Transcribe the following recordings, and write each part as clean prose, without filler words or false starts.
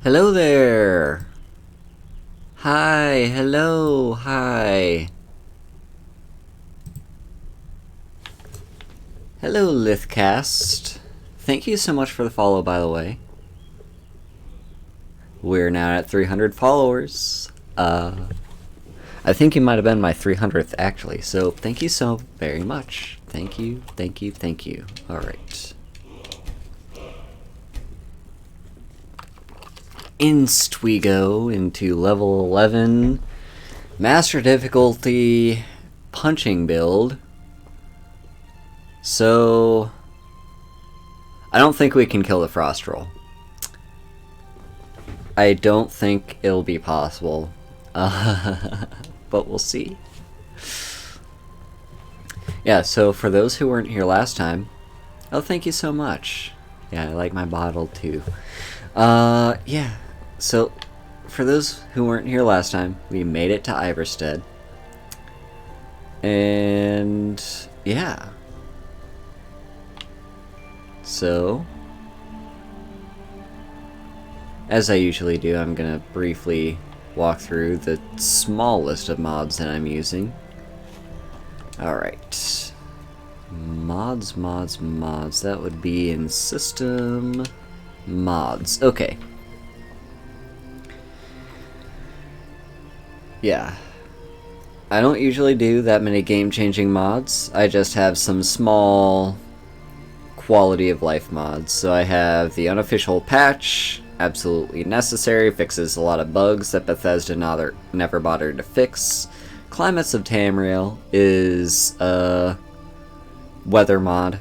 Hello there! Hi, hello, hi. Hello, Lithcast. Thank you so much for the follow, by the way. We're now at 300 followers. I think you might have been my 300th, actually, so thank you so very much. Thank you, thank you, thank you. Alright. Inst we go into level 11. Master difficulty punching build. So, I don't think we can kill the frost troll. I don't think it'll be possible. But we'll see. Yeah, so for those who weren't here last time, oh, thank you so much. Yeah, I like my bottle too. Yeah, so for those who weren't here last time, we made it to Iverstead. And yeah. So, as I usually do, I'm gonna briefly walk through the small list of mods that I'm using. Alright. Mods. That would be in system mods. Okay. Yeah. I don't usually do that many game-changing mods. I just have some small quality of life mods. So I have the unofficial patch, absolutely necessary, fixes a lot of bugs that Bethesda never bothered to fix. Climates of Tamriel is a weather mod.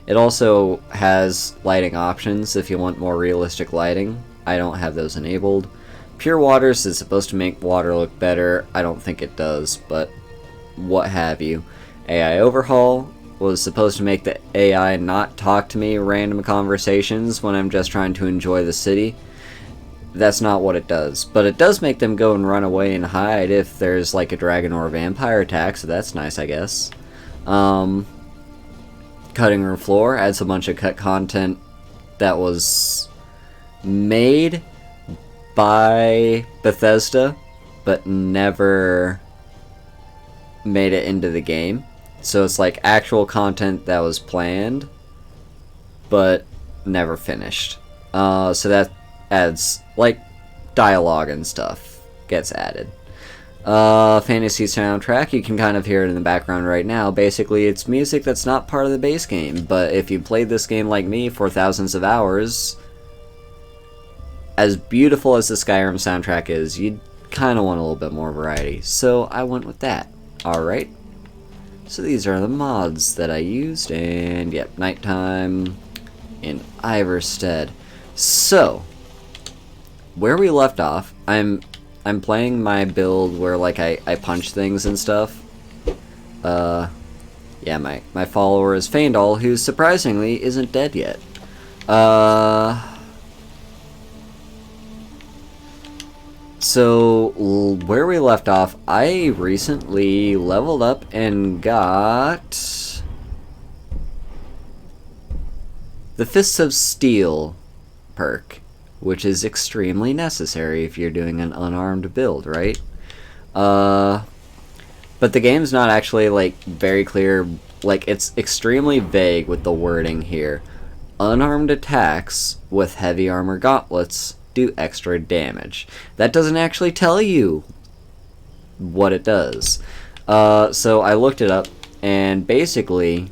It also has lighting options if you want more realistic lighting. I don't have those enabled. Pure Waters is supposed to make water look better. I don't think it does, but what have you. AI Overhaul was supposed to make the AI not talk to me random conversations when I'm just trying to enjoy the city. That's not what it does. But it does make them go and run away and hide if there's like a dragon or a vampire attack, so that's nice, I guess. Cutting Room Floor adds a bunch of cut content that was made by Bethesda, but never made it into the game. So it's like actual content that was planned, but never finished. So that adds, like, dialogue and stuff gets added. Fantasy soundtrack, you can kind of hear it in the background right now. Basically, it's music that's not part of the base game, but if you played this game like me for thousands of hours, as beautiful as the Skyrim soundtrack is, you'd kind of want a little bit more variety. So I went with that. Alright. So these are the mods that I used, and yep, nighttime in Iverstead. So, where we left off, I'm playing my build where like I punch things and stuff. Yeah, my follower is Feindal, who surprisingly isn't dead yet. So, where we left off, I recently leveled up and got the Fists of Steel perk, which is extremely necessary if you're doing an unarmed build, right? But the game's not actually, like, very clear. Like, it's extremely vague with the wording here. Unarmed attacks with heavy armor gauntlets do extra damage. That doesn't actually tell you what it does. So I looked it up, and basically,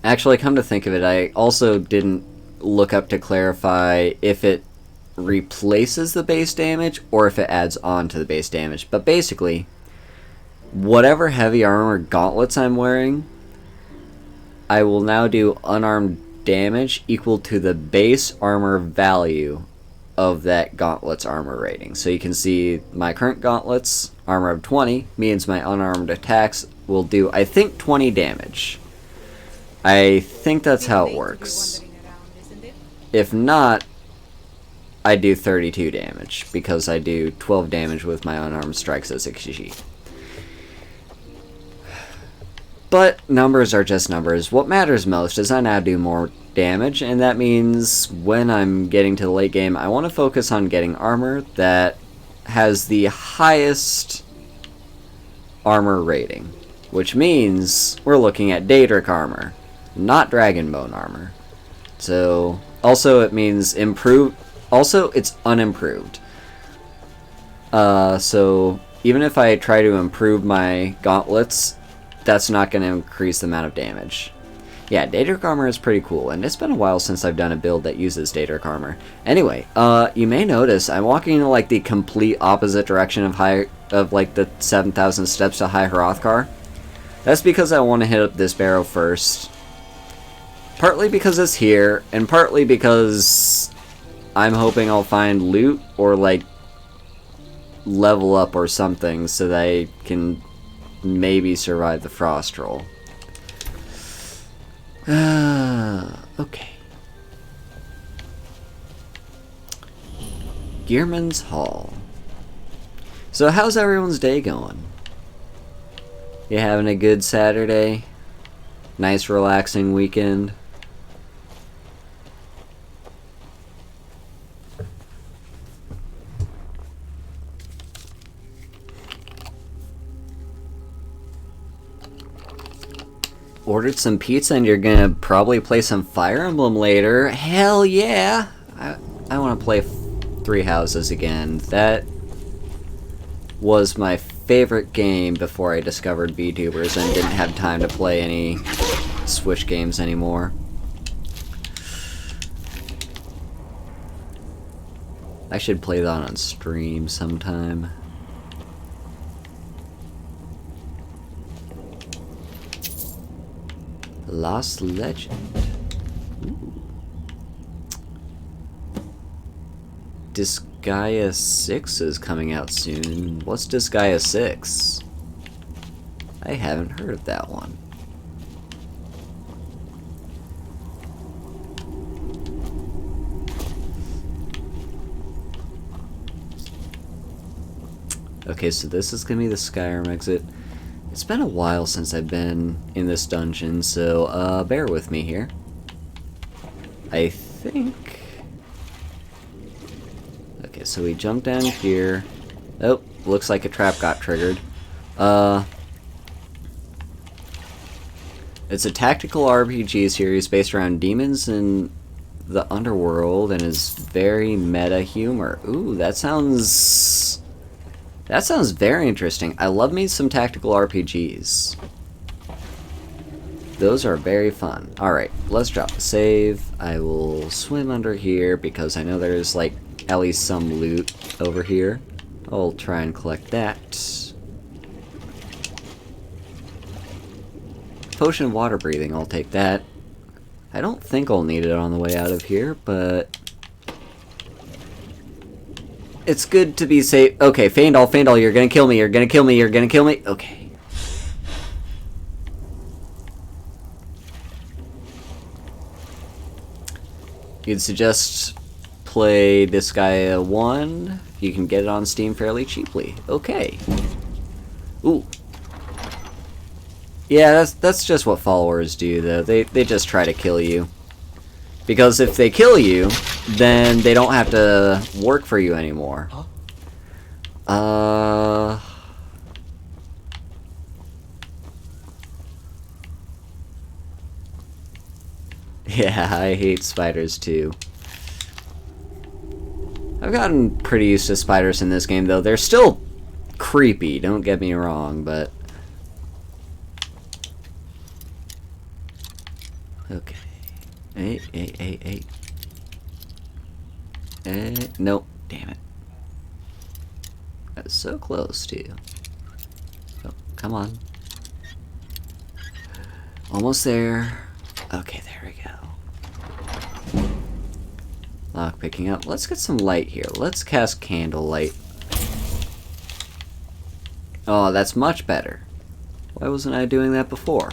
actually, come to think of it, I also didn't look up to clarify if it replaces the base damage or if it adds on to the base damage. But basically, whatever heavy armor gauntlets I'm wearing, I will now do unarmed damage equal to the base armor value of that gauntlet's armor rating. So you can see my current gauntlets, armor of 20, means my unarmed attacks will do, I think, 20 damage. I think that's how it works. If not, I do 32 damage, because I do 12 damage with my unarmed strikes as a Kishi. But numbers are just numbers. What matters most is I now do more damage, and that means when I'm getting to the late game, I want to focus on getting armor that has the highest armor rating, which means we're looking at Daedric armor, not Dragonbone armor. So, also it means improved, also it's unimproved. So even if I try to improve my gauntlets, that's not going to increase the amount of damage. Yeah, Daedric armor is pretty cool, and it's been a while since I've done a build that uses Daedric armor. Anyway, you may notice I'm walking in like the complete opposite direction of like the 7,000 steps to High Hrothgar. That's because I want to hit up this barrow first. Partly because it's here, and partly because I'm hoping I'll find loot or like level up or something so that I can maybe survive the frost roll. Okay. Gearman's Hall. So how's everyone's day going? You having a good Saturday? Nice relaxing weekend? Ordered some pizza and you're gonna probably play some Fire Emblem later. Hell yeah! I want to play Three Houses again. That was my favorite game before I discovered Vtubers and didn't have time to play any Switch games anymore. I should play that on stream sometime. Lost Legend. Ooh. Disgaea 6 is coming out soon. What's Disgaea 6? I haven't heard of that one. Okay, so this is gonna be the Skyrim exit. It's been a while since I've been in this dungeon, so bear with me here. I think... Okay, so we jump down here. Oh, looks like a trap got triggered. It's a tactical RPG series based around demons in the underworld and is very meta humor. Ooh, that sounds very interesting. I love me some tactical RPGs. Those are very fun. Alright, let's drop the save. I will swim under here because I know there's like at least some loot over here. I'll try and collect that. Potion of water breathing, I'll take that. I don't think I'll need it on the way out of here, but... It's good to be safe. Okay, Faendal, you're gonna kill me, you're gonna kill me, you're gonna kill me. Okay. You'd suggest play Disgaea 1. You can get it on Steam fairly cheaply. Okay. Ooh. Yeah, that's just what followers do, though. They just try to kill you. Because if they kill you, then they don't have to work for you anymore. Huh? Yeah, I hate spiders too. I've gotten pretty used to spiders in this game, though. They're still creepy, don't get me wrong, but... Okay. Hey. Nope. Damn it. I was so close to you. Oh, come on. Almost there. Okay, there we go. Lock picking up. Let's get some light here. Let's cast candlelight. Oh, that's much better. Why wasn't I doing that before?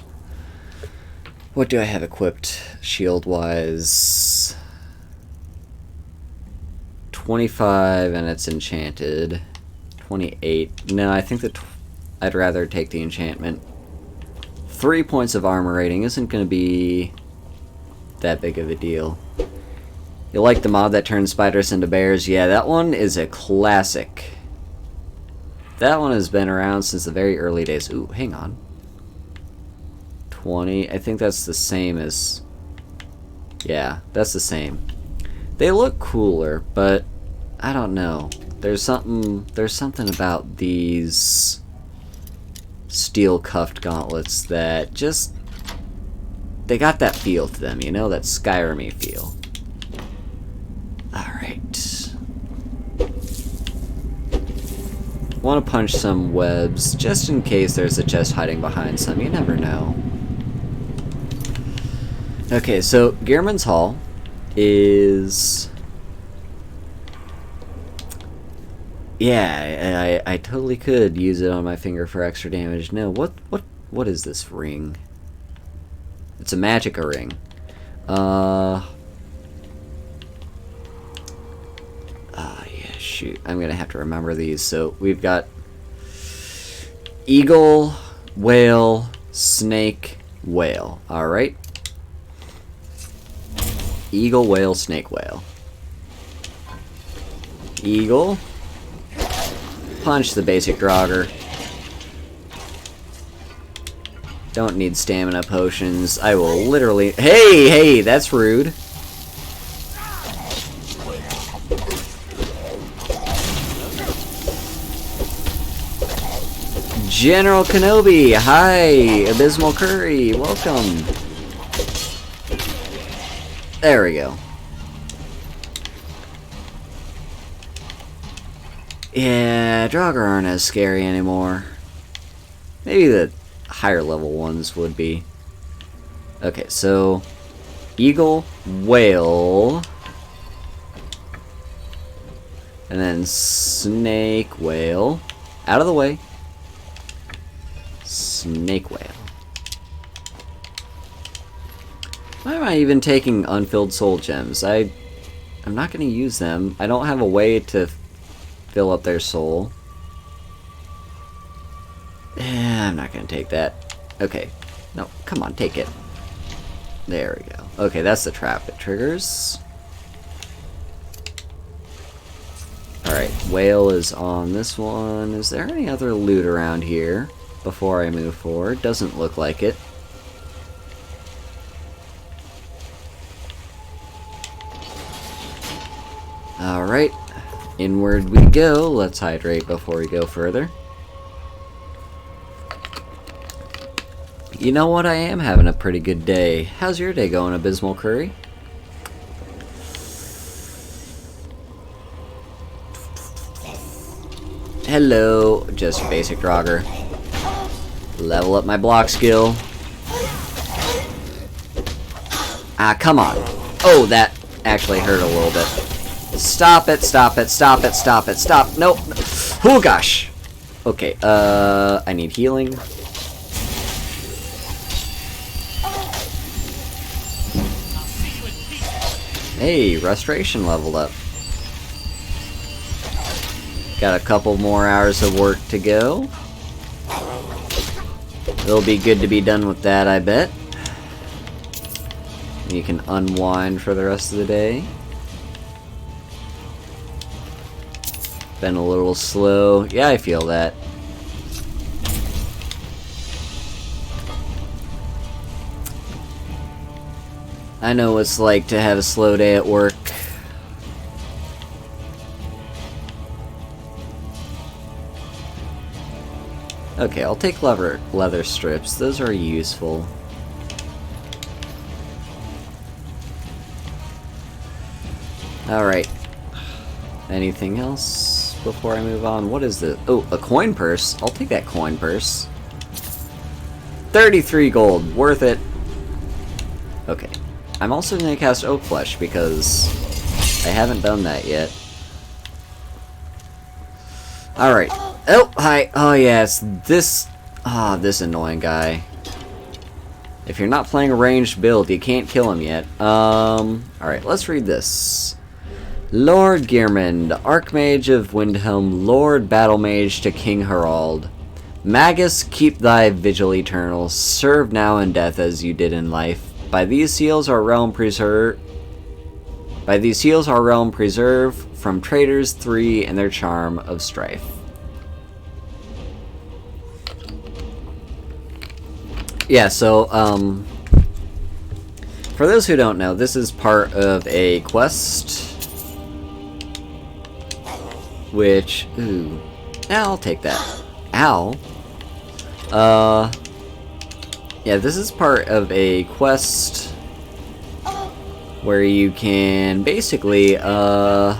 What do I have equipped shield-wise? 25 and it's enchanted. 28. No, I think that I'd rather take the enchantment. 3 points of armor rating isn't going to be that big of a deal. You like the mod that turns spiders into bears? Yeah, that one is a classic. That one has been around since the very early days. Ooh, hang on. 20. I think that's the same as... Yeah, that's the same. They look cooler, but I don't know. There's something about these steel cuffed gauntlets that just... They got that feel to them, you know? That Skyrim-y feel. Alright. Want to punch some webs, just in case there's a chest hiding behind some. You never know. Okay, so Gearman's Hall is... Yeah, I totally could use it on my finger for extra damage. No, what is this ring? It's a magicka ring. Yeah, shoot. I'm gonna have to remember these. So we've got eagle, whale, snake, whale. Alright. Eagle, whale, snake, whale. Eagle. Punch the basic Draugr. Don't need stamina potions. I will literally... Hey, that's rude. General Kenobi, hi! Abysmal Curry, welcome. There we go. Yeah, Draugr aren't as scary anymore. Maybe the higher level ones would be. Okay, so eagle, whale, and then snake, whale. Out of the way. Snake, whale. Why am I even taking unfilled soul gems? I'm not going to use them. I don't have a way to fill up their soul. I'm not going to take that. Okay. No, come on, take it. There we go. Okay, that's the trap it triggers. Alright, whale is on this one. Is there any other loot around here before I move forward? Doesn't look like it. Alright, inward we go. Let's hydrate before we go further. You know what? I am having a pretty good day. How's your day going, Abysmal Curry? Hello, just basic Draugr. Level up my block skill. Ah, come on. Oh, that actually hurt a little bit. Stop it, stop it, stop it, stop it, stop. Nope. Oh gosh. Okay, I need healing. Hey, restoration leveled up. Got a couple more hours of work to go. It'll be good to be done with that, I bet. You can unwind for the rest of the day. Been a little slow. Yeah, I feel that. I know what it's like to have a slow day at work. Okay, I'll take leather strips. Those are useful. Alright. Anything else before I move on? What is this? Oh, a coin purse. I'll take that coin purse. 33 gold. Worth it. Okay. I'm also going to cast Oak Flesh because I haven't done that yet. Alright. Oh, hi. Oh, yes. This annoying guy. If you're not playing a ranged build, you can't kill him yet. Alright, let's read this. Lord Gearman, Archmage of Windhelm, Lord Battlemage to King Harald. Magus, keep thy vigil eternal, serve now in death as you did in life. By these seals our realm preserve from traitors 3 and their charm of strife. Yeah, so, for those who don't know, this is part of a quest, which, ooh, I'll take that. Ow. Yeah, this is part of a quest where you can basically, okay,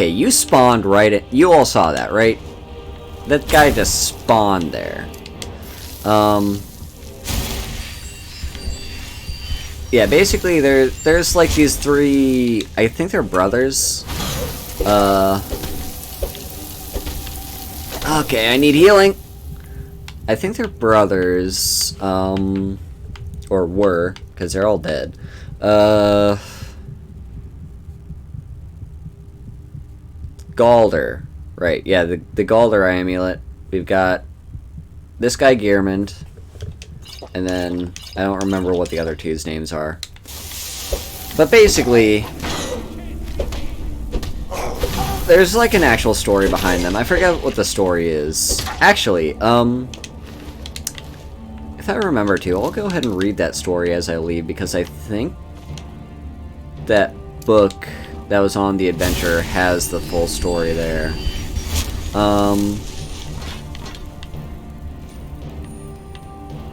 you spawned right at, you all saw that, right? That guy just spawned there. Yeah, basically there's like these 3, I think they're brothers. Okay, I need healing. I think they're brothers, or were, because they're all dead. Galder. Right, yeah, the Galder amulet. We've got this guy Gearmund, and then I don't remember what the other two's names are. But basically, there's like an actual story behind them. I forget what the story is. Actually, if I remember to, I'll go ahead and read that story as I leave, because I think that book that was on the adventure has the full story there.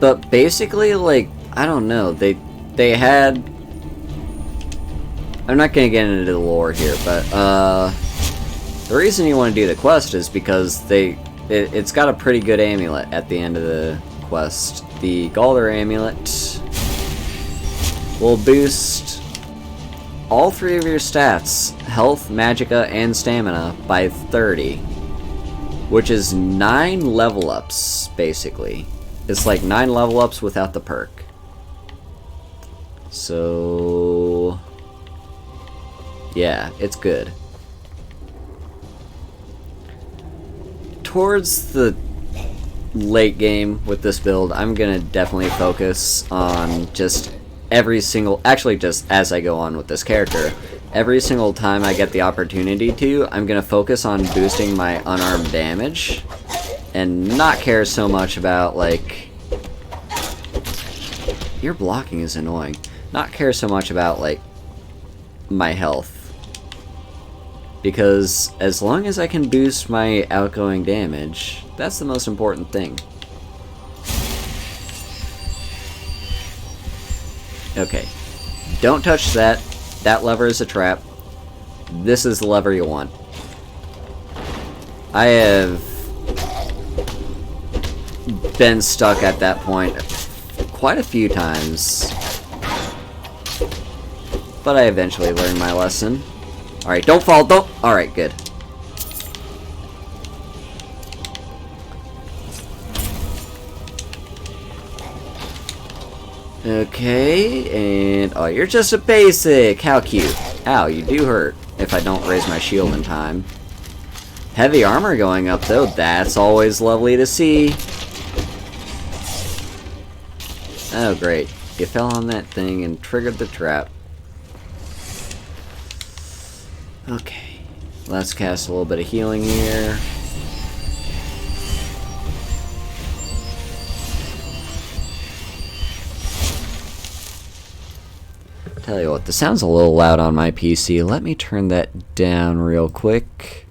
But basically, like, I don't know, they had, I'm not gonna get into the lore here, but, the reason you want to do the quest is because it's got a pretty good amulet at the end of the quest. The Galder amulet will boost all 3 of your stats, health, magicka, and stamina, by 30. Which is 9 level ups, basically. It's like 9 level ups without the perk. So, yeah, it's good. Towards the late game with this build, I'm gonna definitely focus on just every single, actually just as I go on with this character, every single time I get the opportunity to, I'm gonna focus on boosting my unarmed damage and not care so much about, like, your blocking is annoying, not care so much about, like, my health. Because as long as I can boost my outgoing damage, that's the most important thing. Okay, don't touch that. That lever is a trap. This is the lever you want. I have been stuck at that point quite a few times, but I eventually learned my lesson. Alright, don't fall, don't. Alright, good. Okay, and oh, you're just a basic. How cute. Ow, you do hurt if I don't raise my shield in time. Heavy armor going up though, that's always lovely to see. Oh great, you fell on that thing and triggered the trap. Okay, let's cast a little bit of healing here. Tell you what, this sounds a little loud on my PC. Let me turn that down real quick.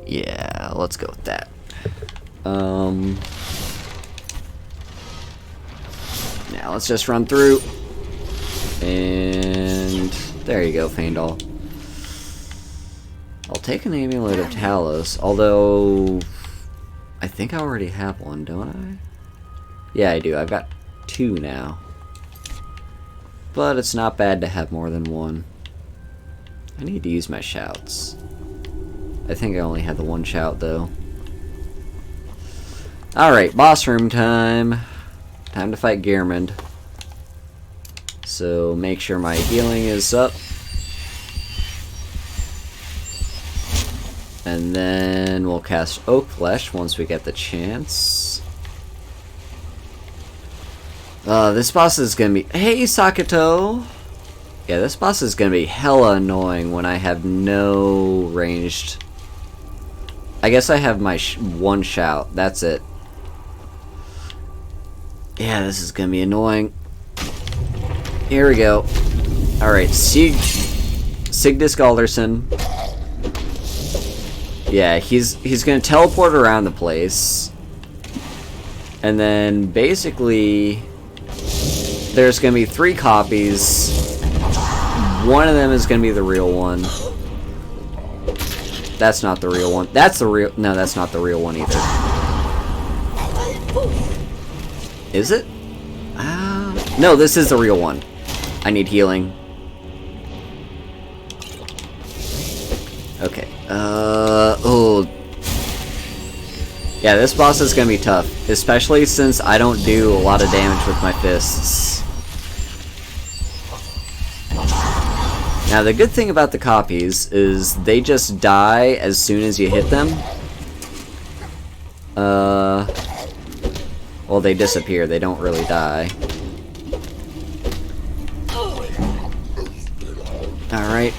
Yeah, let's go with that. Now let's just run through. And there you go, Faendal. I'll take an Amulet of Talos, although I think I already have one, don't I? Yeah, I do. I've got 2 now. But it's not bad to have more than 1. I need to use my shouts. I think I only had the 1 shout, though. Alright, boss room time. Time to fight Gearmund. So make sure my healing is up. And then we'll cast Oak Flesh once we get the chance. This boss is gonna be... Hey, Sakato! Yeah, this boss is gonna be hella annoying when I have no ranged... I guess I have my one shout. That's it. Yeah, this is gonna be annoying. Here we go. Alright, Sigdis Galderson. Yeah, he's gonna teleport around the place. And then basically there's gonna be 3 copies. One of them is gonna be the real one. That's not the real one. That's the real... No, that's not the real one either. Is it? No, this is the real one. I need healing. Okay. Oh. Yeah, this boss is gonna be tough. Especially since I don't do a lot of damage with my fists. Now, the good thing about the copies is they just die as soon as you hit them. Well, they disappear. They don't really die. Alright.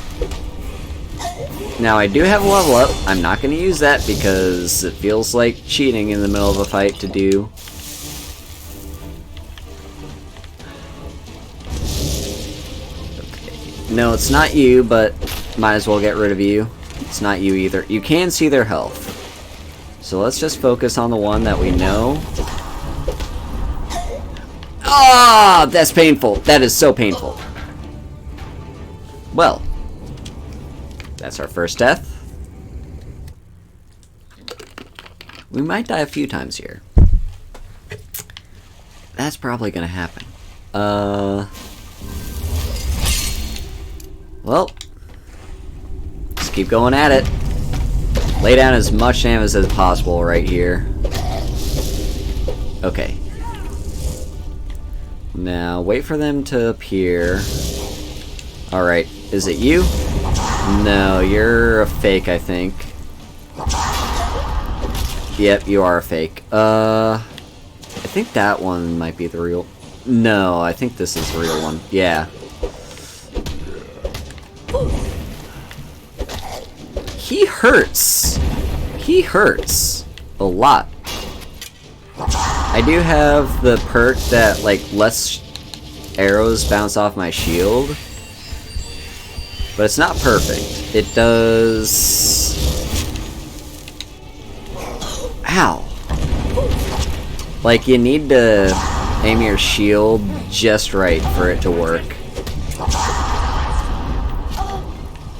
Now, I do have a level up. I'm not going to use that because it feels like cheating in the middle of a fight to do. Okay. No, it's not you, but might as well get rid of you. It's not you either. You can see their health. So let's just focus on the one that we know. Ah, that's painful. That is so painful. Well, that's our first death. We might die a few times here. That's probably gonna happen. Well, let's keep going at it. Lay down as much damage as possible right here. Okay. Now, wait for them to appear. Alright, is it you? No, you're a fake, I think. Yep, you are a fake. I think that one might be the real... No, I think this is the real one. Yeah. He hurts. He hurts. A lot. I do have the perk that, like, lets arrows bounce off my shield. But it's not perfect. It does... Ow. Like, you need to aim your shield just right for it to work.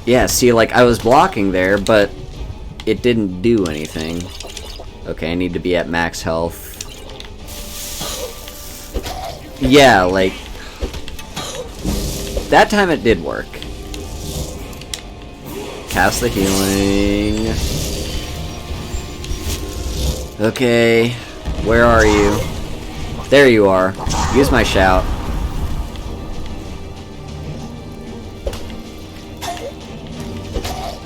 Yeah, see, like, I was blocking there, but it didn't do anything. Okay, I need to be at max health. Yeah, like... That time it did work. Cast the healing. Okay, where are you? There you are. Use my shout.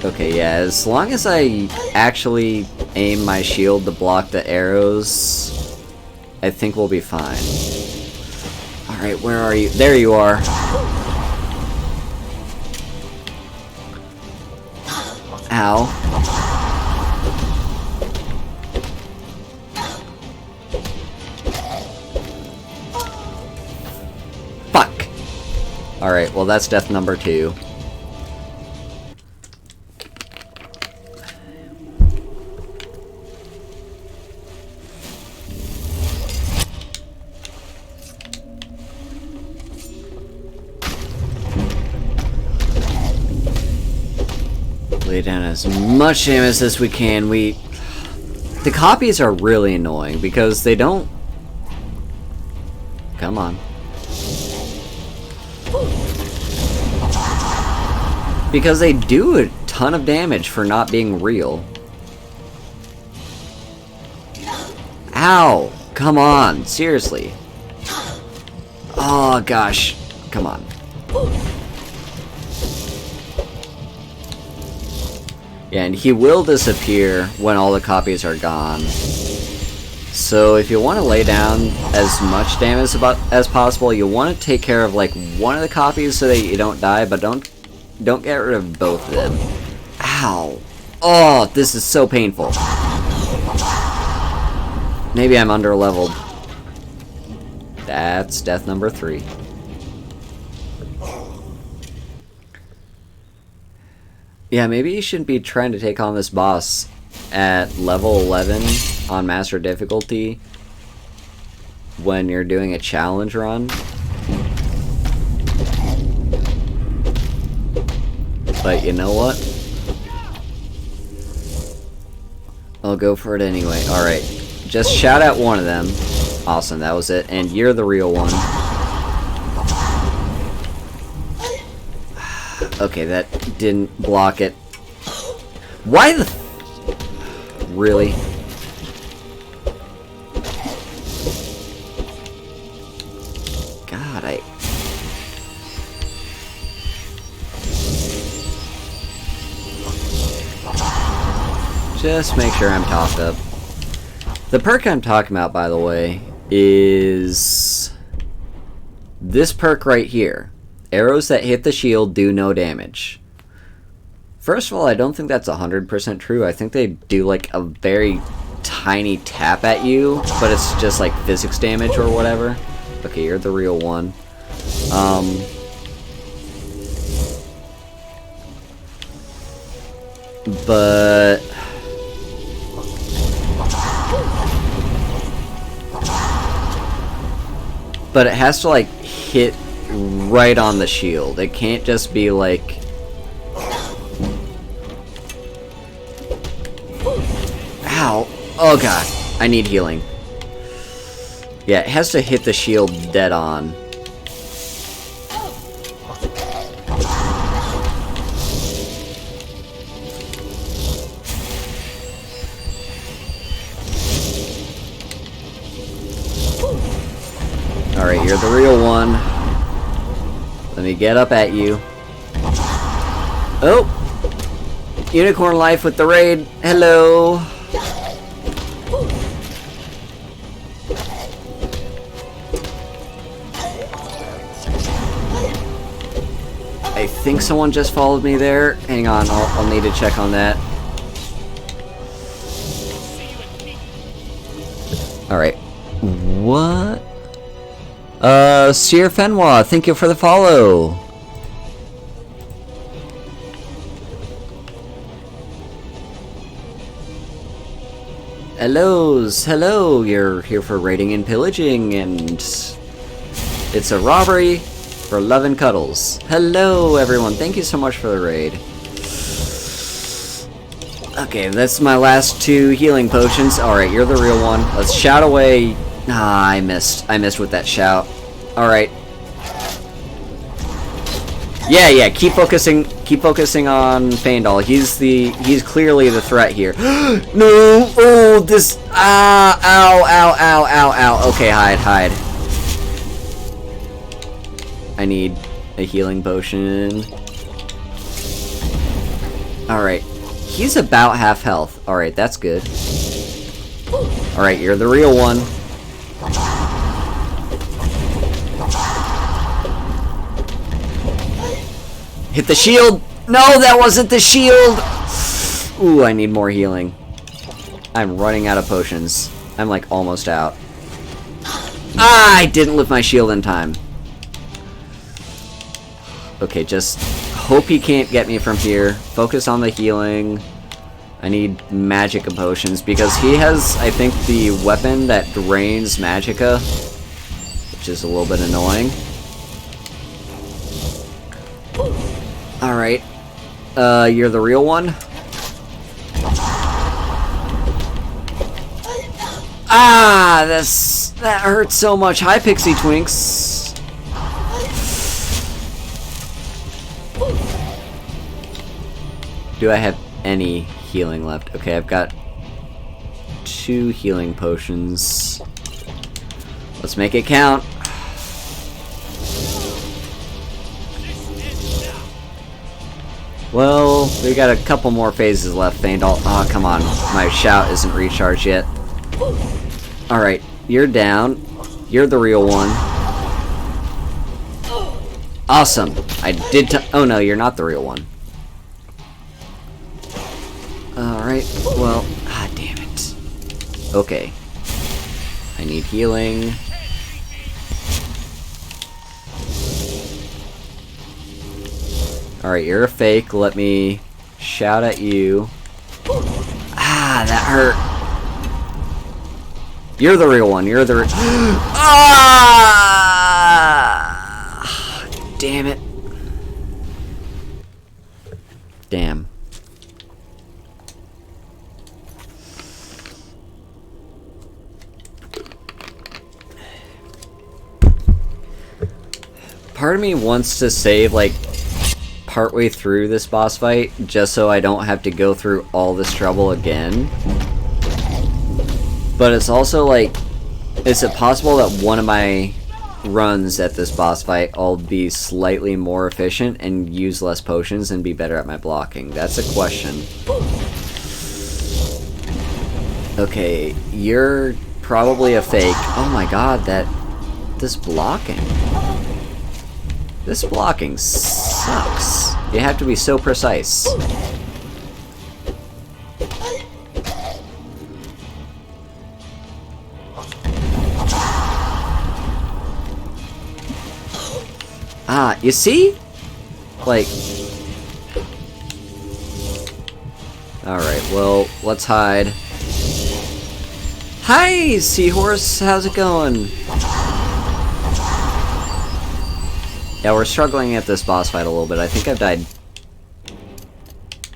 Okay, yeah, as long as I actually aim my shield to block the arrows, I think we'll be fine. Alright, where are you? There you are. Ow. Fuck! Alright, well that's death number 2. Lay down as much damage as we can. The copies are really annoying because they don't... Come on. Because they do a ton of damage for not being real. Ow! Come on, seriously. Oh gosh, come on. Yeah, and he will disappear when all the copies are gone. So if you want to lay down as much damage as possible, you want to take care of like one of the copies so that you don't die, but don't get rid of both of them. Ow! Oh, this is so painful. Maybe I'm under-leveled. That's death number 3. Yeah, maybe you shouldn't be trying to take on this boss at level 11 on master difficulty when you're doing a challenge run. But you know what? I'll go for it anyway. Alright. Just shout at one of them. Awesome, that was it. And you're the real one. Okay, that didn't block it. Why the... Really? God, Just make sure I'm topped up. The perk I'm talking about, by the way, is this perk right here. Arrows that hit the shield do no damage. First of all, I don't think that's 100% true. I think they do like a very tiny tap at you, but it's just like physics damage or whatever. Okay, you're the real one. But it has to like hit right on the shield. It can't just be like... Ow! Oh god, I need healing. Yeah, it has to hit the shield dead on. Alright, you're the real one. Let me get up at you. Oh! Unicorn life with the raid. Hello! I think someone just followed me there. Hang on, I'll need to check on that. Alright. What? Seer Fenwa, thank you for the follow. Hello, you're here for raiding and pillaging, and it's a robbery for love and cuddles. Hello, everyone, thank you so much for the raid. Okay, that's my last 2 healing potions. Alright, you're the real one. Let's shout away. Ah, I missed with that shout. Alright. Yeah, keep focusing on Faendal. He's clearly the threat here. No! Oh, this... Ow. Okay, hide. I need a healing potion. Alright. He's about half health. Alright, that's good. Alright, you're the real one. Hit the shield! No, that wasn't the shield! Ooh, I need more healing. I'm running out of potions. I'm like almost out. Ah, I didn't lift my shield in time. Okay, just hope he can't get me from here. Focus on the healing. I need magicka potions because he has, I think, the weapon that drains magicka, which is a little bit annoying. Alright. You're the real one? Ah, that hurts so much. Hi, Pixie Twinks. Do I have any healing left? Okay, I've got 2 healing potions. Let's make it count. Well, we got a couple more phases left, Faendal. Oh, come on. My shout isn't recharged yet. Alright, you're down. You're the real one. Awesome. I did oh no, you're not the real one. Alright, well, damn it. Okay. I need healing. Alright, you're a fake. Let me shout at you. Ah, that hurt. You're the real one. You're the ah! Damn it. Damn. Part of me wants to save, like, partway through this boss fight, just so I don't have to go through all this trouble again. But it's also like, is it possible that one of my runs at this boss fight I'll be slightly more efficient and use less potions and be better at my blocking? That's a question. Okay, you're probably a fake. Oh my god, this blocking sucks. You have to be so precise. Ah, you see? Like... Alright, well, let's hide. Hi, Seahorse! How's it going? Yeah, we're struggling at this boss fight a little bit. I think I've died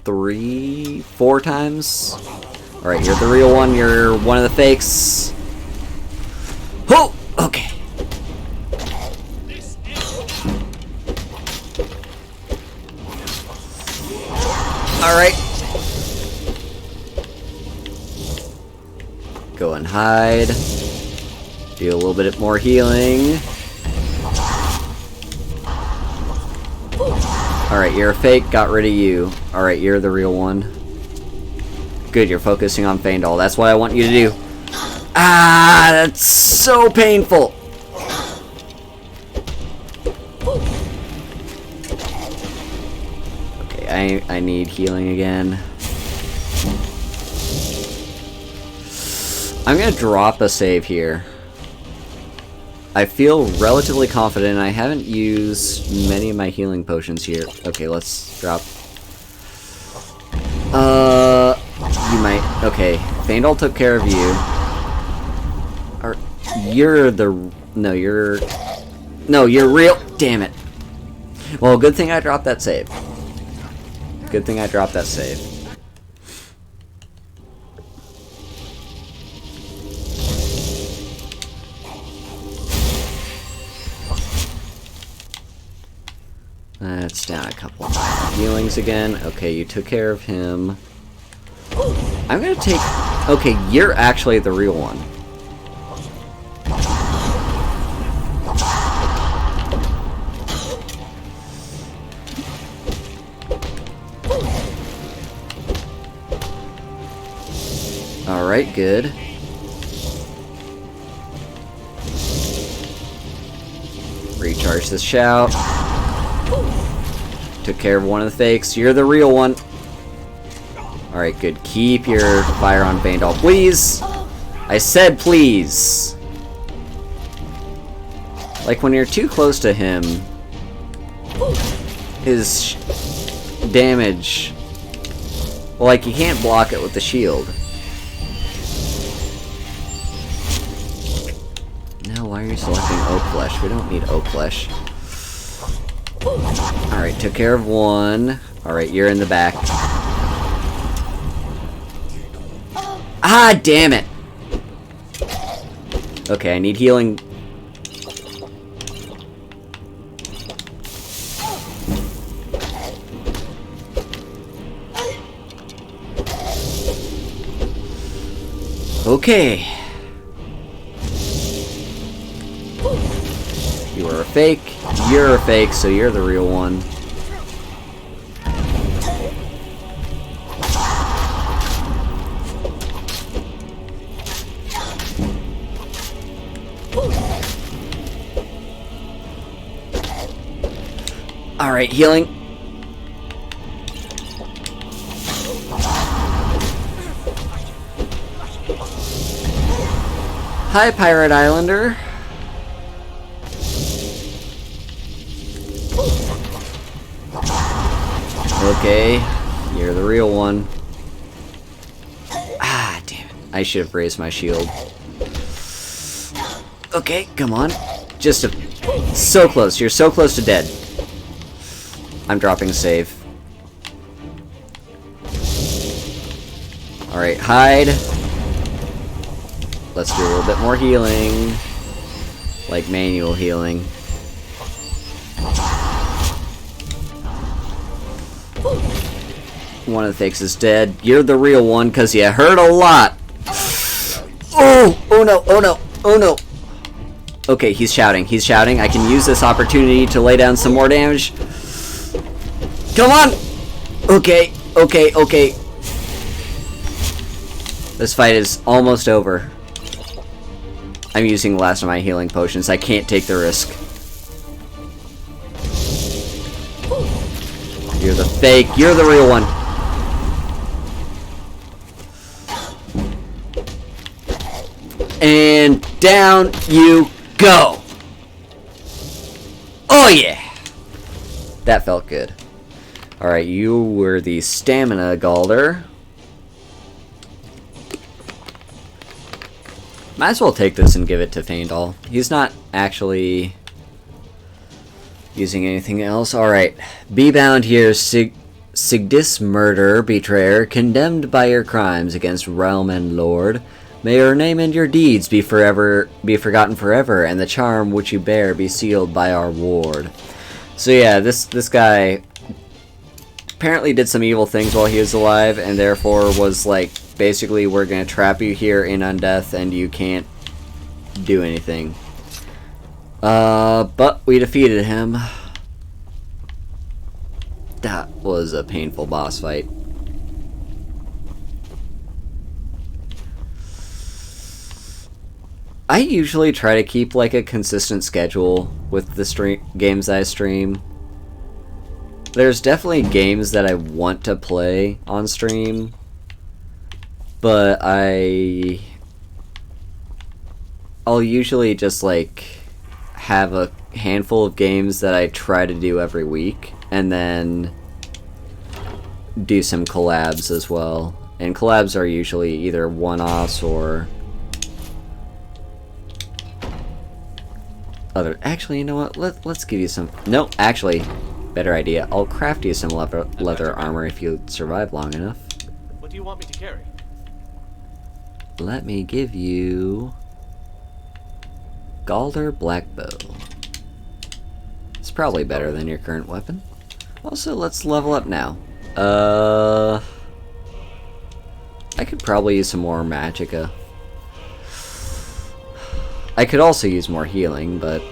4 times. Alright, you're the real one. You're one of the fakes. Oh! Okay. Alright. Go and hide. Do a little bit more healing. Alright, you're a fake, got rid of you. Alright, you're the real one. Good, you're focusing on Faendal. That's what I want you to do. Ah, that's so painful! Okay, I need healing again. I'm gonna drop a save here. I feel relatively confident. I haven't used many of my healing potions here. Okay, let's drop. You might. Okay, Faendal took care of you. You're the. No, you're. No, you're real. Damn it. Well, good thing I dropped that save. Good thing I dropped that save. That's down a couple of healings again. Okay, you took care of him. I'm gonna take... Okay, you're actually the real one. Alright, good. Recharge the shout. Took care of one of the fakes. You're the real one. Alright, good. Keep your fire on Faendal, please! I said please! Like, when you're too close to him, his damage... Well, like, you can't block it with the shield. No, why are you selecting Oak Flesh? We don't need Oak Flesh. Alright, took care of one. Alright, you're in the back. Ah, damn it! Okay, I need healing. Okay. You are a fake. You're a fake, so you're the real one. Alright, healing. Hi, Pirate Islander. Okay, you're the real one. Ah, damn it. I should have raised my shield. Okay, come on. So close. You're so close to dead. I'm dropping save. Alright, hide. Let's do a little bit more healing. Like manual healing. One of the fakes is dead. You're the real one because you hurt a lot. Oh no, oh no, oh no. Okay, he's shouting. He's shouting. I can use this opportunity to lay down some more damage. Come on! Okay, okay, okay. This fight is almost over. I'm using the last of my healing potions. I can't take the risk. You're the fake. You're the real one. And down you go. Oh yeah. That felt good. Alright, you were the stamina Galder. Might as well take this and give it to Faendal. He's not actually using anything else. Alright. Be bound here, Sigdis murderer, betrayer, condemned by your crimes against realm and lord. May your name and your deeds be forgotten forever, and the charm which you bear be sealed by our ward. So yeah, this guy apparently did some evil things while he was alive, and therefore was like, basically, we're gonna trap you here in Undeath, and you can't do anything. But we defeated him. That was a painful boss fight. I usually try to keep like a consistent schedule with the games I stream. There's definitely games that I want to play on stream, but I'll usually just like have a handful of games that I try to do every week, and then do some collabs as well. And collabs are usually either one-offs or other. Actually, you know what? Let's give you some. No, actually, better idea. I'll craft you some leather armor if you survive long enough. What do you want me to carry? Let me give you Galder Blackbow. It's probably better than your current weapon. Also, let's level up now. I could probably use some more magicka. I could also use more healing, but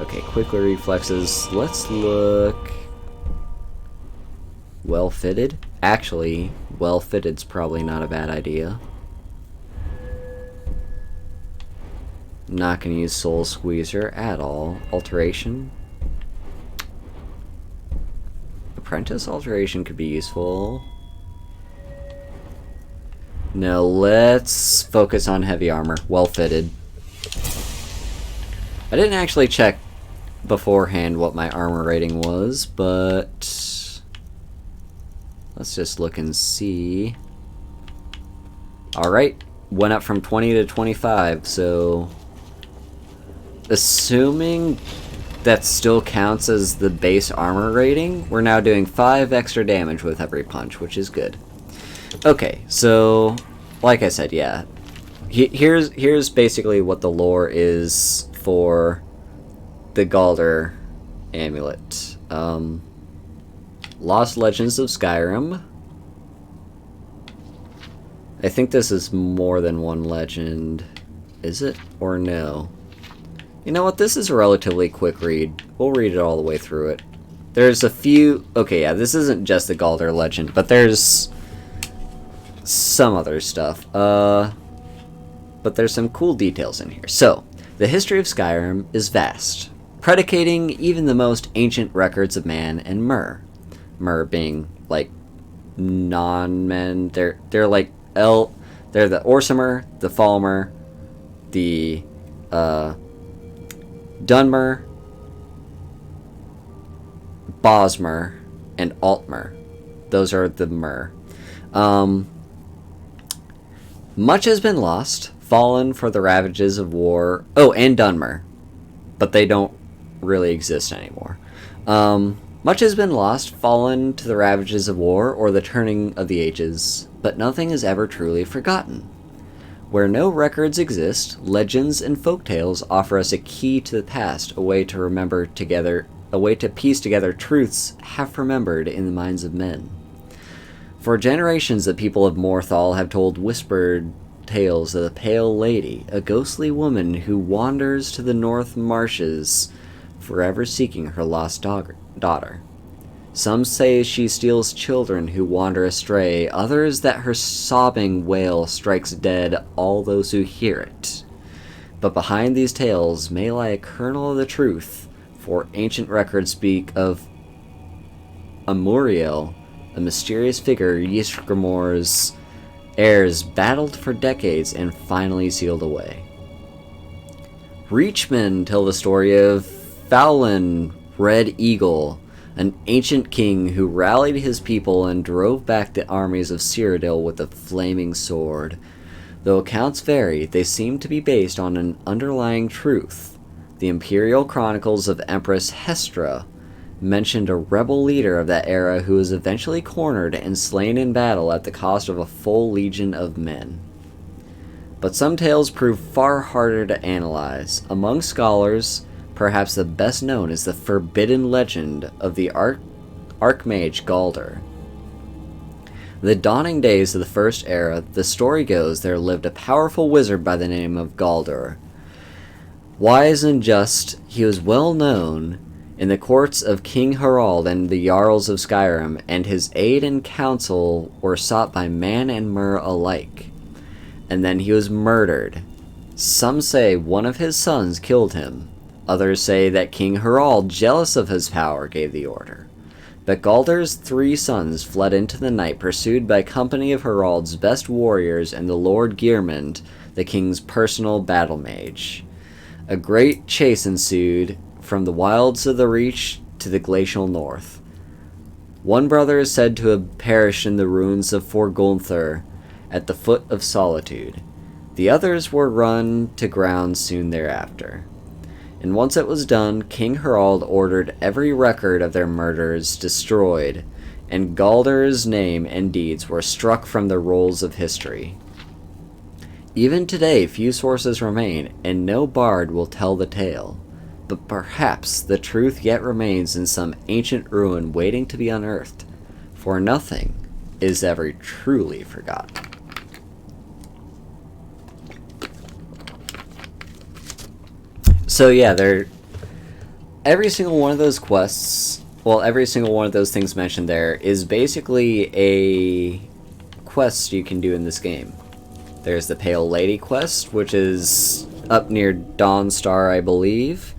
okay, quickly reflexes. Let's look. Well fitted. Actually, well fitted's probably not a bad idea. Not gonna use Soul Squeezer at all. Alteration. Apprentice Alteration could be useful. No, let's focus on heavy armor. Well fitted. I didn't actually check beforehand what my armor rating was, but let's just look and see. Alright, went up from 20 to 25, so assuming that still counts as the base armor rating, we're now doing 5 extra damage with every punch, which is good. Okay, so like I said, yeah. Here's basically what the lore is for the Galder amulet. Lost Legends of Skyrim. I think this is more than one legend. Is it? Or no? You know what? This is a relatively quick read. We'll read it all the way through it. There's a few. Okay, yeah, this isn't just the Galder legend, but there's some other stuff. But there's some cool details in here. So, the history of Skyrim is vast. predicating even the most ancient records of man and mer. Mer being like non-men. They're like they're the Orsimer, the Falmer, the Dunmer, Bosmer, and Altmer. Those are the mer. Much has been lost, fallen for the ravages of war. Oh, and Dunmer, but they don't really exist anymore. Much has been lost, fallen to the ravages of war or the turning of the ages, but nothing is ever truly forgotten. Where no records exist, legends and folktales offer us a key to the past, a way to remember together, a way to piece together truths half remembered in the minds of men. For generations, the people of Morthal have told whispered tales of the Pale Lady, a ghostly woman who wanders to the north marshes, forever seeking her lost daughter. Some say she steals children who wander astray, others that her sobbing wail strikes dead all those who hear it. But behind these tales may lie a kernel of the truth, for ancient records speak of Amuriel, a mysterious figure Ysgramor's heirs battled for decades and finally sealed away. Reachmen tell the story of Fowlin, Red Eagle, an ancient king who rallied his people and drove back the armies of Cyrodiil with a flaming sword. Though accounts vary, they seem to be based on an underlying truth. The imperial chronicles of Empress Hestra mentioned a rebel leader of that era who was eventually cornered and slain in battle at the cost of a full legion of men. But some tales prove far harder to analyze. Among scholars, perhaps the best known is the forbidden legend of the Archmage Galder. The dawning days of the First Era, the story goes, there lived a powerful wizard by the name of Galder. Wise and just, he was well known in the courts of King Harald and the Jarls of Skyrim, and his aid and counsel were sought by man and mer alike. And then he was murdered. Some say one of his sons killed him. Others say that King Harald, jealous of his power, gave the order. But Galder's 3 sons fled into the night, pursued by a company of Harald's best warriors and the Lord Geirmund, the king's personal battle mage. A great chase ensued, from the wilds of the Reach to the glacial north. One brother is said to have perished in the ruins of Forgunthur at the foot of Solitude. The others were run to ground soon thereafter. And once it was done, King Harald ordered every record of their murders destroyed, and Galder's name and deeds were struck from the rolls of history. Even today, few sources remain, and no bard will tell the tale. But perhaps the truth yet remains in some ancient ruin waiting to be unearthed, for nothing is ever truly forgotten. So yeah, every single one of those quests, well, every single one of those things mentioned there is basically a quest you can do in this game. There's the Pale Lady quest, which is up near Dawnstar, I believe.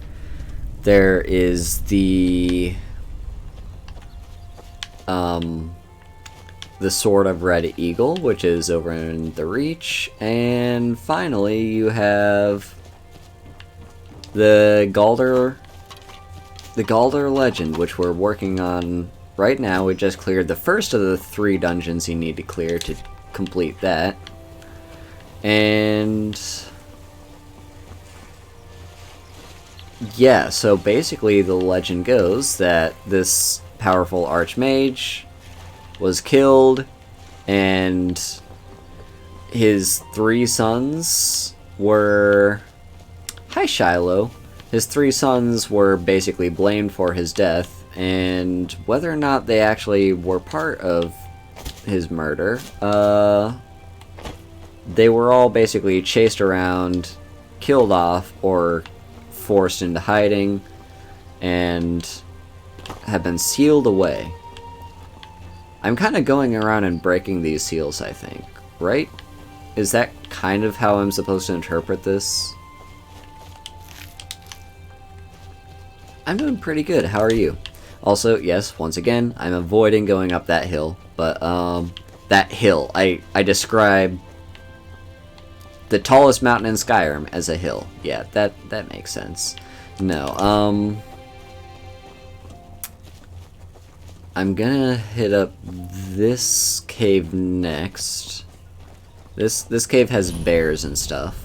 There is the Sword of Red Eagle, which is over in the Reach, and finally you have the Galder Legend, which we're working on right now. We just cleared the first of the 3 dungeons you need to clear to complete that. And yeah, so basically the legend goes that this powerful archmage was killed, and his 3 sons were... Hi, Shiloh. His 3 sons were basically blamed for his death, and whether or not they actually were part of his murder, they were all basically chased around, killed off, or forced into hiding, and have been sealed away. I'm kind of going around and breaking these seals, I think, right? Is that kind of how I'm supposed to interpret this? I'm doing pretty good. How are you? Also, yes, once again, I'm avoiding going up that hill. But, that hill. I describe the tallest mountain in Skyrim as a hill. Yeah, that makes sense. No, I'm gonna hit up this cave next. This cave has bears and stuff.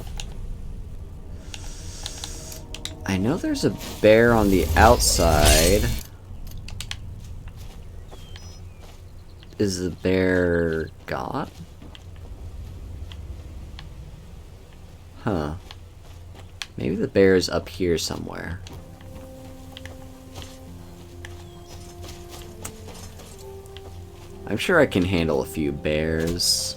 I know there's a bear on the outside. Is the bear gone? Huh. Maybe the bear is up here somewhere. I'm sure I can handle a few bears.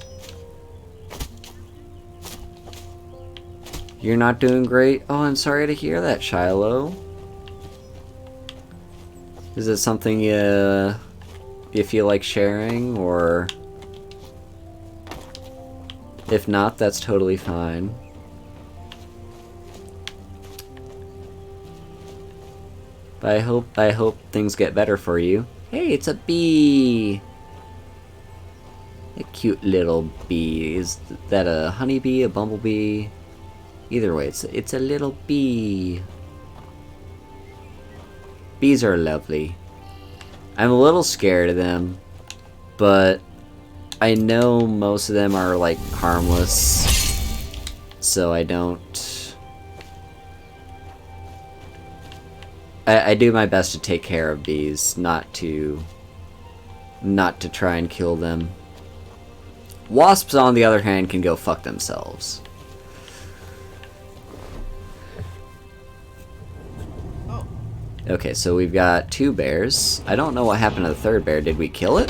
You're not doing great? Oh, I'm sorry to hear that, Shiloh. Is it something you feel like sharing, or... If not, that's totally fine. But I hope things get better for you. Hey, it's a bee! A cute little bee. Is that a honeybee, a bumblebee? Either way, it's a little bee. Bees are lovely. I'm a little scared of them, but I know most of them are like harmless, so I don't... I do my best to take care of bees, not to try and kill them. Wasps, on the other hand, can go fuck themselves. Oh. Okay, so we've got 2 bears. I don't know what happened to the 3rd bear. Did we kill it?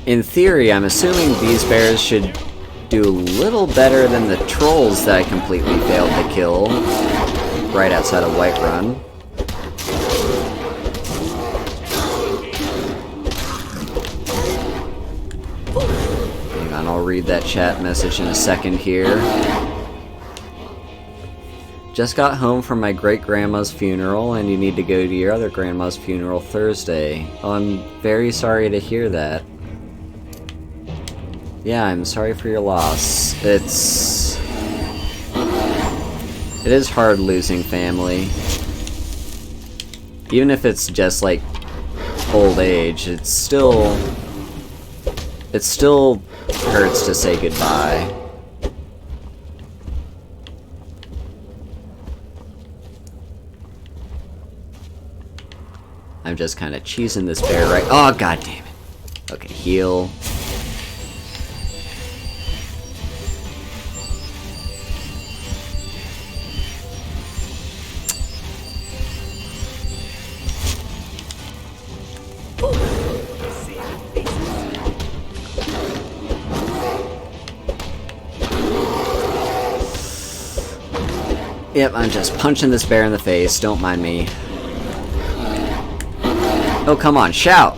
In theory, I'm assuming these bears should do a little better than the trolls that I completely failed to kill right outside of Whiterun. Hang on, I'll read that chat message in a second here. Just got home from my great-grandma's funeral, and you need to go to your other grandma's funeral Thursday. Oh, I'm very sorry to hear that. Yeah, I'm sorry for your loss. It is hard losing family. Even if it's just like old age, it still hurts to say goodbye. I'm just kind of cheesing this bear right. Oh, god damn it. Okay, heal. Yep, I'm just punching this bear in the face. Don't mind me. Oh, come on, shout!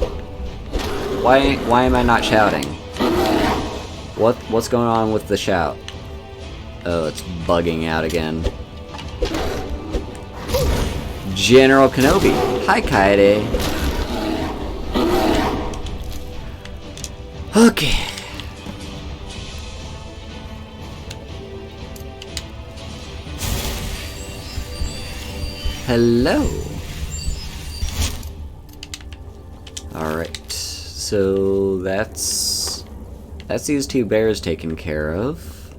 Why am I not shouting? What's going on with the shout? Oh, it's bugging out again. General Kenobi. Hi, Kaede. Okay. Hello. Alright, so that's these 2 bears taken care of.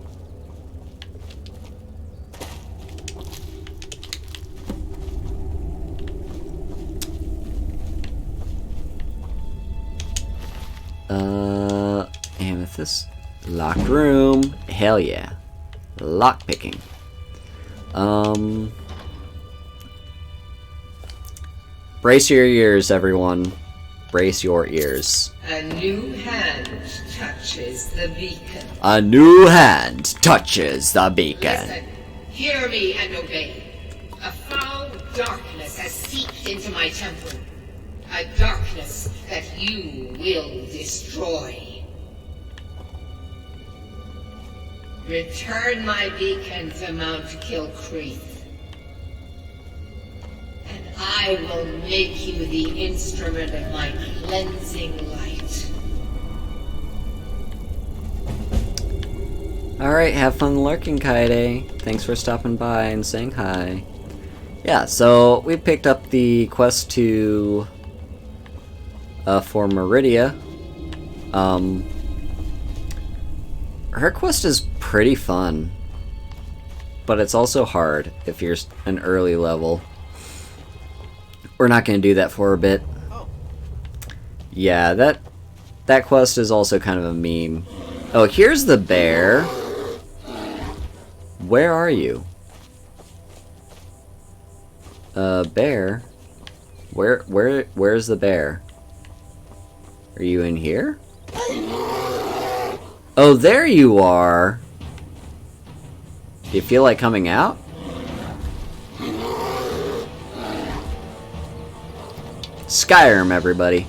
Amethyst. Locked room. Hell yeah. Lock picking. Brace your ears, everyone. Brace your ears. A new hand touches the beacon. A new hand touches the beacon. Listen, hear me and obey. A foul darkness has seeped into my temple. A darkness that you will destroy. Return my beacon to Mount Kilcreath. And I will make you the instrument of my cleansing light. Alright, have fun lurking, Kaede. Thanks for stopping by and saying hi. Yeah, so we picked up the quest to for Meridia. Her quest is pretty fun, but it's also hard if you're an early level. We're not going to do that for a bit. Yeah, that quest is also kind of a meme. Oh, here's the bear. Where are you? Bear? Where's the bear? Are you in here? Oh, there you are! Do you feel like coming out? Skyrim, everybody.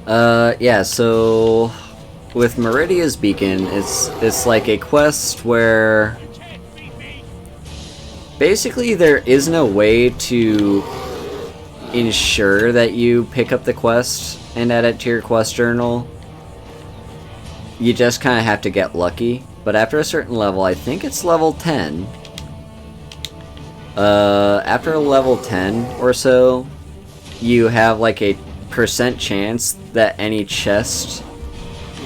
Yeah, so with Meridia's Beacon, it's like a quest where basically there is no way to ensure that you pick up the quest and add it to your quest journal. You just kind of have to get lucky. But after a certain level, I think it's level 10. After level 10 or so, you have like a % chance that any chest,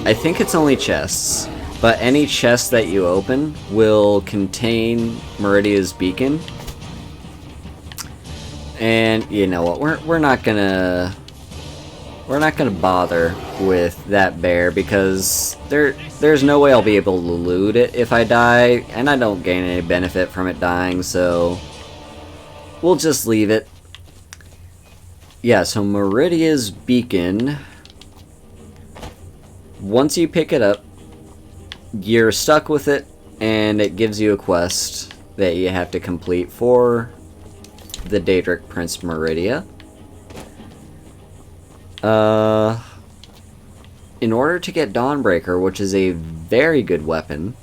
I think it's only chests, but any chest that you open will contain Meridia's Beacon. And you know what, we're not gonna bother with that bear because there's no way I'll be able to loot it if I die, and I don't gain any benefit from it dying, so we'll just leave it. Yeah, so Meridia's Beacon, once you pick it up, you're stuck with it, and it gives you a quest that you have to complete for the Daedric Prince Meridia. In order to get Dawnbreaker, which is a very good weapon,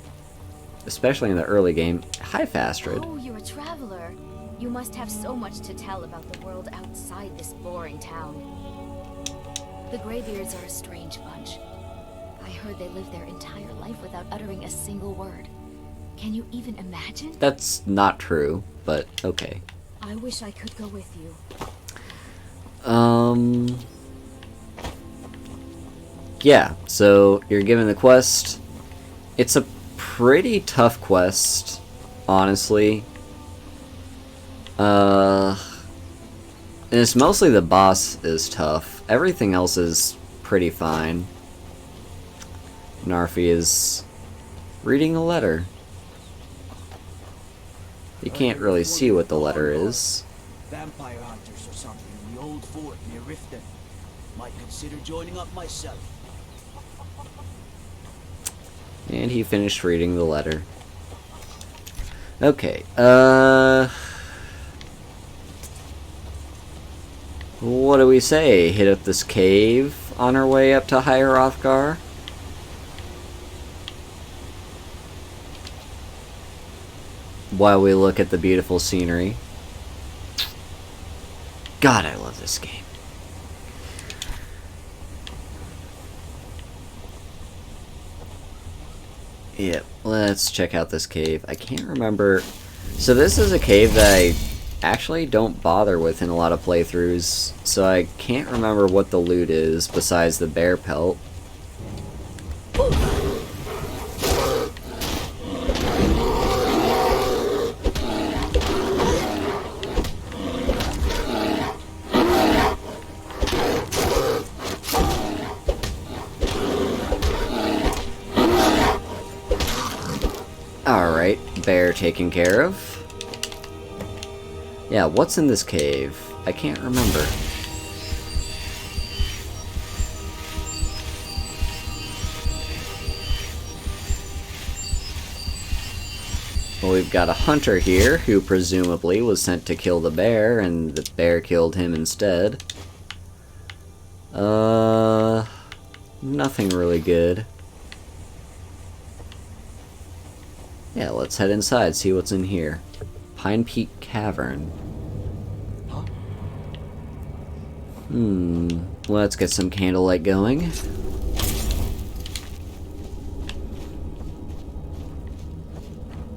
especially in the early game. Hi, Fastrid. Oh, you're a traveler. You must have so much to tell about the world outside this boring town. The Greybeards are a strange bunch. I heard they live their entire life without uttering a single word. Can you even imagine? That's not true, but okay. I wish I could go with you. Yeah, so you're given the quest. It's a pretty tough quest, honestly. And it's mostly the boss is tough. Everything else is pretty fine. Narfi is reading a letter. You can't really see what the letter is. Vampire hunters or something in the old fort near Riften. Might consider joining up myself. And he finished reading the letter. Okay, what do we say? Hit up this cave on our way up to Higher Hrothgar? While we look at the beautiful scenery. God, I love this game. Yep, let's check out this cave. I can't remember. So this is a cave that I actually don't bother with in a lot of playthroughs, so I can't remember what the loot is besides the bear pelt. Alright, bear taken care of. Yeah, what's in this cave? I can't remember. Well, we've got a hunter here who presumably was sent to kill the bear, and the bear killed him instead. Nothing really good. Yeah, let's head inside, see what's in here. Pine Peak Cavern. Huh? Let's get some candlelight going.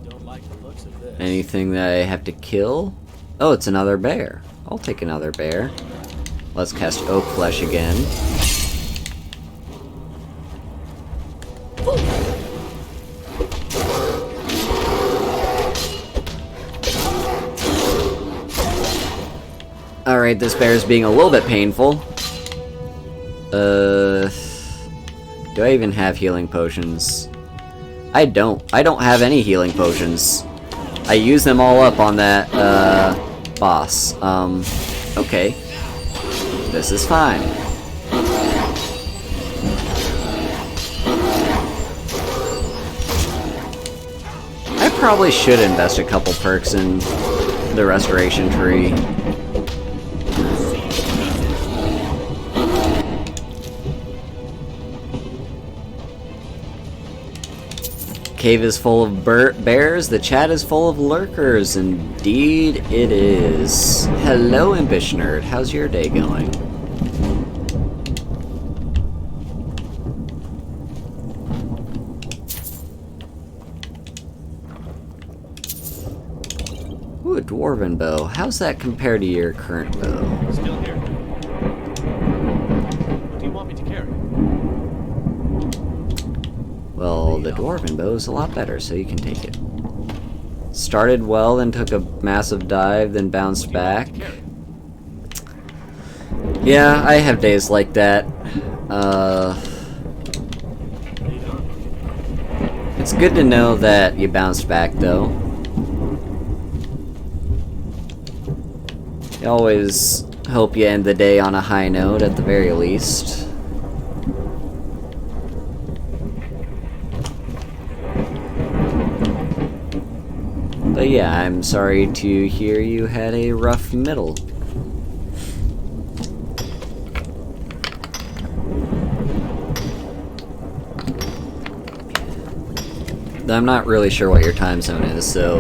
Don't like the looks of this. Anything that I have to kill? Oh, it's another bear. I'll take another bear. Let's cast Oak Flesh again. Alright, this bear is being a little bit painful. Do I even have healing potions? I don't. I don't have any healing potions. I use them all up on that, boss. Okay. This is fine. I probably should invest a couple perks in the restoration tree. Cave is full of bears, the chat is full of lurkers. Indeed it is. Hello, Ambition Nerd. How's your day going? Ooh, a dwarven bow. How's that compared to your current bow? Still here. What do you want me to carry? Well, the dwarven bow is a lot better, so you can take it. Started well, then took a massive dive, then bounced back. Yeah, I have days like that. It's good to know that you bounced back, though. You always hope you end the day on a high note, at the very least. But yeah, I'm sorry to hear you had a rough middle. I'm not really sure what your time zone is, so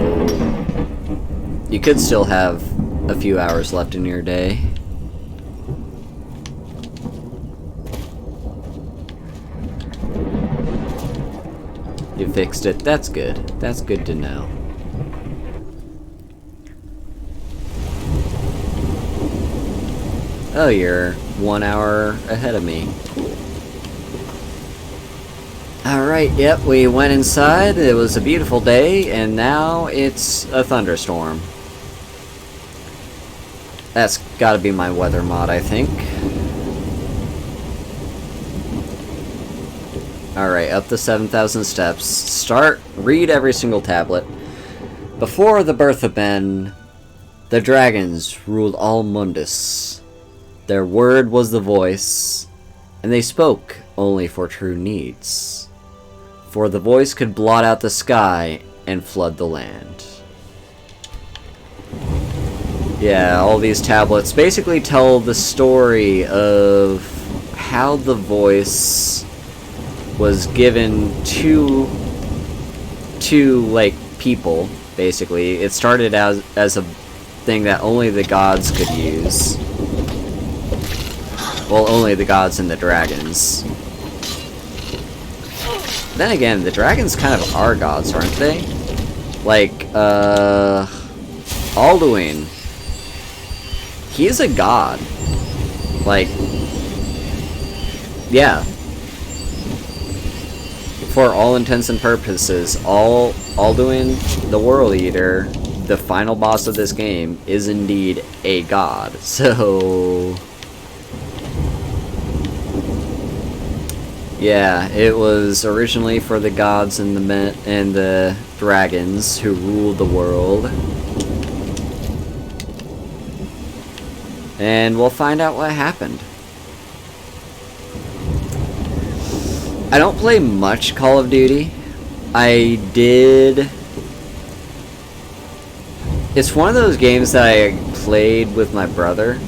you could still have a few hours left in your day. You fixed it. That's good. That's good to know. Oh, you're 1 hour ahead of me. Alright, yep, we went inside, it was a beautiful day, and now it's a thunderstorm. That's gotta be my weather mod, I think. Alright, up the 7,000 steps. Read every single tablet. Before the birth of men, the dragons ruled all Mundus. Their word was the voice, and they spoke only for true needs. For the voice could blot out the sky and flood the land. Yeah, all these tablets basically tell the story of how the voice was given to like, people, basically. It started as a thing that only the gods could use. Well, only the gods and the dragons. Then again, the dragons kind of are gods, aren't they? Like, Alduin. He's a god. Like, yeah. For all intents and purposes, Alduin, the World Eater, the final boss of this game, is indeed a god. So... yeah, it was originally for the gods and the dragons who ruled the world. And we'll find out what happened. I don't play much Call of Duty. I did... It's one of those games that I played with my brother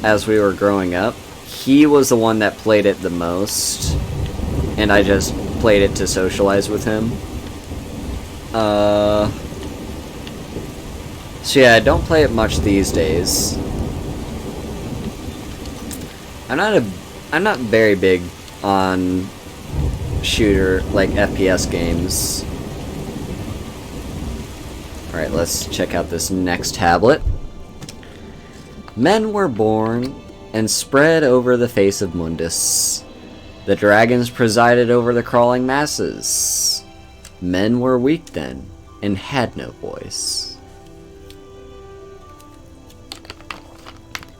as we were growing up. he was the one that played it the most, and I just played it to socialize with him. So yeah, I don't play it much these days. I'm not very big on shooter, like FPS games. Alright, let's check out this next tablet. Men were born and spread over the face of Mundus. The dragons presided over the crawling masses. Men were weak then, and had no voice.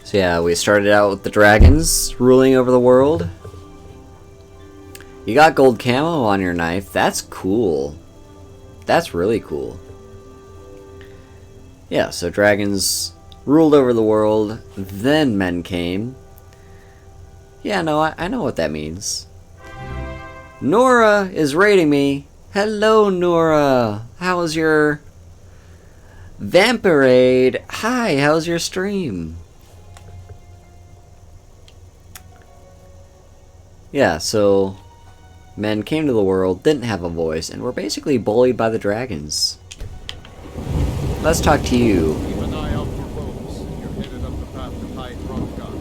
So yeah, we started out with the dragons ruling over the world. You got gold camo on your knife. That's cool. That's really cool. Yeah, so dragons ruled over the world, then men came. Yeah, no, I know what that means. Nora is raiding me. Hello, Nora. How was your Vampirade? Hi, how's your stream? Yeah, so men came to the world, didn't have a voice, and were basically bullied by the dragons. Let's talk to you. Keep an eye out for rogues. You're headed up the path to High Hrothgar.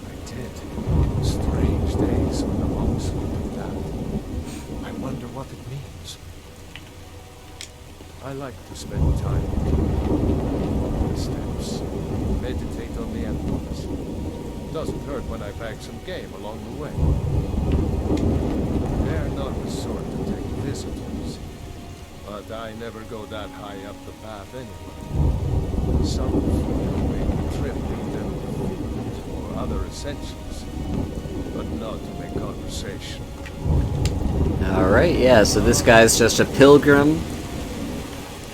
I did. Strange days when the monks looked at that. I wonder what it means. I like to spend time on the steps. Meditate on the embers. Doesn't hurt when I bag some game along the way. They're not the sort to take visitors. But I never go that high up the path anyway. Some may trip lead them to food or other essentials, but not to make conversation. Alright, yeah, so this guy's just a pilgrim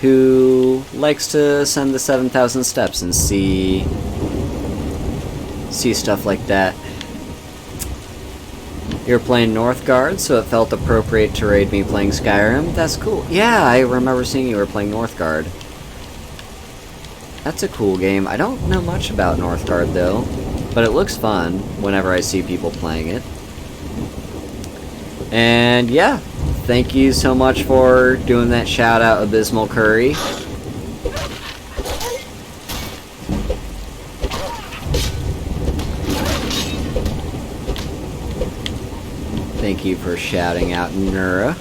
who likes to ascend the 7,000 steps and see stuff like that. You're playing Northgard, so it felt appropriate to raid me playing Skyrim. That's cool. Yeah, I remember seeing you were playing Northgard. That's a cool game. I don't know much about Northgard, though, but it looks fun whenever I see people playing it. And yeah, thank you so much for doing that shout out, Abysmal Curry. Thank you for shouting out, Nura.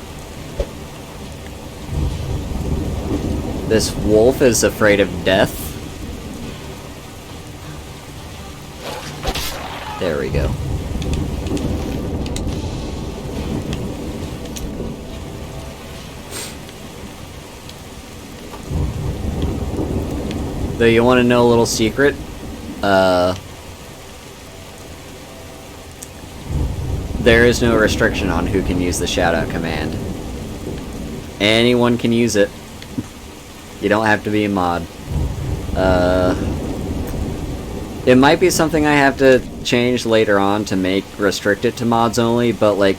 This wolf is afraid of death. There we go. Though you want to know a little secret? There is no restriction on who can use the shoutout command. Anyone can use it. You don't have to be a mod. It might be something I have to change later on to make restrict it to mods only, but like,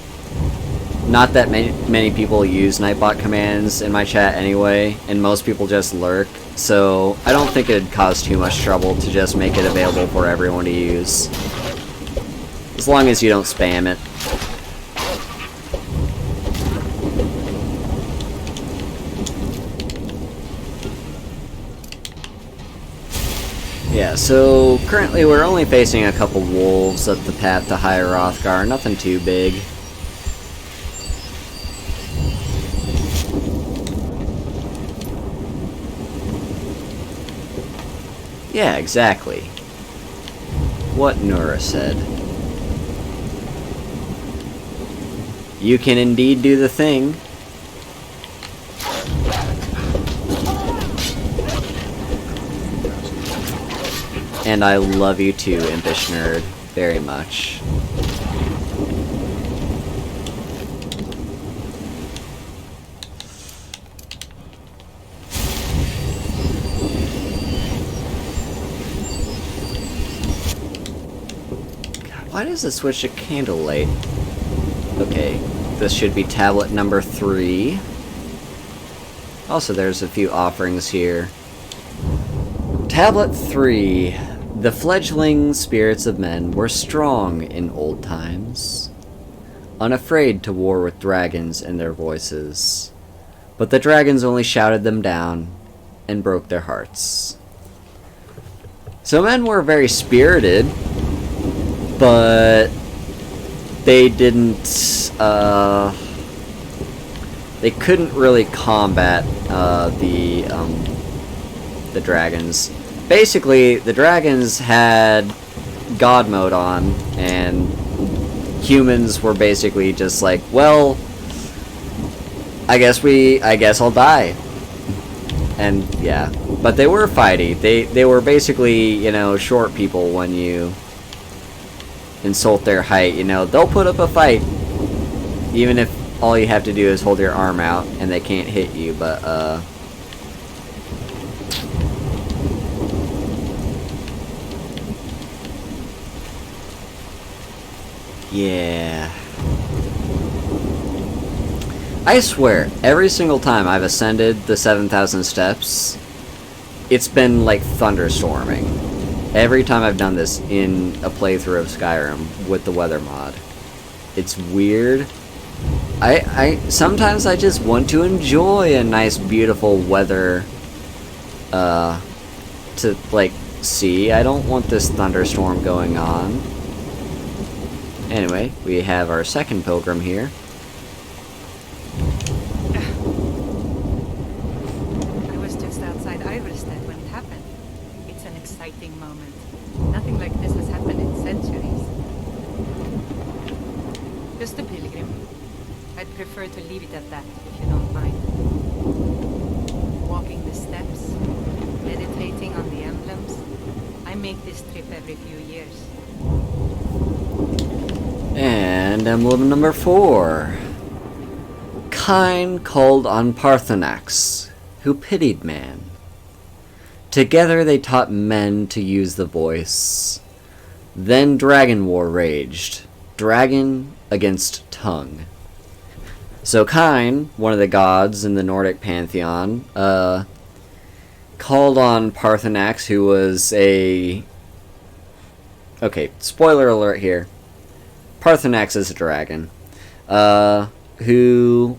not that many people use Nightbot commands in my chat anyway, and most people just lurk, so I don't think it'd cause too much trouble to just make it available for everyone to use. As long as you don't spam it. Yeah, so currently we're only facing a couple wolves up the path to High Hrothgar, nothing too big. Yeah, exactly. What Nura said. You can indeed do the thing. And I love you too, Impish Nerd, very much. God, why does it switch to candlelight? Okay, this should be tablet number 3. Also, there's a few offerings here. Tablet 3. The fledgling spirits of men were strong in old times, unafraid to war with dragons in their voices. But the dragons only shouted them down and broke their hearts. So men were very spirited, but they didn't, they couldn't really combat the dragons. Basically, the dragons had God mode on, and humans were basically just like, well, I guess I'll die. And yeah, but they were fighty. They were basically, you know, short people. When you insult their height, you know, they'll put up a fight, even if all you have to do is hold your arm out and they can't hit you. But yeah. I swear, every single time I've ascended the 7,000 steps, it's been like thunderstorming. Every time I've done this in a playthrough of Skyrim with the weather mod. It's weird. Sometimes I just want to enjoy a nice, beautiful weather, to, like, see. I don't want this thunderstorm going on. Anyway, we have our second pilgrim here. I was just outside Iverstead when it happened. It's an exciting moment. Nothing like this has happened in centuries. Just a pilgrim. I'd prefer to leave it at that, if you don't mind. Walking the steps, meditating on the emblems. I make this trip every few years. And emblem number 4. Kine called on Parthenax, who pitied man. Together they taught men to use the voice. Then dragon war raged. Dragon against tongue. So Kine, one of the gods in the Nordic pantheon, called on Parthenax, who was a... Okay, spoiler alert here. Parthenax is a dragon. Who...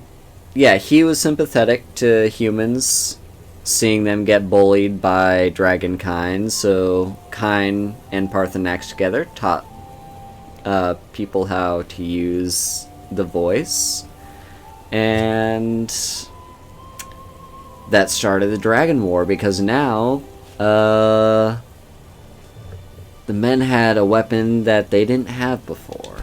Yeah, he was sympathetic to humans, seeing them get bullied by dragonkind, so Kine and Parthenax together taught people how to use the voice. And that started the Dragon War, because now the men had a weapon that they didn't have before.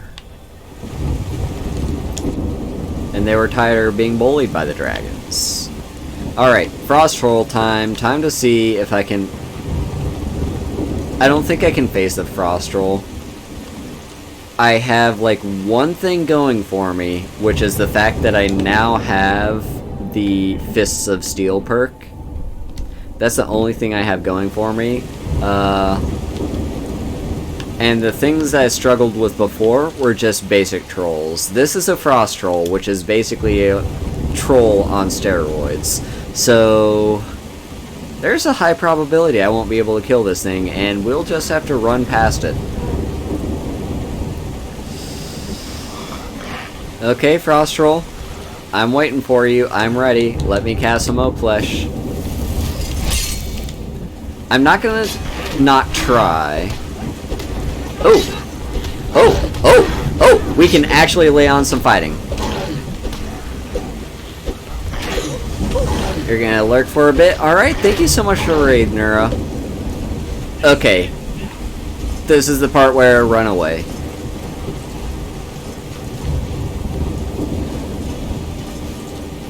And they were tired of being bullied by the dragons. Alright, Frost Troll time. Time to see if I can... I don't think I can face the Frost Troll. I have, like, one thing going for me, which is the fact that I now have the Fists of Steel perk. That's the only thing I have going for me. And the things that I struggled with before were just basic trolls. This is a Frost Troll, which is basically a troll on steroids. So there's a high probability I won't be able to kill this thing, and we'll just have to run past it. Okay, Frost Troll. I'm waiting for you. I'm ready. Let me cast some Oak Flesh. I'm not gonna not try. Oh! Oh! Oh! Oh! We can actually lay on some fighting. You're gonna lurk for a bit? Alright, thank you so much for the raid, Nura. Okay. This is the part where I run away.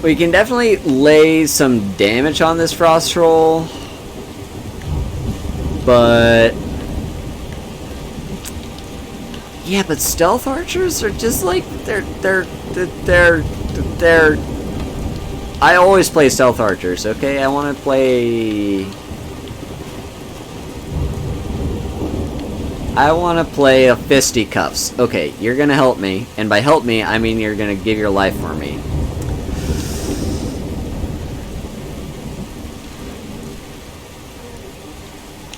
We can definitely lay some damage on this Frost Troll. But... yeah, but stealth archers are just like, they're I always play stealth archers, okay? I want to play... I want to play a fisticuffs. Okay, you're gonna help me, and by help me, I mean you're gonna give your life for me.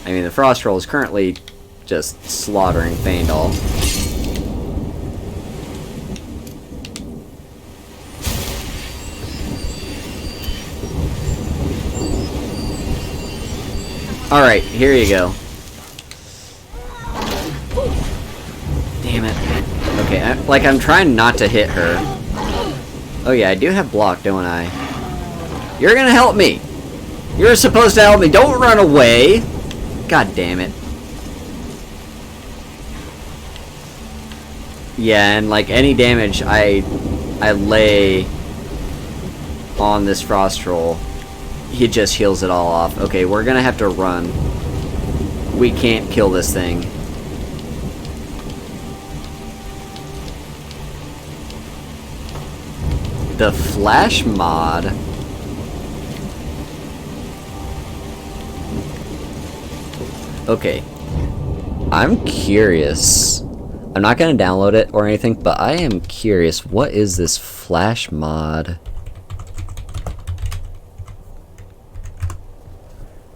I mean, the Frost Troll is currently just slaughtering Feindal. Alright, here you go. Damn it. Okay, I'm trying not to hit her. Oh yeah, I do have block, don't I? You're gonna help me! You're supposed to help me! Don't run away! God damn it. Yeah, and like any damage I lay on this Frost Troll, he just heals it all off. Okay, we're gonna have to run. We can't kill this thing. The Flash mod. Okay. I'm curious. I'm not gonna download it or anything, but I am curious. What is this Flash mod?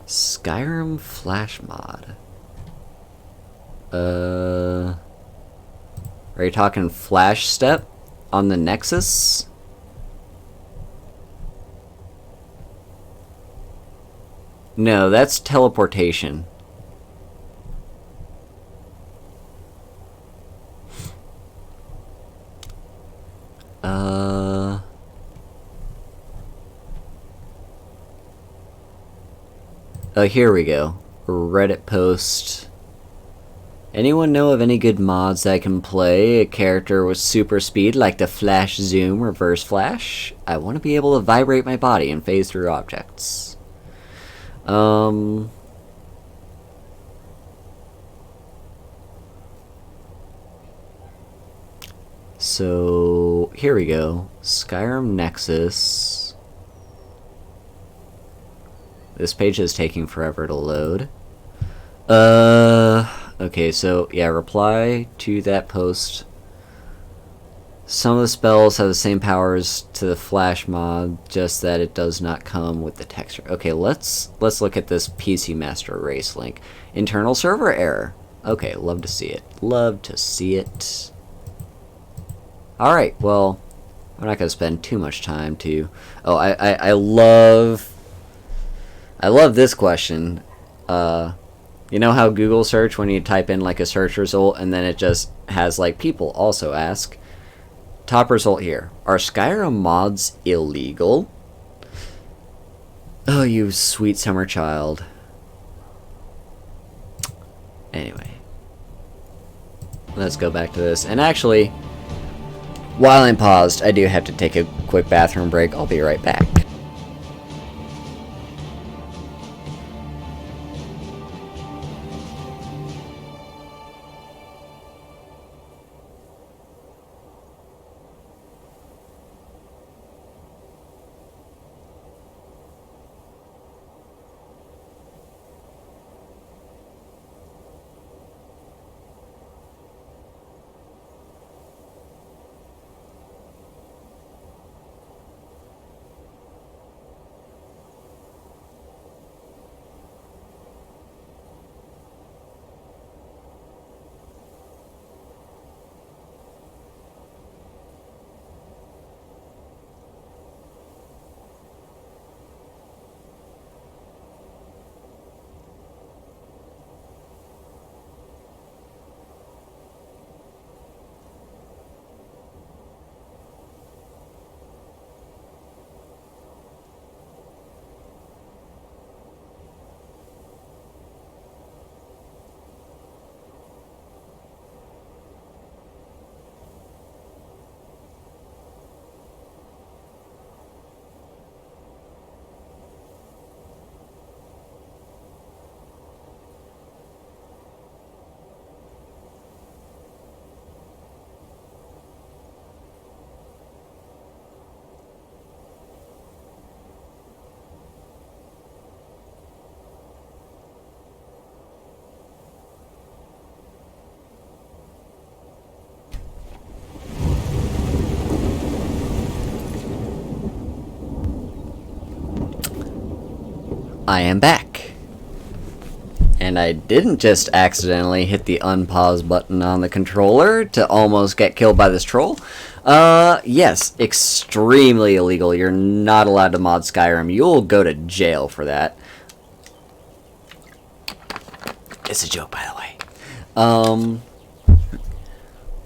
Skyrim Flash mod. Are you talking Flash Step on the Nexus? No, that's teleportation. Oh, here we go. Reddit post. Anyone know of any good mods that can play a character with super speed like the Flash Zoom Reverse Flash? I want to be able to vibrate my body and phase through objects. So, here we go. Skyrim Nexus. This page is taking forever to load. Okay, so, yeah, reply to that post. Some of the spells have the same powers to the Flash mod, just that it does not come with the texture. Okay, let's look at this PC Master Race link. Internal server error. Okay, love to see it. Love to see it. Alright, well, I'm not going to spend too much time to... Oh, I love this question. You know how Google search, when you type in like a search result and then it just has like people also ask? Top result here. Are Skyrim mods illegal? Oh, you sweet summer child. Anyway. Let's go back to this. And actually, while I'm paused, I do have to take a quick bathroom break. I'll be right back. I am back. And I didn't just accidentally hit the unpause button on the controller to almost get killed by this troll. Yes, extremely illegal. You're not allowed to mod Skyrim. You'll go to jail for that. It's a joke, by the way.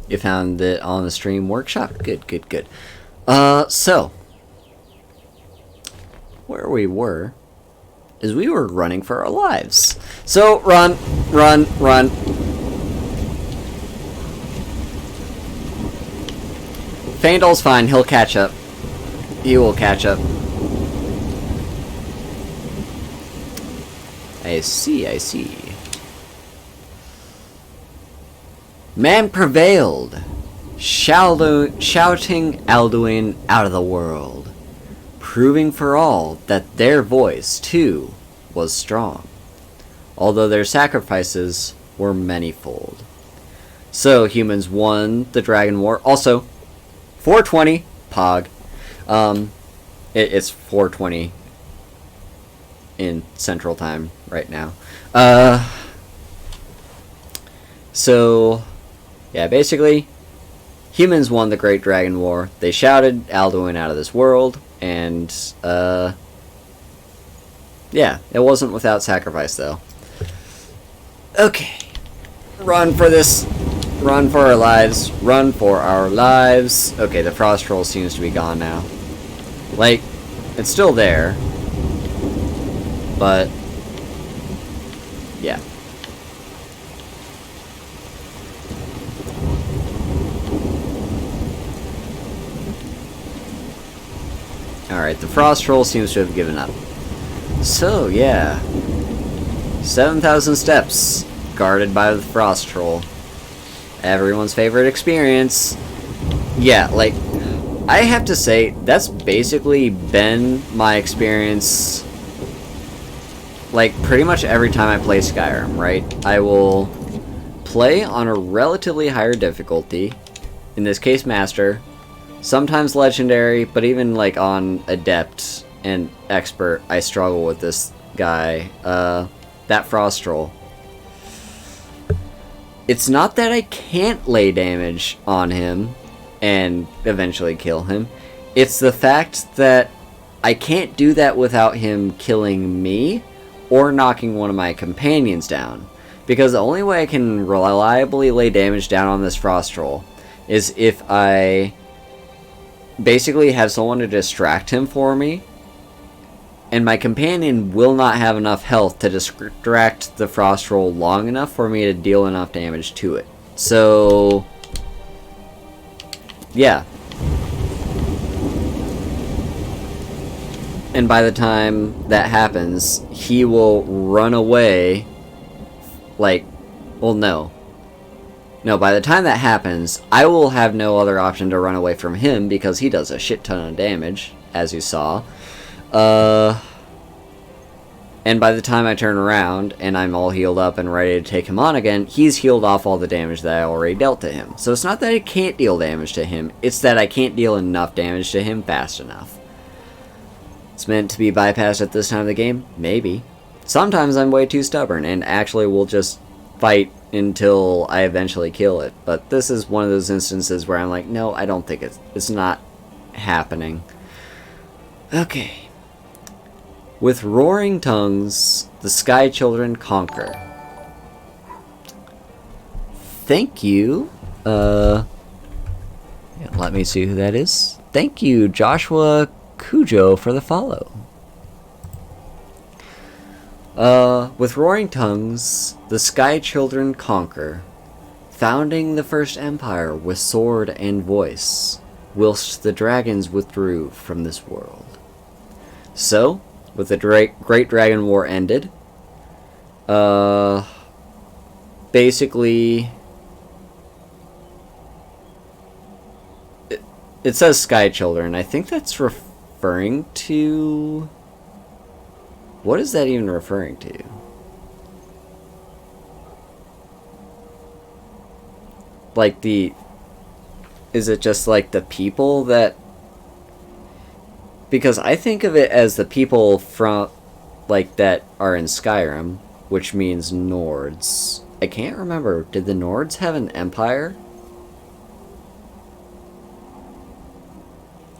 You found it on the stream workshop? Good, good, good. So, where we were is we were running for our lives. So, run, run, run. Feindal's fine, he'll catch up. He will catch up. I see, I see. Man prevailed, shouting Alduin out of the world, proving for all that their voice, too, was strong, although their sacrifices were manyfold. So, humans won the Dragon War. Also, 420, Pog. It's 420 in Central Time right now. So, yeah, basically, humans won the Great Dragon War. They shouted Alduin out of this world, and, yeah, it wasn't without sacrifice, though. Okay. Run for this. Run for our lives. Run for our lives. Okay, the Frost Troll seems to be gone now. Like, it's still there. But, yeah. Alright, the Frost Troll seems to have given up. So, yeah. 7,000 steps, guarded by the Frost Troll. Everyone's favorite experience. Yeah, like, I have to say, that's basically been my experience, like, pretty much every time I play Skyrim, right? I will play on a relatively higher difficulty, in this case Master, sometimes Legendary, but even, like, on Adept and Expert, I struggle with this guy, that Frost Troll. It's not that I can't lay damage on him and eventually kill him. It's the fact that I can't do that without him killing me or knocking one of my companions down. Because the only way I can reliably lay damage down on this Frost Troll is if I basically have someone to distract him for me, and my companion will not have enough health to distract the Frost Troll long enough for me to deal enough damage to it. So, yeah. And by the time that happens, he will run away, like, well, no. No, by the time that happens, I will have no other option to run away from him because he does a shit ton of damage, as you saw. And by the time I turn around and I'm all healed up and ready to take him on again, he's healed off all the damage that I already dealt to him. So it's not that I can't deal damage to him, it's that I can't deal enough damage to him fast enough. It's meant to be bypassed at this time of the game? Maybe. Sometimes I'm way too stubborn and actually will just fight until I eventually kill it. But this is one of those instances where I'm like, no, I don't think it's not happening. Okay. With roaring tongues, the Sky Children conquer. Thank you. Yeah, let me see who that is. Thank you, Joshua Cujo, for the follow. With roaring tongues, the Sky Children conquer, founding the first empire with sword and voice, whilst the dragons withdrew from this world. So, with the Great Dragon War ended, basically, it says Sky Children. I think that's referring to... What is that even referring to? Like the... Is it just like the people that... Because I think of it as the people from, like, that are in Skyrim, which means Nords. I can't remember. Did the Nords have an empire?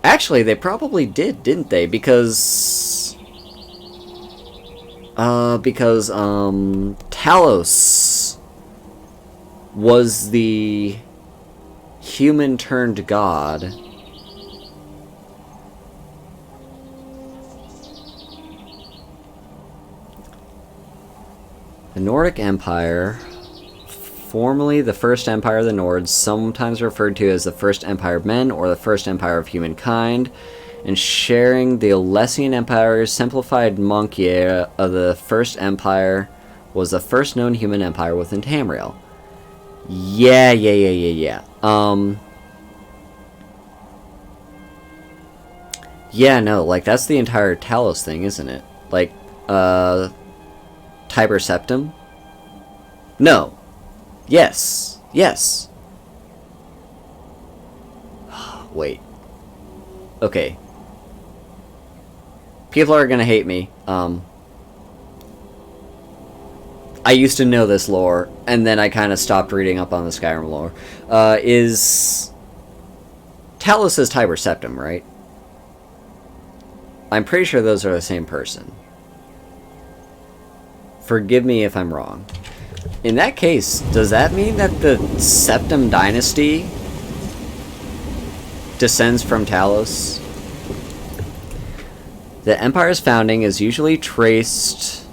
Actually, they probably did, didn't they? Because Talos was the human-turned god. The Nordic Empire, formerly the First Empire of the Nords, sometimes referred to as the First Empire of Men or the First Empire of Humankind, and sharing the Alessian Empire's simplified Monkia of the First Empire, was the first known human empire within Tamriel. Yeah. Yeah, no, like, that's the entire Talos thing, isn't it? Like, Tiber Septim? No. Yes. Wait. Okay. People are gonna hate me. I used to know this lore, and then I kind of stopped reading up on the Skyrim lore. Talos is Tiber Septim, right? I'm pretty sure those are the same person. Forgive me if I'm wrong. In that case, does that mean that the Septim dynasty descends from Talos? The Empire's founding is usually traced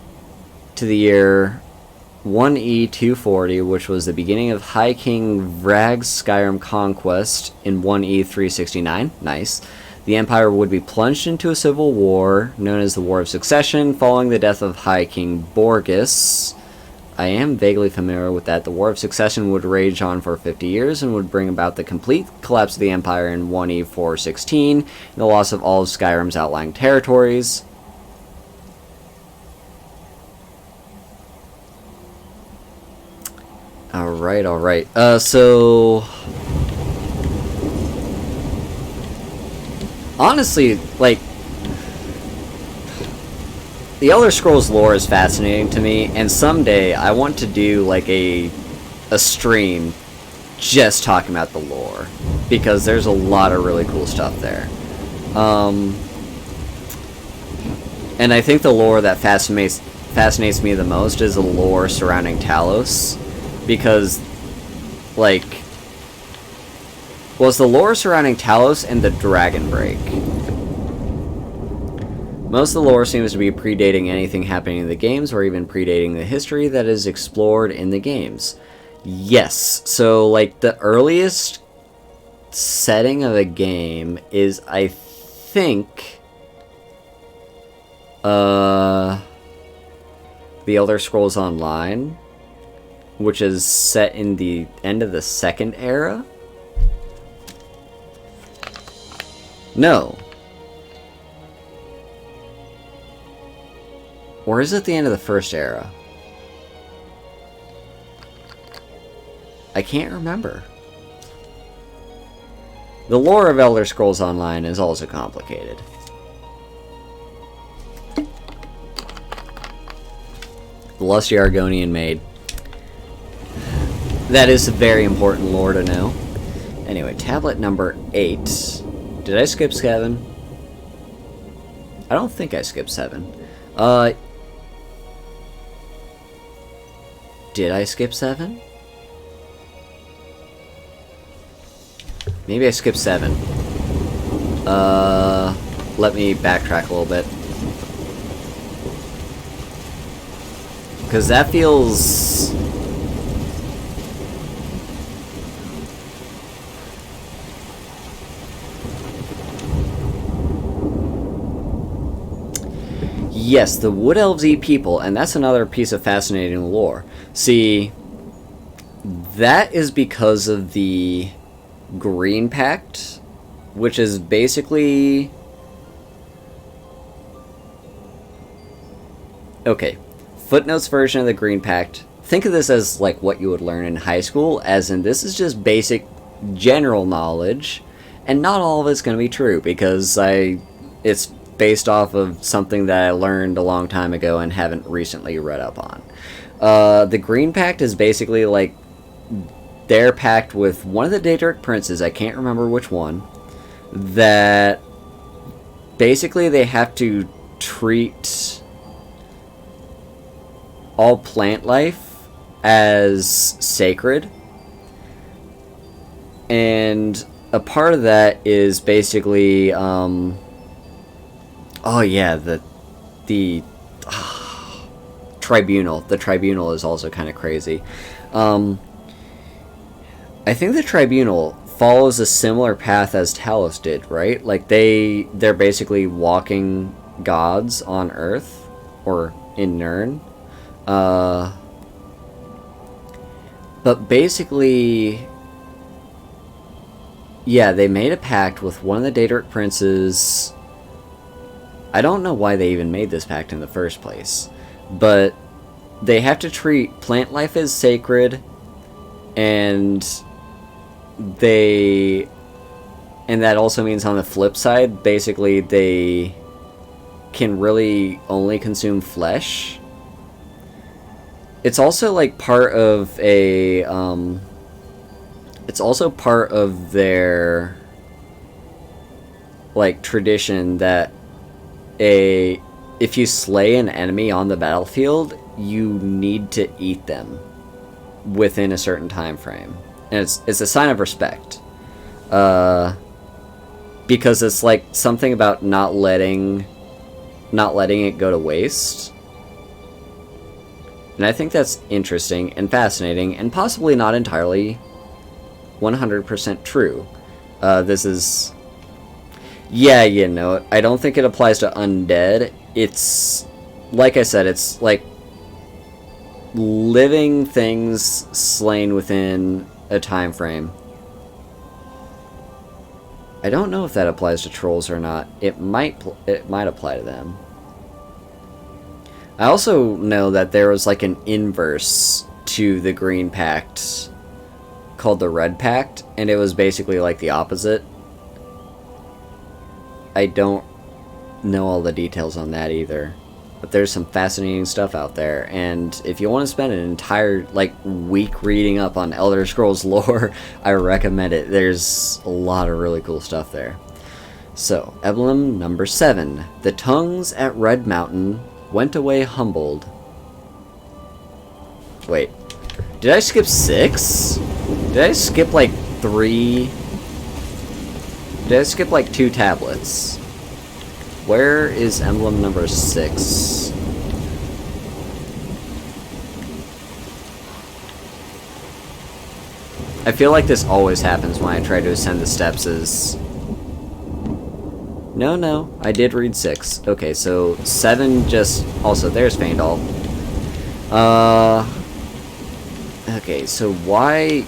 to the year 1E 240, which was the beginning of High King Vrag's Skyrim conquest in 1E 369. Nice. The Empire would be plunged into a civil war, known as the War of Succession, following the death of High King Borgus. I am vaguely familiar with that. The War of Succession would rage on for 50 years and would bring about the complete collapse of the Empire in 1E 416, and the loss of all of Skyrim's outlying territories. Alright. So... honestly, like... the Elder Scrolls lore is fascinating to me, and someday I want to do, like, a stream just talking about the lore, because there's a lot of really cool stuff there. And I think the lore that fascinates me the most is the lore surrounding Talos, because, like, was the lore surrounding Talos and the Dragon Break. Most of the lore seems to be predating anything happening in the games, or even predating the history that is explored in the games. Yes, so, like, the earliest setting of a game is, I think, The Elder Scrolls Online, which is set in the end of the Second Era? No. Or is it the end of the First Era? I can't remember. The lore of Elder Scrolls Online is also complicated. The Lusty Argonian Maid. That is a very important lore to know. Anyway, tablet number 8. Did I skip 7? I don't think I skipped 7. Did I skip 7? Maybe I skipped 7. Let me backtrack a little bit. Because that feels... Yes, the Wood Elves eat people, and that's another piece of fascinating lore. See, that is because of the Green Pact, which is basically... Okay, Footnotes version of the Green Pact. Think of this as like what you would learn in high school, as in this is just basic general knowledge, and not all of it's going to be true, because it's based off of something that I learned a long time ago and haven't recently read up on. The Green Pact is basically like their pact with one of the Daedric princes, I can't remember which one, that basically they have to treat all plant life as sacred. And a part of that is basically, oh yeah, the tribunal. The tribunal is also kind of crazy. I think the tribunal follows a similar path as Talos did, right? Like they're basically walking gods on Earth or in Nirn. But basically, yeah, they made a pact with one of the Daedric princes. I don't know why they even made this pact in the first place, but they have to treat plant life as sacred, and that also means on the flip side, basically they can really only consume flesh. It's also like part of it's also part of their like tradition that if you slay an enemy on the battlefield, you need to eat them within a certain time frame. And it's a sign of respect. Because it's like something about not letting it go to waste. And I think that's interesting and fascinating and possibly not entirely 100% true. This is... Yeah, you know, I don't think it applies to undead. It's... Like I said, it's like living things slain within a time frame. I don't know if that applies to trolls or not. It might apply to them. I also know that there was like an inverse to the Green Pact called the Red Pact, and it was basically like the opposite. I don't know all the details on that either, but there's some fascinating stuff out there, and if you want to spend an entire like week reading up on Elder Scrolls lore, I recommend it. There's a lot of really cool stuff there. So, emblem number 7. The tongues at Red Mountain went away humbled. Wait, did I skip 6? Did I skip like 3? Did I skip like 2 tablets? Where is emblem number 6? I feel like this always happens when I try to ascend the steps is... No, I did read 6. Okay, so 7 just... Also, there's Faendal. Okay, so why...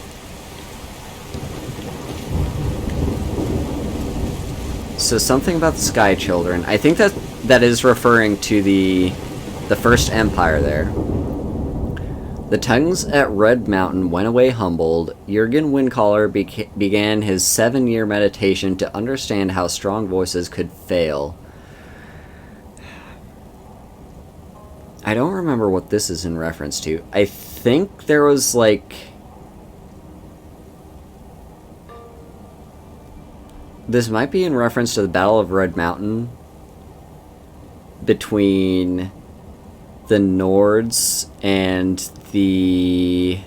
So something about the Sky Children. I think that is referring to the First Empire there. The tongues at Red Mountain went away humbled. Jurgen Windcaller began his 7-year meditation to understand how strong voices could fail. I don't remember what this is in reference to. I think there was like... This might be in reference to the Battle of Red Mountain between the Nords and the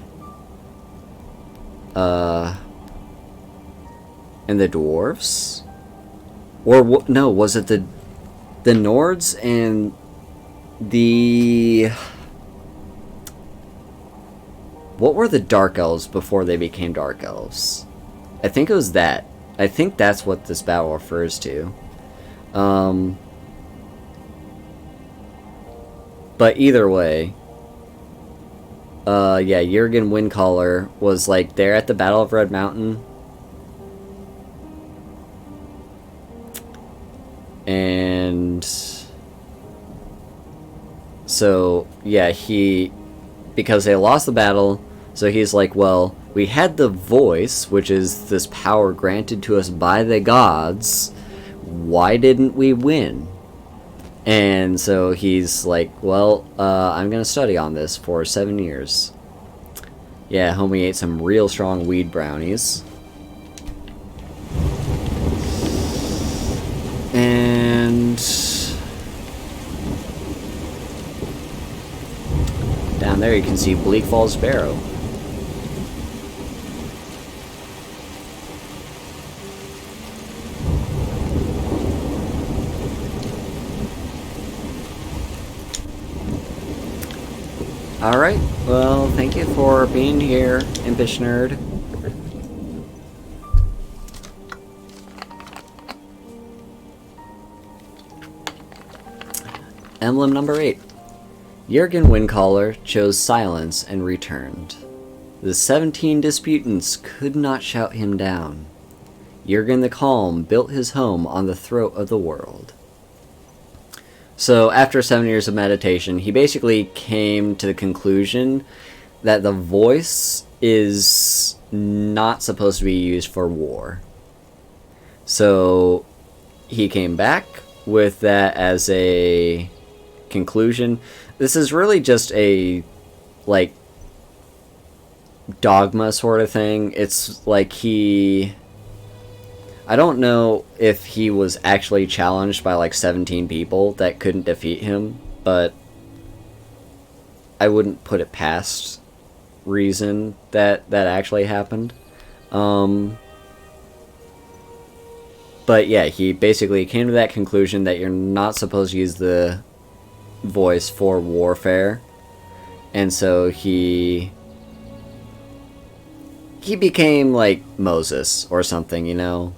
dwarves, or no, was it the Nords and the... What were the Dark Elves before they became Dark Elves? I think it was that. I think that's what this battle refers to. But either way, yeah, Jurgen Windcaller was like there at the Battle of Red Mountain. And so, yeah, because they lost the battle, so he's like, well, we had the voice, which is this power granted to us by the gods. Why didn't we win? And so he's like, well, I'm gonna study on this for 7 years. Yeah, homie ate some real strong weed brownies. And down there you can see Bleak Falls Barrow. Alright, well, thank you for being here, Impish Nerd. Emblem number 8. Jurgen Windcaller chose silence and returned. The 17 disputants could not shout him down. Jurgen the Calm built his home on the throat of the world. So after 7 years of meditation, he basically came to the conclusion that the voice is not supposed to be used for war. So he came back with that as a conclusion. This is really just a, like, dogma sort of thing. It's like I don't know if he was actually challenged by like 17 people that couldn't defeat him, but I wouldn't put it past reason that actually happened. But yeah, he basically came to that conclusion that you're not supposed to use the voice for warfare, and so he became like Moses or something, you know.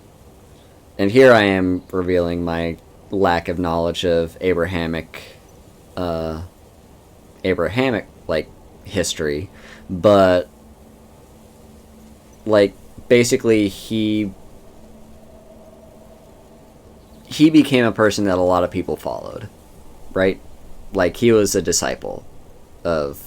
And here I am revealing my lack of knowledge of Abrahamic like history, but like basically he became a person that a lot of people followed, right? Like he was a disciple of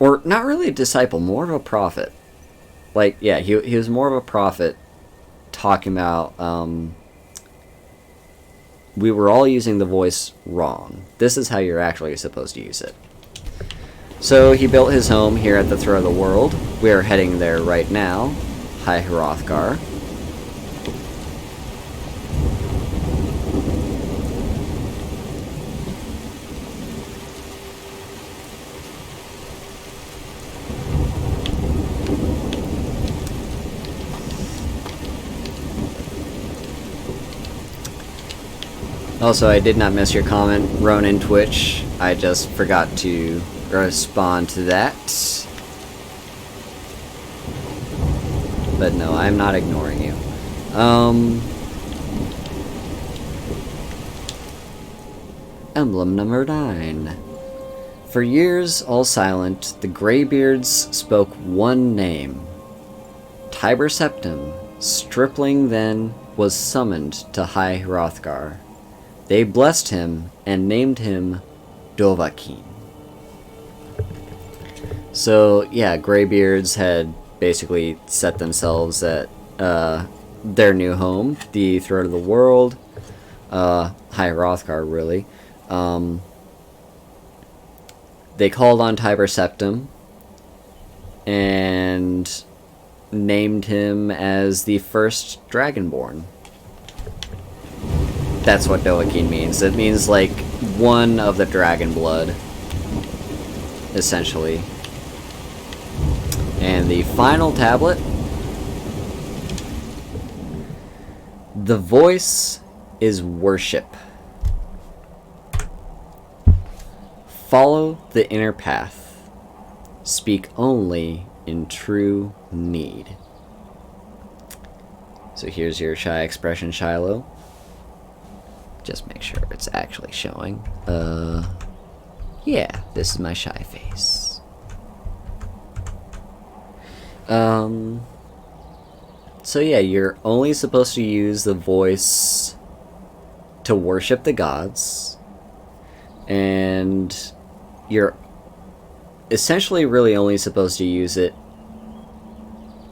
or not really a disciple, more of a prophet. Like, yeah, he was more of a prophet talking about, we were all using the voice wrong. This is how you're actually supposed to use it. So he built his home here at the throat of the world. We are heading there right now. High Hrothgar. Also, I did not miss your comment, Ronin Twitch. I just forgot to respond to that. But no, I'm not ignoring you. Emblem number 9. For years, all silent, the Greybeards spoke one name. Tiber Septim, stripling then, was summoned to High Hrothgar. They blessed him and named him Dovahkiin. So, yeah, Greybeards had basically set themselves at their new home, the throat of the world, High Hrothgar, really. They called on Tiber Septim and named him as the first Dragonborn. That's what Dovahkiin means. It means, like, one of the dragon blood, essentially. And the final tablet. The voice is worship. Follow the inner path. Speak only in true need. So here's your shy expression, Shiloh. Just make sure it's actually showing. Yeah, this is my shy face. So yeah, you're only supposed to use the voice to worship the gods, and you're essentially really only supposed to use it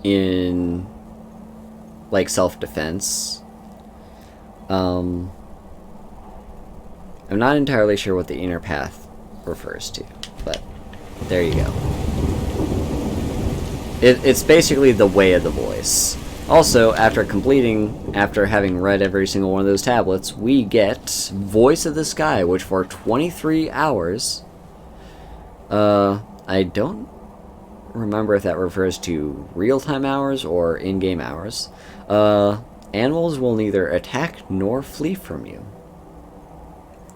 in like self-defense. I'm not entirely sure what the inner path refers to, but there you go. It's basically the way of the voice. Also, after having read every single one of those tablets, we get Voice of the Sky, which for 23 hours, I don't remember if that refers to real-time hours or in-game hours. Animals will neither attack nor flee from you.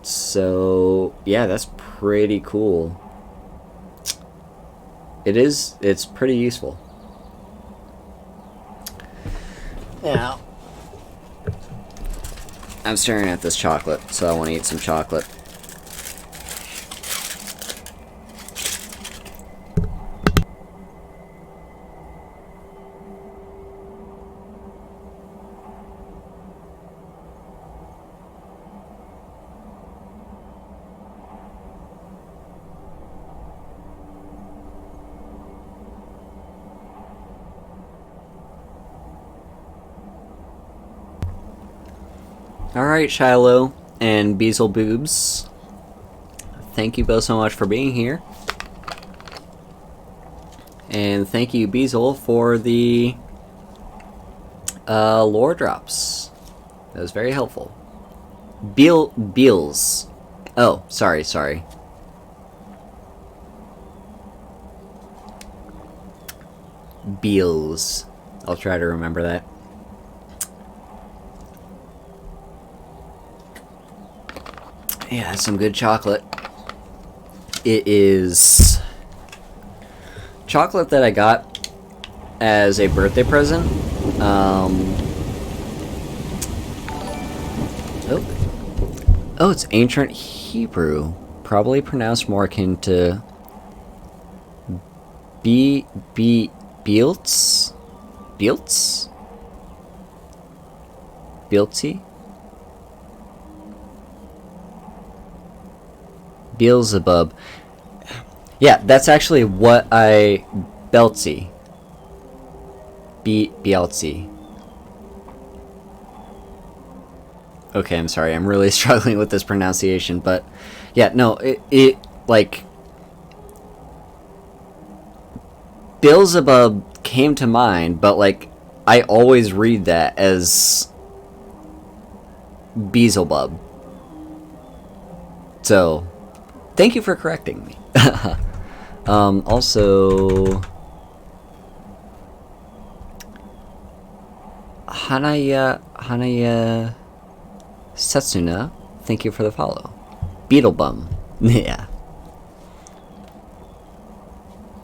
So, yeah, that's pretty cool. It's pretty useful. Now, I'm staring at this chocolate, so I want to eat some chocolate. Alright, Shiloh and Beelzeboobs. Thank you both so much for being here. And thank you, Beelzel, for the lore drops. That was very helpful. Beels. Oh, sorry. Beels. I'll try to remember that. Yeah, some good chocolate. It is chocolate that I got as a birthday present. Oh, it's ancient Hebrew. Probably pronounced more akin to Beelts? Beelty? Beelzebub. Yeah, that's actually what I... Beltsy. Beeltsy. Okay, I'm sorry. I'm really struggling with this pronunciation, but... Yeah, no, it like... Beelzebub came to mind, but, like, I always read that as... Beelzebub. So... Thank you for correcting me. Also... Hanaya Setsuna, thank you for the follow. Beetlebum. Yeah.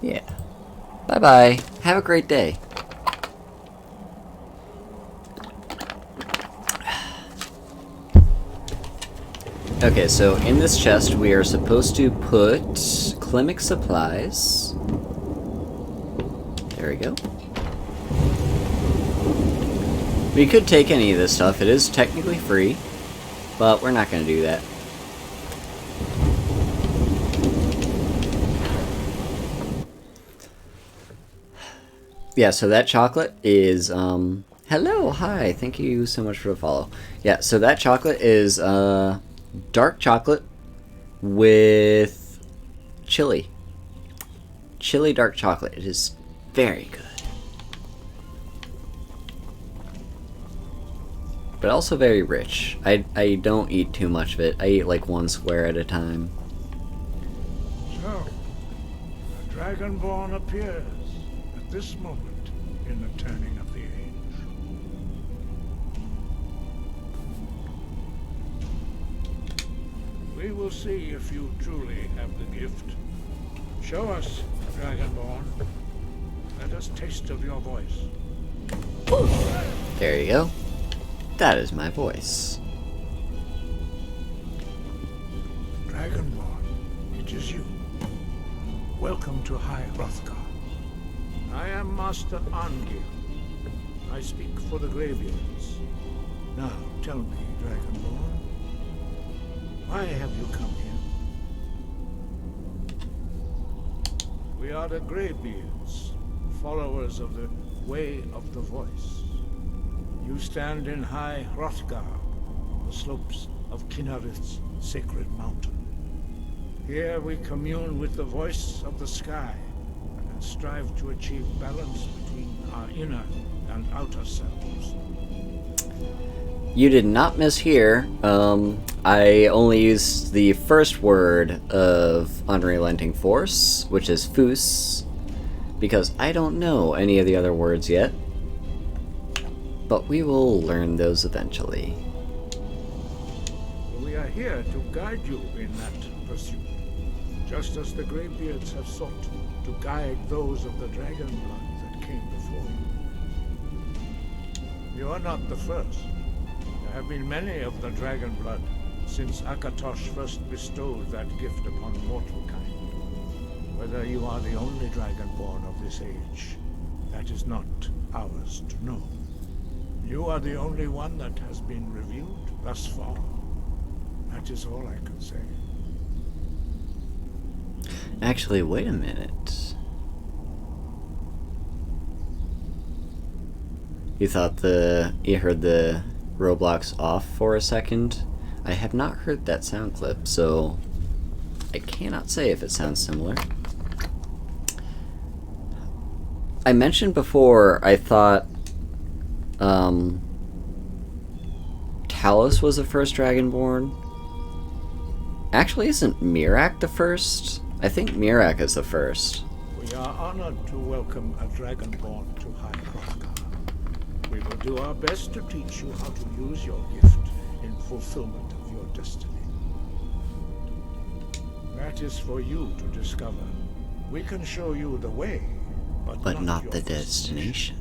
Yeah. Bye-bye. Have a great day. Okay, so in this chest we are supposed to put clinic supplies. There we go. We could take any of this stuff. It is technically free, but we're not going to do that. Yeah, so that chocolate is, hello, hi, thank you so much for the follow. Yeah, so that chocolate is, dark chocolate with chili. Chili dark chocolate. It is very good. But also very rich. I don't eat too much of it. I eat like one square at a time. So, the Dragonborn appears at this moment in the turning of the age. We will see if you truly have the gift. Show us, Dragonborn. Let us taste of your voice. There you go. That is my voice. Dragonborn, it is you. Welcome to High Hrothgar. I am Master Angir. I speak for the Greybeards. Now, tell me, Dragonborn, why have you come here? We are the Greybeards, followers of the Way of the Voice. You stand in High Hrothgar, the slopes of Kinarith's sacred mountain. Here we commune with the voice of the sky and strive to achieve balance between our inner and outer selves. You did not mishear. I only used the first word of Unrelenting Force, which is Fus, because I don't know any of the other words yet. But we will learn those eventually. We are here to guide you in that pursuit, just as the Greybeards have sought to guide those of the dragon blood that came before you. You are not the first. There have been many of the dragon blood since Akatosh first bestowed that gift upon mortal kind. Whether you are the only dragonborn of this age, that is not ours to know. You are the only one that has been revealed thus far. That is all I can say. Actually, wait a minute. You thought you heard the Roblox off for a second? I have not heard that sound clip, so I cannot say if it sounds similar. I mentioned before I thought Talos was the first Dragonborn. Actually, isn't Mirak the first? I think Mirak is the first. We are honored to welcome a Dragonborn to High Hrothgar. We will do our best to teach you how to use your gift in fulfillment of your destiny. That is for you to discover. We can show you the way, but not the destination.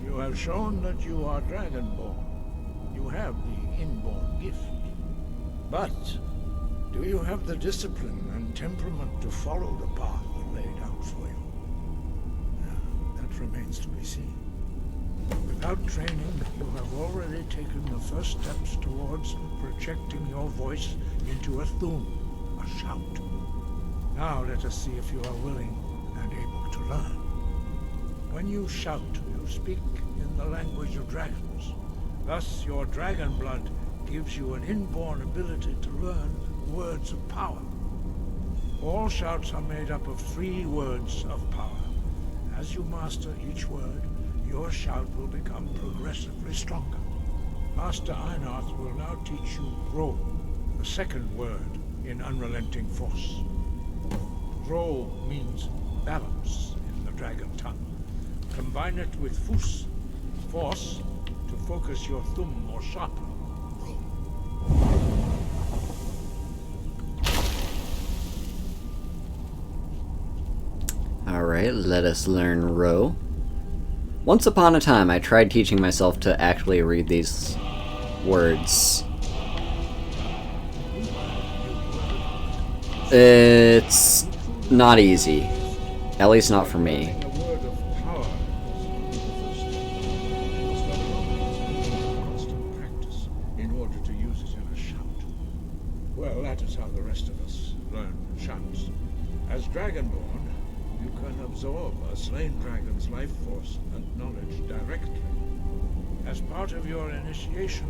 You have shown that you are Dragonborn. You have the inborn gift. But do you have the discipline and temperament to follow the path laid out for you? That remains to be seen. Without training, you have already taken the first steps towards projecting your voice into a thum, a shout. Now let us see if you are willing and able to learn. When you shout, you speak in the language of dragons. Thus, your dragon blood gives you an inborn ability to learn words of power. All shouts are made up of 3 words of power. As you master each word, your shout will become progressively stronger. Master Einarth will now teach you Ro, the second word in Unrelenting Force. Ro means balance in the dragon tongue. Combine it with Fus, force, to focus your thumb more sharply. Alright, let us learn Ro. Once upon a time, I tried teaching myself to actually read these words. It's not easy. At least not for me. Well, that is how the rest of us learn shouts. As Dragonborn, you can absorb a slain dragon's life force and knowledge directly. As part of your initiation,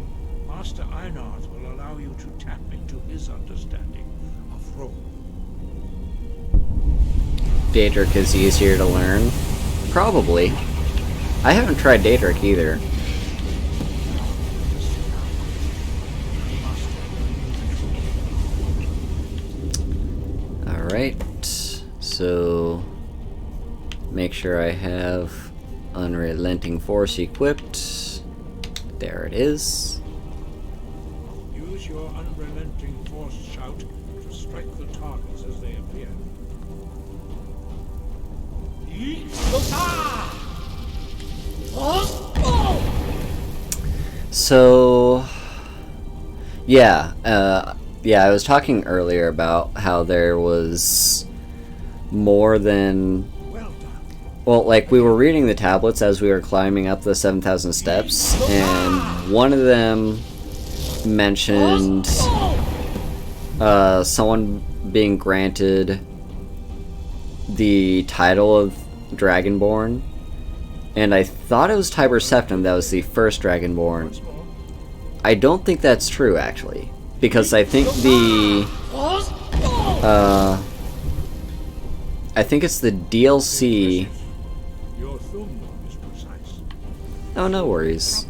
Master Einarth will allow you to tap into his understanding of Ro. Daedric is easier to learn? Probably. I haven't tried Daedric either. Alright, so make sure I have Unrelenting Force equipped. There it is. Use your Unrelenting Force shout to strike the targets as they appear. So, yeah, I was talking earlier about how there was more than... Well, like, we were reading the tablets as we were climbing up the 7,000 steps, and one of them mentioned someone being granted the title of Dragonborn, And I thought it was Tiber Septim that was the first Dragonborn. I don't think that's true, actually. Because I think I think it's the DLC. Your thumb is precise. Oh, no worries.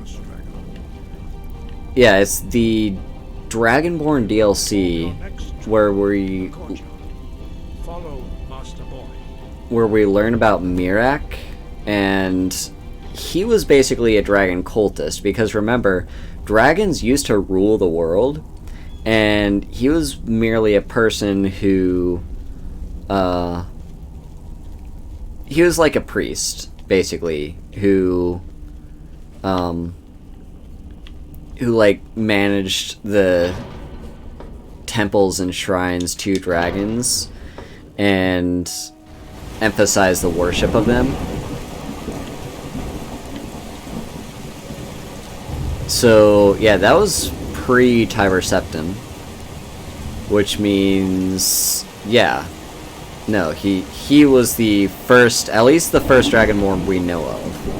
Yeah, it's the Dragonborn DLC where Follow Master Boy. where we learn about Mirak, and he was basically a dragon cultist, because remember, dragons used to rule the world, and he was merely a person who, he was like a priest, basically, who like managed the temples and shrines to dragons, and emphasized the worship of them. So, yeah, that was pre-Tiber Septim. Which means... yeah. No, he was the first... at least the first Dragonborn we know of.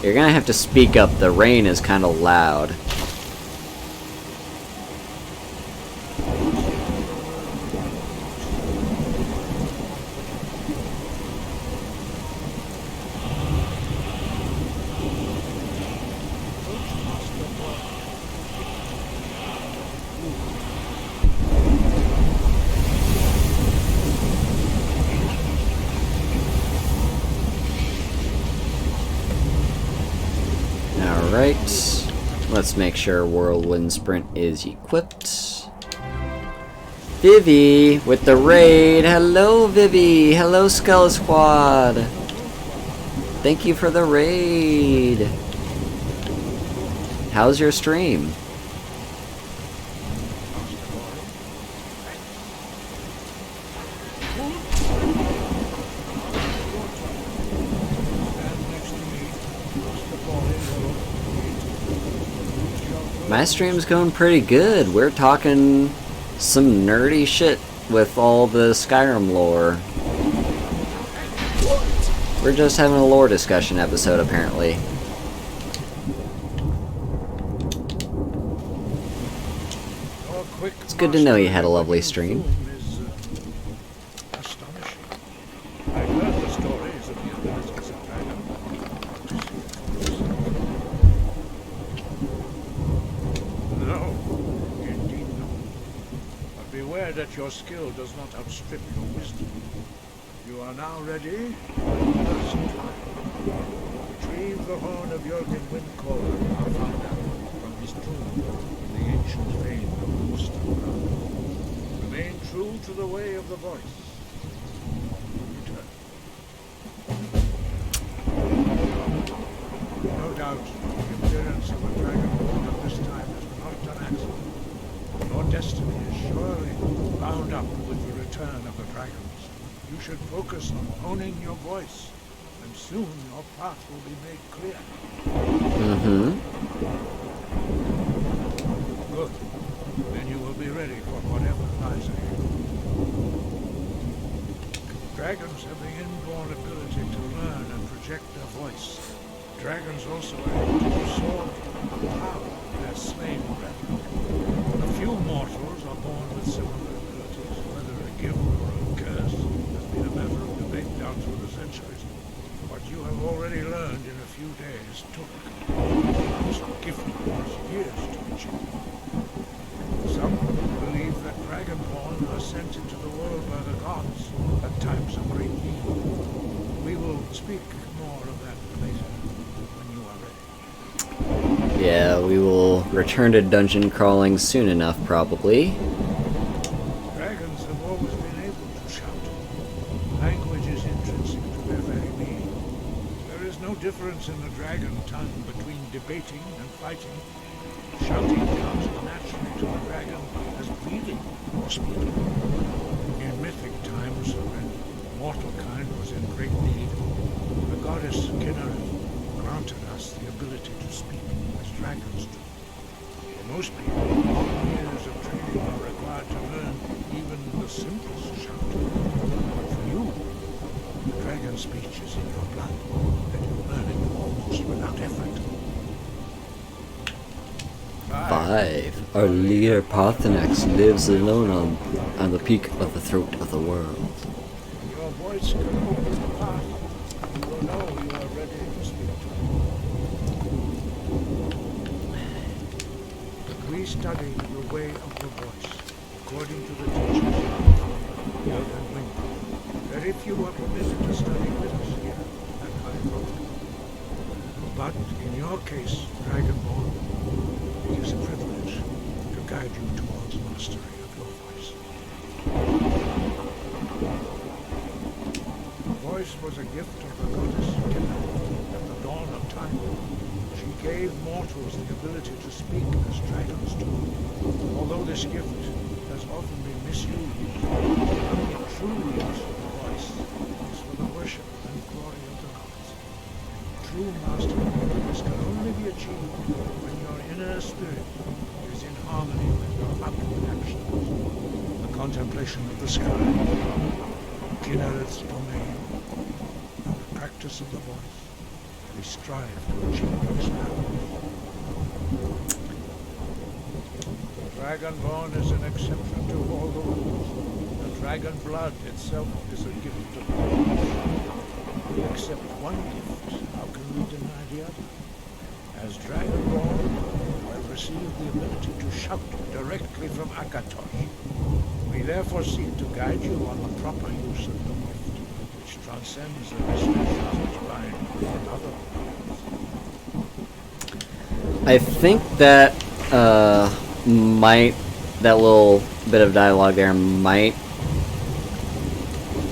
You're gonna have to speak up. The rain is kind of loud. Alright, let's make sure Whirlwind Sprint is equipped. Vivi with the raid. Hello, Vivi. Hello, Skull Squad. Thank you for the raid. How's your stream? My stream's going pretty good. We're talking some nerdy shit with all the Skyrim lore. We're just having a lore discussion episode, apparently. It's good to know you had a lovely stream. That your skill does not outstrip your wisdom. You are now ready for the first time. Retrieve the horn of Jürgen Windcaller, our founder, from his tomb in the ancient vein of the Mustafa. Remain true to the way of the voice. Return. No doubt, the appearance of a dragonborn at this time is not an accident. Your destiny is surely bound up with the return of the dragons. You should focus on honing your voice, and soon your path will be made clear. Good. Then you will be ready for whatever lies ahead. Dragons have the inborn ability to learn and project their voice. Dragons also are able to absorb the power of their slain brethren. A few mortals are born with similar abilities. Whether a gift or a curse has been a matter of debate down through the centuries. What you have already learned in a few days took most gifted ones years to achieve. Some believe that Dragonborn are sent into the world by the gods at times of great need. We will speak more of that later, when you are ready. Yeah, we will return to dungeon crawling soon enough, probably. Dragons have always been able to shout. Language is intrinsic to their very being. There is no difference in the dragon tongue between debating and fighting. Shouting comes naturally to the dragon as breathing or speaking. In mythic times, when mortal kind was in great need, the goddess Kinnereth granted us the ability to speak as dragons do. For most people, long years of training are required hard to learn even the simplest shout. But for you, the dragon speech is in your blood, and you learn it almost without effort. 5. Our leader Parthenax lives alone on the peak of the throat of the world. Your voice can open the path. You will know you are ready to speak to me. We study the way of the voice, according to the teachings of Young and Wind. Very few are permitted to study with us here at High Road. But in your case, Dragonborn, it is a privilege to guide you towards mastery of your voice. The voice was a gift of the goddess Kinna at the dawn of time. She gave mortals the ability to speak as dragons do. Although this gift has often been misused, the true use of the voice is for the worship and glory of the gods. True mastery of this can only be achieved when your inner spirit is in harmony with your outward actions. The contemplation of the sky, Kinnereth's domain, and the practice of the voice. We strive to achieve this now. Dragonborn is an exception to all the rules. The dragon blood itself is a gift of God. We accept one gift, how can we deny the other? As Dragonborn, you have received the ability to shout directly from Akatosh. We therefore seek to guide you on the proper use of the gift, which transcends the restrictions which bind other worlds. I think that that little bit of dialogue there might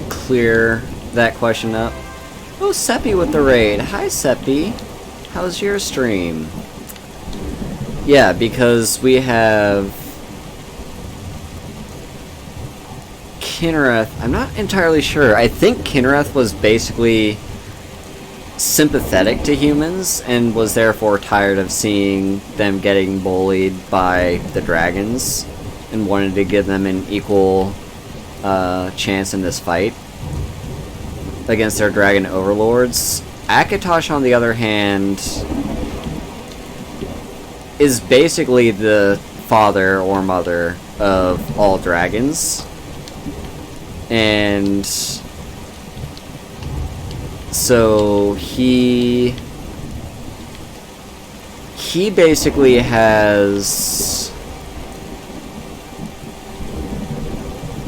clear that question up. Oh, Seppi with the raid. Hi, Seppi. How's your stream? Yeah, because we have Kinnereth. I'm not entirely sure. I think Kinnereth was basically sympathetic to humans and was therefore tired of seeing them getting bullied by the dragons and wanted to give them an equal chance in this fight against their dragon overlords. Akatosh, on the other hand, is basically the father or mother of all dragons. And so he basically has...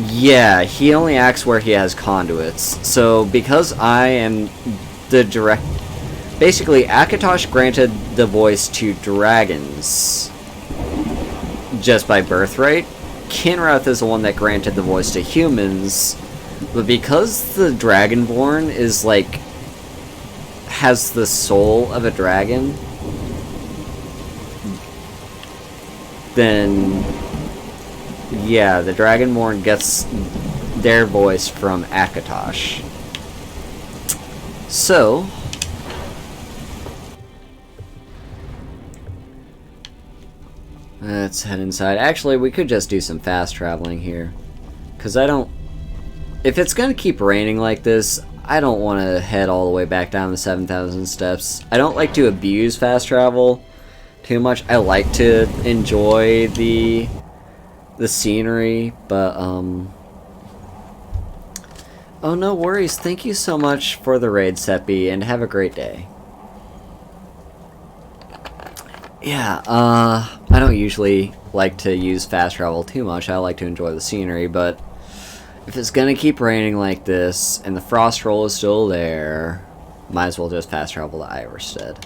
Yeah, he only acts where he has conduits. So because I am the direct... Basically, Akatosh granted the voice to dragons just by birthright. Kinnereth is the one that granted the voice to humans. But because the Dragonborn is like... has the soul of a dragon, then... yeah, the Dragonborn gets their voice from Akatosh. So... let's head inside. Actually, we could just do some fast traveling here. Because I don't... if it's going to keep raining like this, I don't want to head all the way back down the 7,000 steps. I don't like to abuse fast travel too much. I like to enjoy the scenery, but oh, no worries. Thank you so much for the raid, Seppi, and have a great day. Yeah, I don't usually like to use fast travel too much. I like to enjoy the scenery, but if it's gonna keep raining like this, and the frost roll is still there, might as well just fast travel to Iverstead.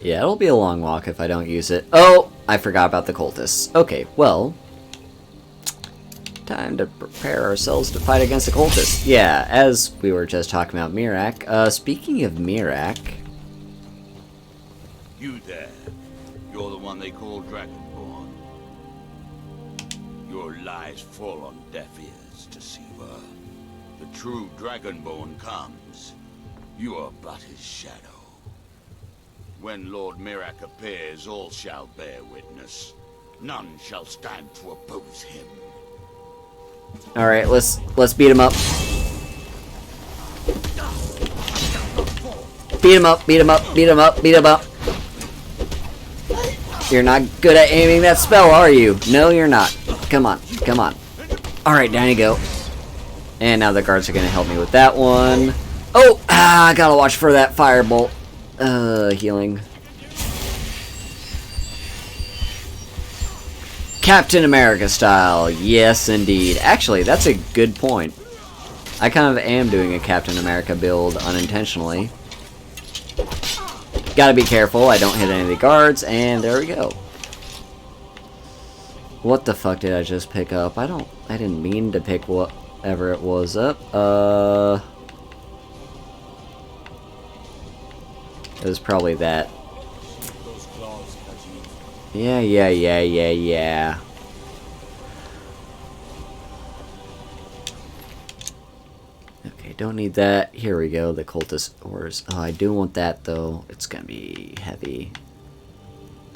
Yeah, it'll be a long walk if I don't use it. Oh, I forgot about the cultists. Okay, well, time to prepare ourselves to fight against the cultists. Yeah, as we were just talking about Miraak. Speaking of Miraak... You there. You're the one they call Dragonborn. Your lies fall on deaf ears, Deceiver. The true Dragonborn comes. You are but his shadow. When Lord Mirak appears, all shall bear witness. None shall stand to oppose him. Alright, let's beat him up. Beat him up, beat him up, beat him up, beat him up. You're not good at aiming that spell, are you? No, you're not. Come on, come on. Alright, down you go. And now the guards are gonna help me with that one. Oh! I gotta watch for that firebolt. Healing. Captain America style. Yes, indeed. Actually, that's a good point. I kind of am doing a Captain America build unintentionally. Gotta be careful I don't hit any of the guards, and there we go. What the fuck did I just pick up? I didn't mean to pick whatever it was up. It was probably that. Yeah. Okay, don't need that. Here we go, the cultist ores. Oh, I do want that, though. It's gonna be heavy.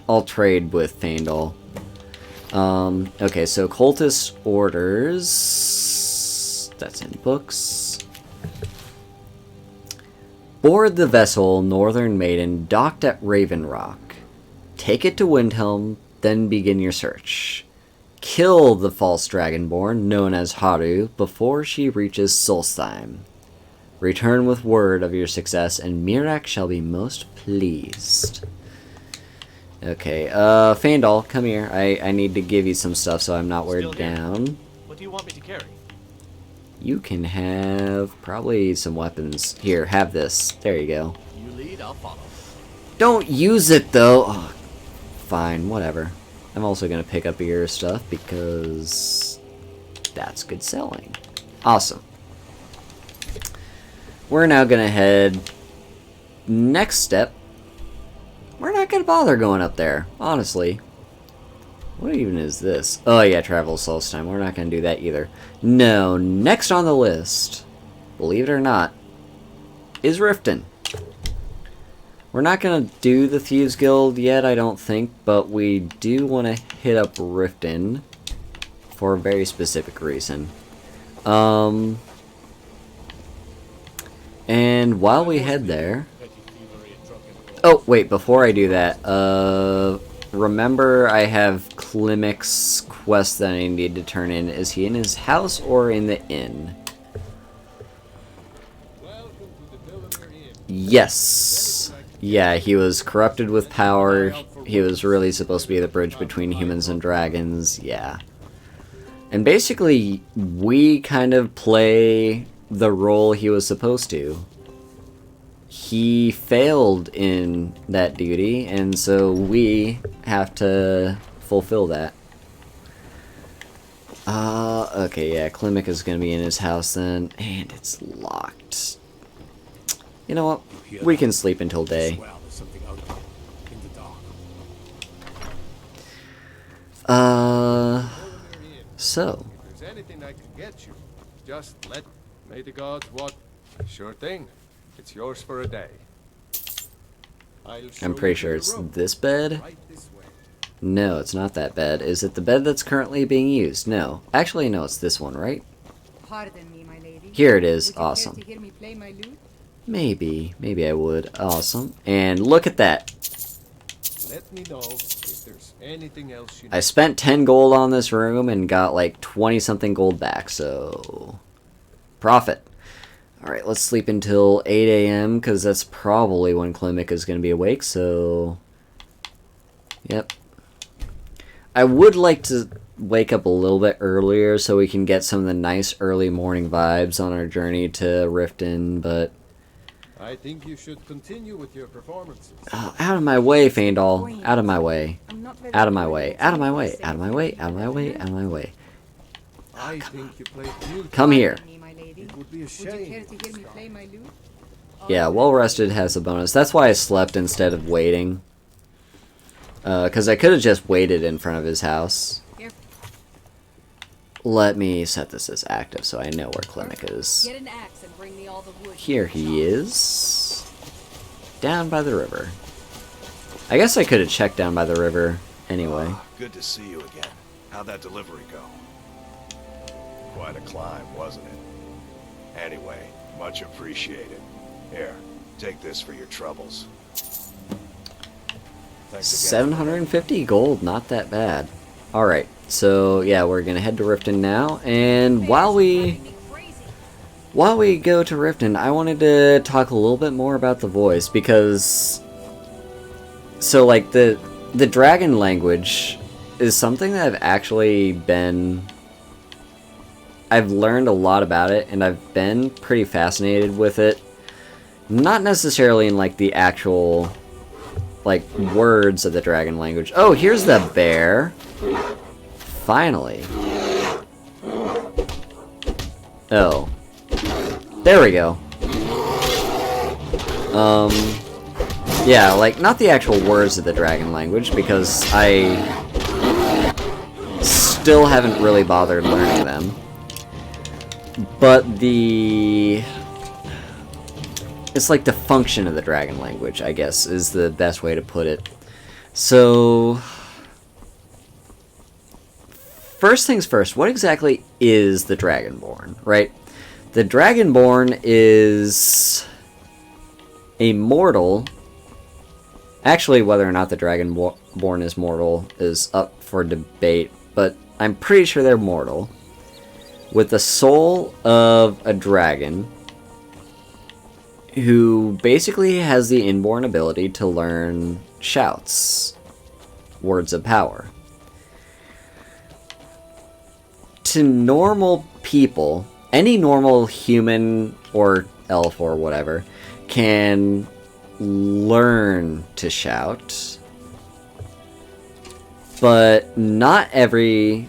I'll trade with Faendal. Okay, so cultist orders... That's in books. Board the vessel Northern Maiden docked at Raven Rock. Take it to Windhelm, then begin your search. Kill the false dragonborn, known as Haru, before she reaches Solstheim. Return with word of your success, and Mirak shall be most pleased. Okay, Faendal, come here. I need to give you some stuff so I'm not weighed down. What do you want me to carry? You can have probably some weapons. Here, have this. There you go. You lead, I'll follow. Don't use it, though. Oh, fine, whatever. I'm also going to pick up your stuff because that's good selling. Awesome. We're now going to head... Next step. We're not going to bother going up there, honestly. What even is this? Oh yeah, travel Solstheim. We're not going to do that either. No, next on the list, believe it or not, is Riften. We're not going to do the Thieves Guild yet, I don't think, but we do want to hit up Riften for a very specific reason. And while we head there... Oh, wait, before I do that, remember I have Klimik's quest that I need to turn in. Is he in his house or in the inn? Yes. Yeah, he was corrupted with power. He was really supposed to be the bridge between humans and dragons. Yeah. And basically, we kind of play the role he was supposed to. He failed in that duty, and so we have to fulfill that. Okay, yeah, Klimik is gonna be in his house then, and it's locked. You know what? We can sleep until day. So. If there's anything I can get you, just let may the gods what? Sure thing. It's yours for a day. I'm pretty sure it's this bed. No, it's not that bed. Is it the bed that's currently being used? No. Actually, no, it's this one, right? Pardon me, my lady. Here it is. Would you care Awesome. to hear me play my lute? Maybe. Maybe I would. Awesome. And look at that. Let me know if there's anything else you need. I spent 10 gold on this room and got like 20 something gold back, so... Profit. Alright, let's sleep until 8 a.m. because that's probably when Klimik is going to be awake, so... Yep. I would like to wake up a little bit earlier so we can get some of the nice early morning vibes on our journey to Riften, but... I think you should continue with your performances. Out of my way, Faendal. Out of my way. Out of my way. Out of my way. Out of my way. Out of my way. Out of my way. I think you played beautifully. Come here. It would be a shame. Would you care to hear me play my lute? Yeah, well rested has a bonus. That's why I slept instead of waiting. Because I could have just waited in front of his house. Here. Let me set this as active so I know where Klimik is. Get an axe and bring me all the wood. Here he is. Down by the river. I guess I could have checked down by the river anyway. Good to see you again. How'd that delivery go? Quite a climb, wasn't it? Anyway, much appreciated. Here, take this for your troubles. Thanks again. 750 gold, not that bad. Alright, so yeah, we're gonna head to Riften now, and while we go to Riften, I wanted to talk a little bit more about the voice, because so like the dragon language is something that I've learned a lot about it, and I've been pretty fascinated with it. Not necessarily in like the actual like words of the dragon language. Oh, here's the bear. Finally. Oh. There we go. Yeah, like, not the actual words of the dragon language, because I still haven't really bothered learning them. But it's like the function of the dragon language, I guess, is the best way to put it. So, first things first, what exactly is the Dragonborn, right? The Dragonborn is a mortal. Actually, whether or not the Dragonborn is mortal is up for debate, but I'm pretty sure they're mortal. With the soul of a dragon, who basically has the inborn ability to learn shouts, words of power. To normal people, any normal human or elf or whatever can learn to shout, but not every...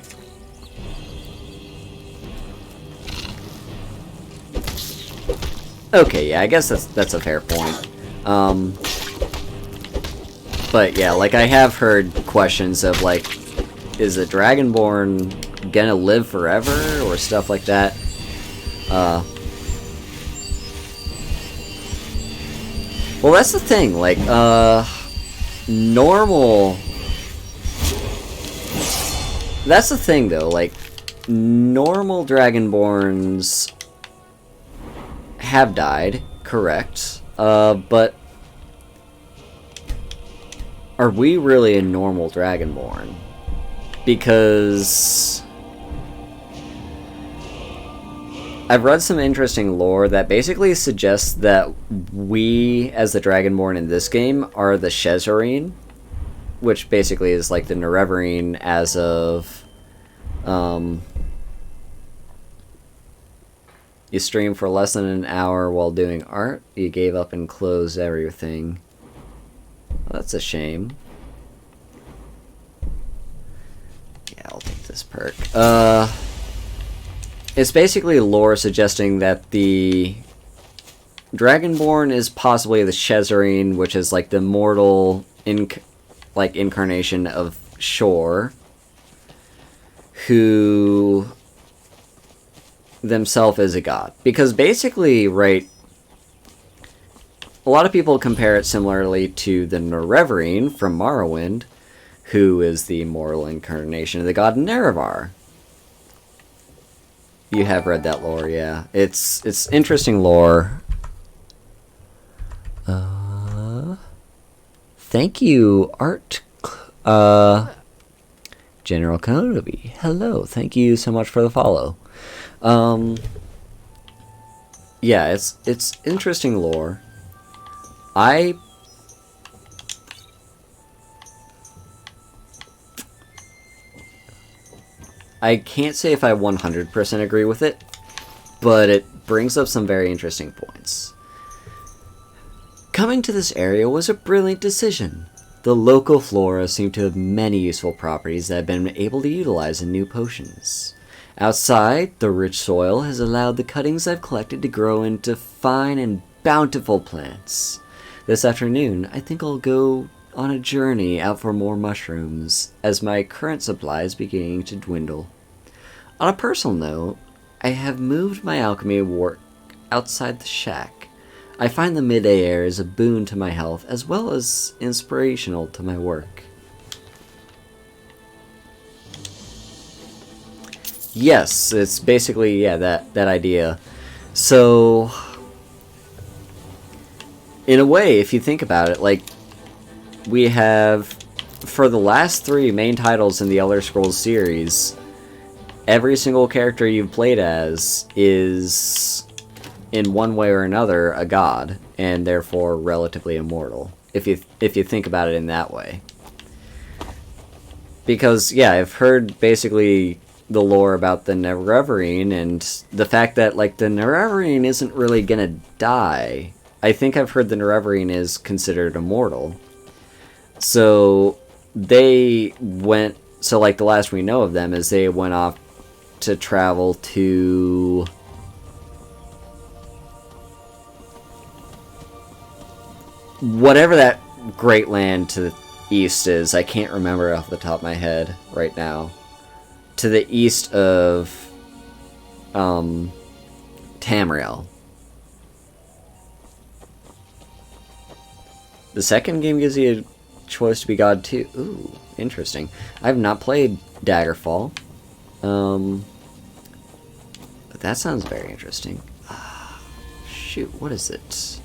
Okay, yeah, I guess that's a fair point. But yeah, like, I have heard questions of, like, is the Dragonborn gonna live forever, or stuff like that. Well, that's the thing, like, normal... That's the thing, though, like, normal Dragonborns have died, correct, but are we really a normal Dragonborn? Because I've read some interesting lore that basically suggests that we, as the Dragonborn in this game, are the Shezarine, which basically is like the Nerevarine as of... You stream for less than an hour while doing art. You gave up and closed everything. Well, that's a shame. Yeah, I'll take this perk. It's basically lore suggesting that the Dragonborn is possibly the Shezarine, which is like the mortal incarnation of Shor, who themselves is a god. Because basically, right, a lot of people compare it similarly to the Nerevarine from Morrowind, who is the mortal incarnation of the god Nerevar. You have read that lore, yeah. It's interesting lore. Thank you, Art. General Kenobi. Hello, thank you so much for the follow. Yeah, it's interesting lore. I can't say if I 100% agree with it, but it brings up some very interesting points. Coming to this area was a brilliant decision. The local flora seem to have many useful properties that have been able to utilize in new potions. Outside, the rich soil has allowed the cuttings I've collected to grow into fine and bountiful plants. This afternoon, I think I'll go on a journey out for more mushrooms, as my current supply is beginning to dwindle. On a personal note, I have moved my alchemy work outside the shack. I find the midday air is a boon to my health as well as inspirational to my work. Yes, it's basically, yeah, that idea. So, in a way, if you think about it, like, we have, for the last 3 main titles in the Elder Scrolls series, every single character you've played as is, in one way or another, a god, and therefore relatively immortal, if you think about it in that way. Because, yeah, I've heard basically the lore about the Nerevarine, and the fact that, like, the Nerevarine isn't really gonna die. I think I've heard the Nerevarine is considered immortal. So, they went... So, like, the last we know of them is they went off to travel to... whatever that great land to the east is. I can't remember off the top of my head right now. To the east of Tamriel. The second game gives you a choice to be god too. Ooh, interesting. I have not played Daggerfall. But that sounds very interesting. Shoot, what is it?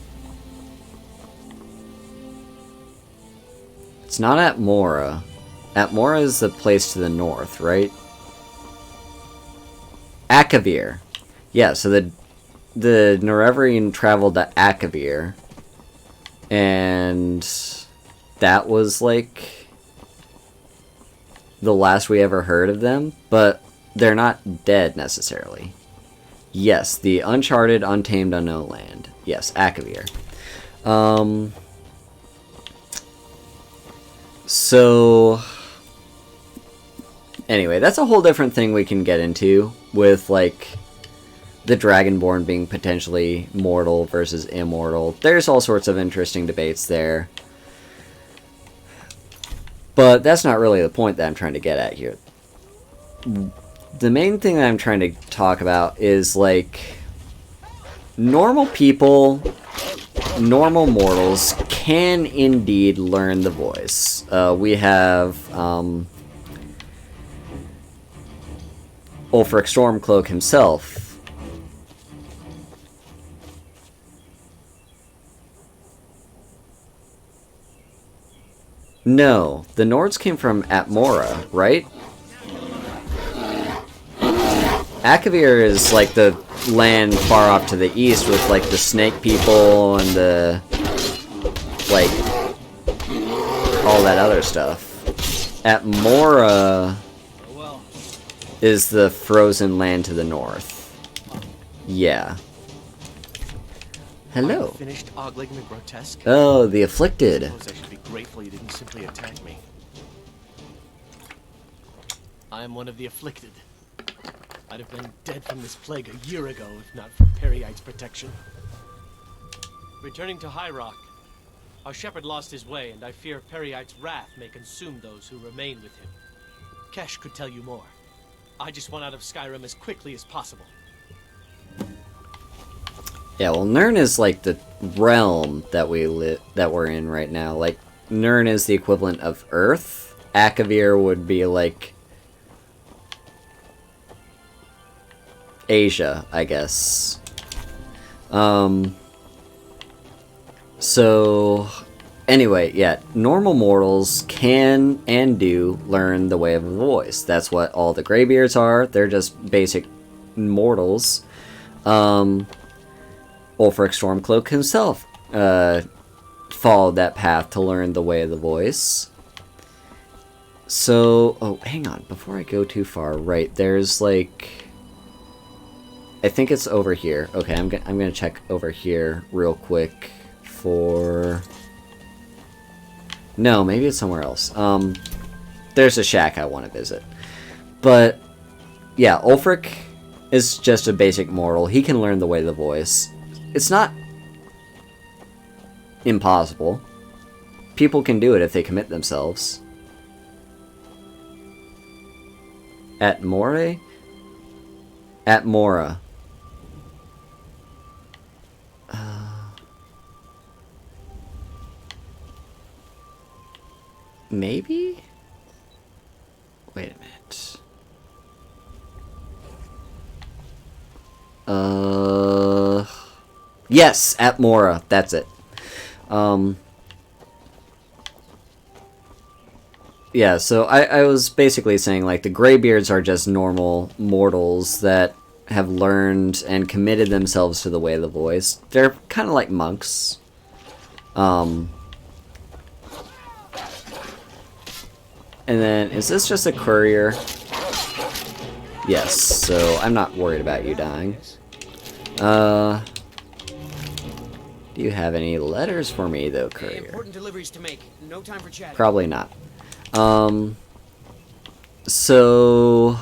It's not Atmora. Atmora is the place to the north, right? Akavir. Yeah, so the Nerevarine traveled to Akavir. And that was, like, the last we ever heard of them. But they're not dead, necessarily. Yes, the Uncharted, Untamed, Unknown Land. Yes, Akavir. So... Anyway, that's a whole different thing we can get into, with, like, the Dragonborn being potentially mortal versus immortal. There's all sorts of interesting debates there. But that's not really the point that I'm trying to get at here. The main thing that I'm trying to talk about is, like, normal people, normal mortals, can indeed learn the voice. We have, Ulfric Stormcloak himself. No, the Nords came from Atmora, right? Akavir is like the land far off to the east with like the snake people and the like all that other stuff. Atmora is the frozen land to the north. Yeah. Hello. Finished ogling the grotesque. Oh, the afflicted. I suppose I should be grateful you didn't simply attack me. I am one of the afflicted. I'd have been dead from this plague a year ago if not for Periite's protection. Returning to High Rock, our shepherd lost his way, and I fear Periite's wrath may consume those who remain with him. Kesh could tell you more. I just want out of Skyrim as quickly as possible. Yeah, well, Nirn is like the realm that we're in right now. Like, Nirn is the equivalent of Earth. Akavir would be like Asia, I guess. So anyway, yeah, normal mortals can and do learn the way of the voice. That's what all the Greybeards are. They're just basic mortals. Ulfric Stormcloak himself followed that path to learn the way of the voice. So, oh, hang on, before I go too far, right, there's like, I think it's over here. Okay, I'm gonna check over here real quick for, no, maybe it's somewhere else. There's a shack I want to visit. But, yeah, Ulfric is just a basic mortal. He can learn the way of the voice. It's not impossible. People can do it if they commit themselves. Atmora? Atmora. maybe? Wait a minute. Yes, at Mora. That's it. Yeah, so I was basically saying, like, the Greybeards are just normal mortals that have learned and committed themselves to the way of the voice. They're kind of like monks. And then, is this just a courier? Yes, so I'm not worried about you dying. Do you have any letters for me, though, courier? Important deliveries to make. No time for chat. Probably not. So...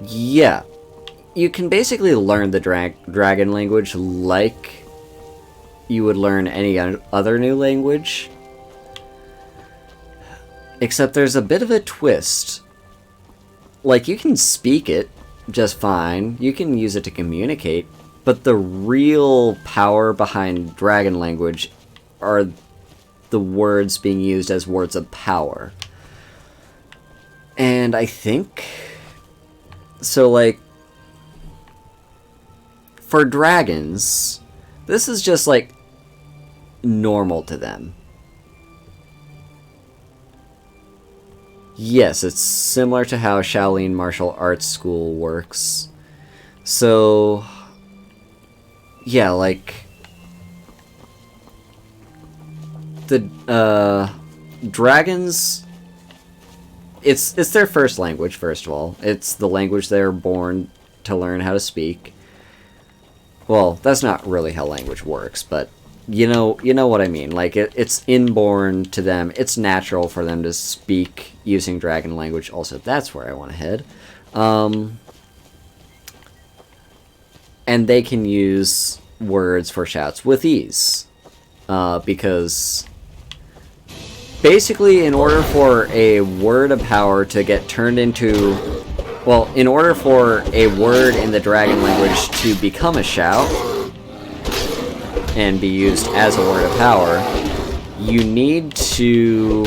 yeah. You can basically learn the dragon language like you would learn any other new language. Except there's a bit of a twist. Like, you can speak it just fine. You can use it to communicate. But the real power behind dragon language are the words being used as words of power. And I think... so, like... for dragons, this is just, like, normal to them. Yes, it's similar to how Shaolin martial arts school works. So... yeah, like... the, dragons... It's their first language, first of all. It's the language they're born to learn how to speak. Well, that's not really how language works, but you know what I mean. Like, it's inborn to them. It's natural for them to speak using dragon language. Also, that's where I want to head. And they can use words for shouts with ease. Because... basically, in order for a word of power to get turned into... well, in order for a word in the dragon language to become a shout and be used as a word of power, you need to...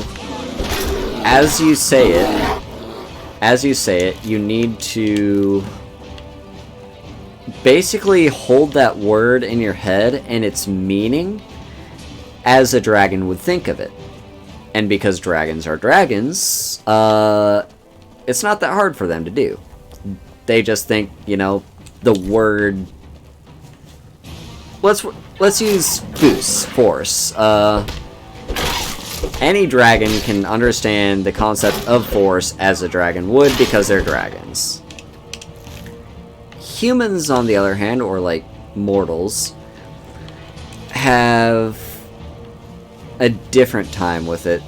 as you say it, you need to basically hold that word in your head and its meaning as a dragon would think of it. And because dragons are dragons, it's not that hard for them to do. They just think, the word... Let's use force. Any dragon can understand the concept of force as a dragon would because they're dragons. Humans, on the other hand, or like mortals, have a different time with it.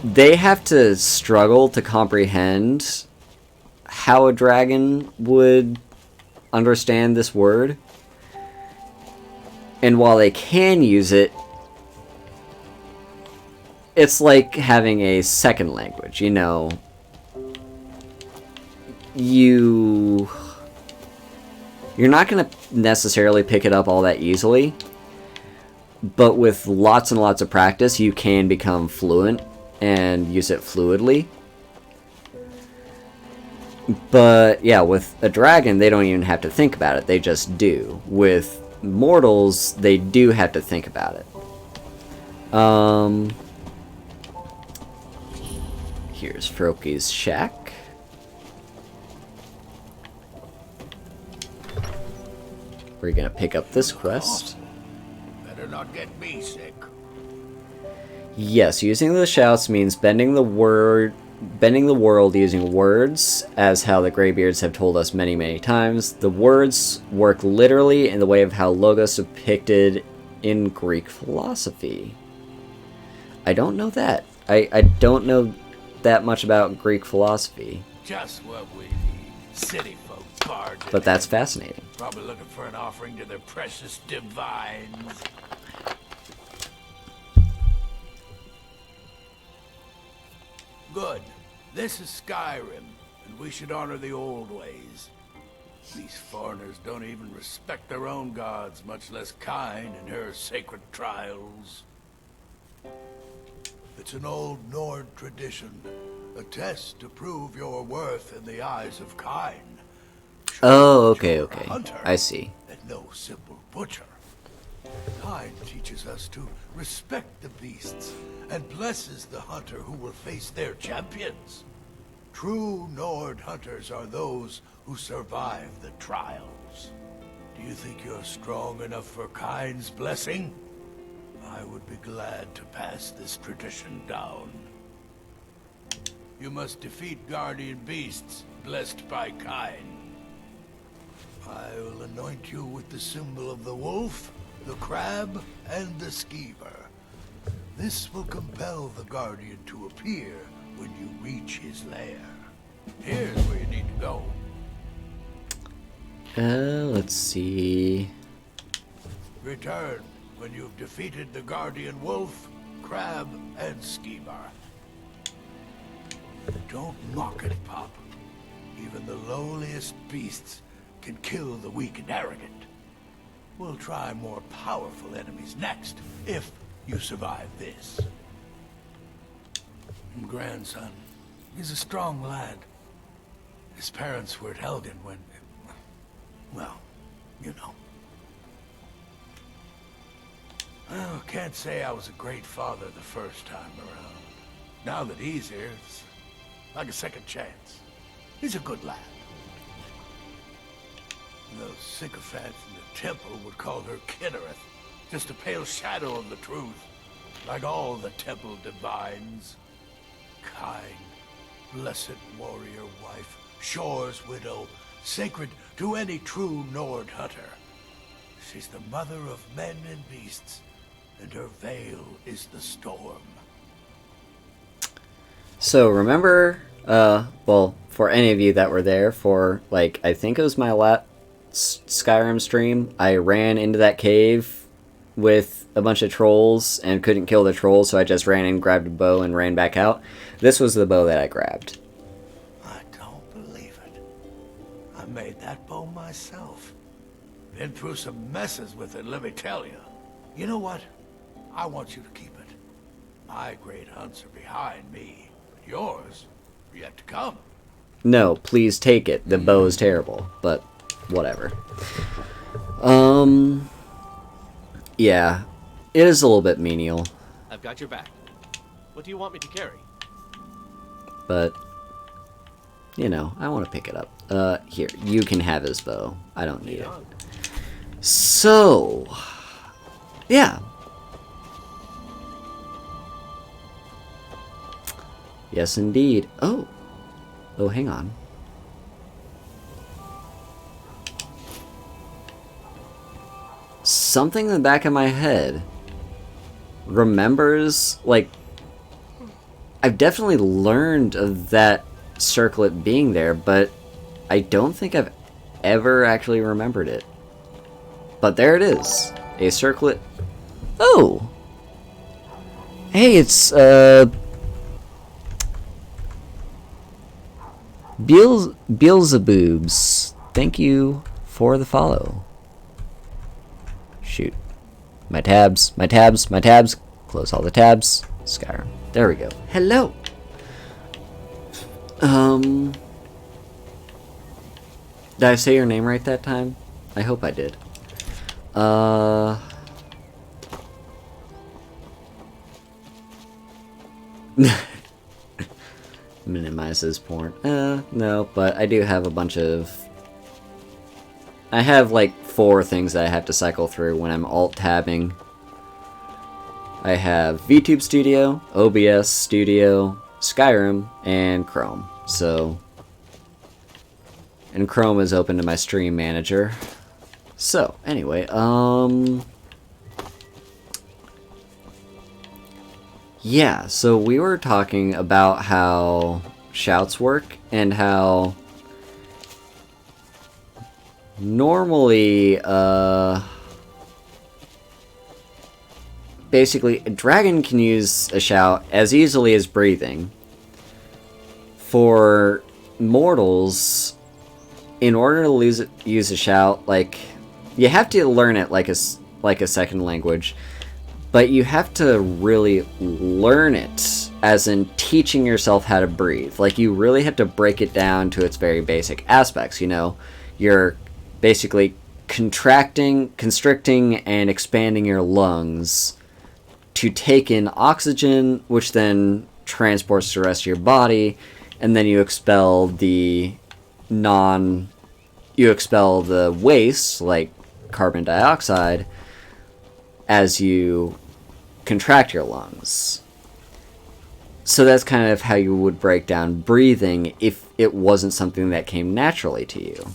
They have to struggle to comprehend how a dragon would understand this word. And while they can use it, it's like having a second language, You're not going to necessarily pick it up all that easily, but with lots and lots of practice, you can become fluent and use it fluidly. But yeah, with a dragon, they don't even have to think about it. They just do. With mortals, they do have to think about it. Here's Froki's shack. We're gonna pick up this quest. Better not get me sick. Yes, using the shouts means bending the world using words, as how the Greybeards have told us many, many times. The words work literally in the way of how logos depicted in Greek philosophy. I don't know that. I don't know that much about Greek philosophy. Just what we need. City folk barging. But that's fascinating. Probably looking for an offering to their precious divines. Good. This is Skyrim, and we should honor the old ways. These foreigners don't even respect their own gods, much less Kine and her sacred trials. It's an old Nord tradition. A test to prove your worth in the eyes of Kine. Oh, okay. I see. And no simple butcher. Kine teaches us to respect the beasts and blesses the hunter who will face their champions. True Nord hunters are those who survive the trials. Do you think you're strong enough for Kine's blessing? I would be glad to pass this tradition down. You must defeat guardian beasts blessed by Kine. I will anoint you with the symbol of the wolf, the crab, and the skeever. This will compel the guardian to appear when you reach his lair. Here's where you need to go. Let's see. Return when you've defeated the guardian wolf, crab, and skeever. Don't mock it, Pop. Even the lowliest beasts can kill the weak and arrogant. We'll try more powerful enemies next, if you survive this. Grandson, he's a strong lad. His parents were at Helgen when... well, you know. Well, can't say I was a great father the first time around. Now that he's here, it's like a second chance. He's a good lad. Those sycophants in the temple would call her Kinnereth, just a pale shadow of the truth, like all the temple divines. Kind, blessed warrior wife, Shore's widow, sacred to any true Nord hunter. She's the mother of men and beasts, and her veil is the storm. So remember, well, for any of you that were there for, like, I think it was my last Skyrim stream, I ran into that cave with a bunch of trolls and couldn't kill the trolls, so I just ran in, grabbed a bow, and ran back out. This was the bow that I grabbed. I don't believe it. I made that bow myself. Been through some messes with it, let me tell you. You know what? I want you to keep it. My great hunts are behind me, but yours are yet to come. No, please take it. The bow is terrible, but whatever. Yeah, it is a little bit menial. I've got your back. What do you want me to carry? But, you know, I want to pick it up. Here, you can have his bow. I don't need it. So, yeah. Yes, indeed. Oh, hang on. Something in the back of my head remembers, like, I've definitely learned of that circlet being there, but I don't think I've ever actually remembered it. But there it is. A circlet. Oh! Hey, it's, Beelzeboobs. Thank you for the follow. Shoot. My tabs. Close all the tabs. Skyrim. There we go. Hello! Did I say your name right that time? I hope I did. Minimize this porn. No, but I do have a bunch of... I have like 4 things that I have to cycle through when I'm alt-tabbing. I have VTube Studio, OBS Studio, Skyrim, and Chrome. So... and Chrome is open to my stream manager. So, anyway, yeah, so we were talking about how shouts work and how normally, basically, a dragon can use a shout as easily as breathing. For mortals, in order to use a shout, like, you have to learn it like a second language. but you have to really learn it, as in teaching yourself how to breathe. Like, you really have to break it down to its very basic aspects, you know? You're basically constricting, and expanding your lungs to take in oxygen, which then transports the rest of your body, and then you expel the waste, like carbon dioxide, as you contract your lungs. So that's kind of how you would break down breathing if it wasn't something that came naturally to you.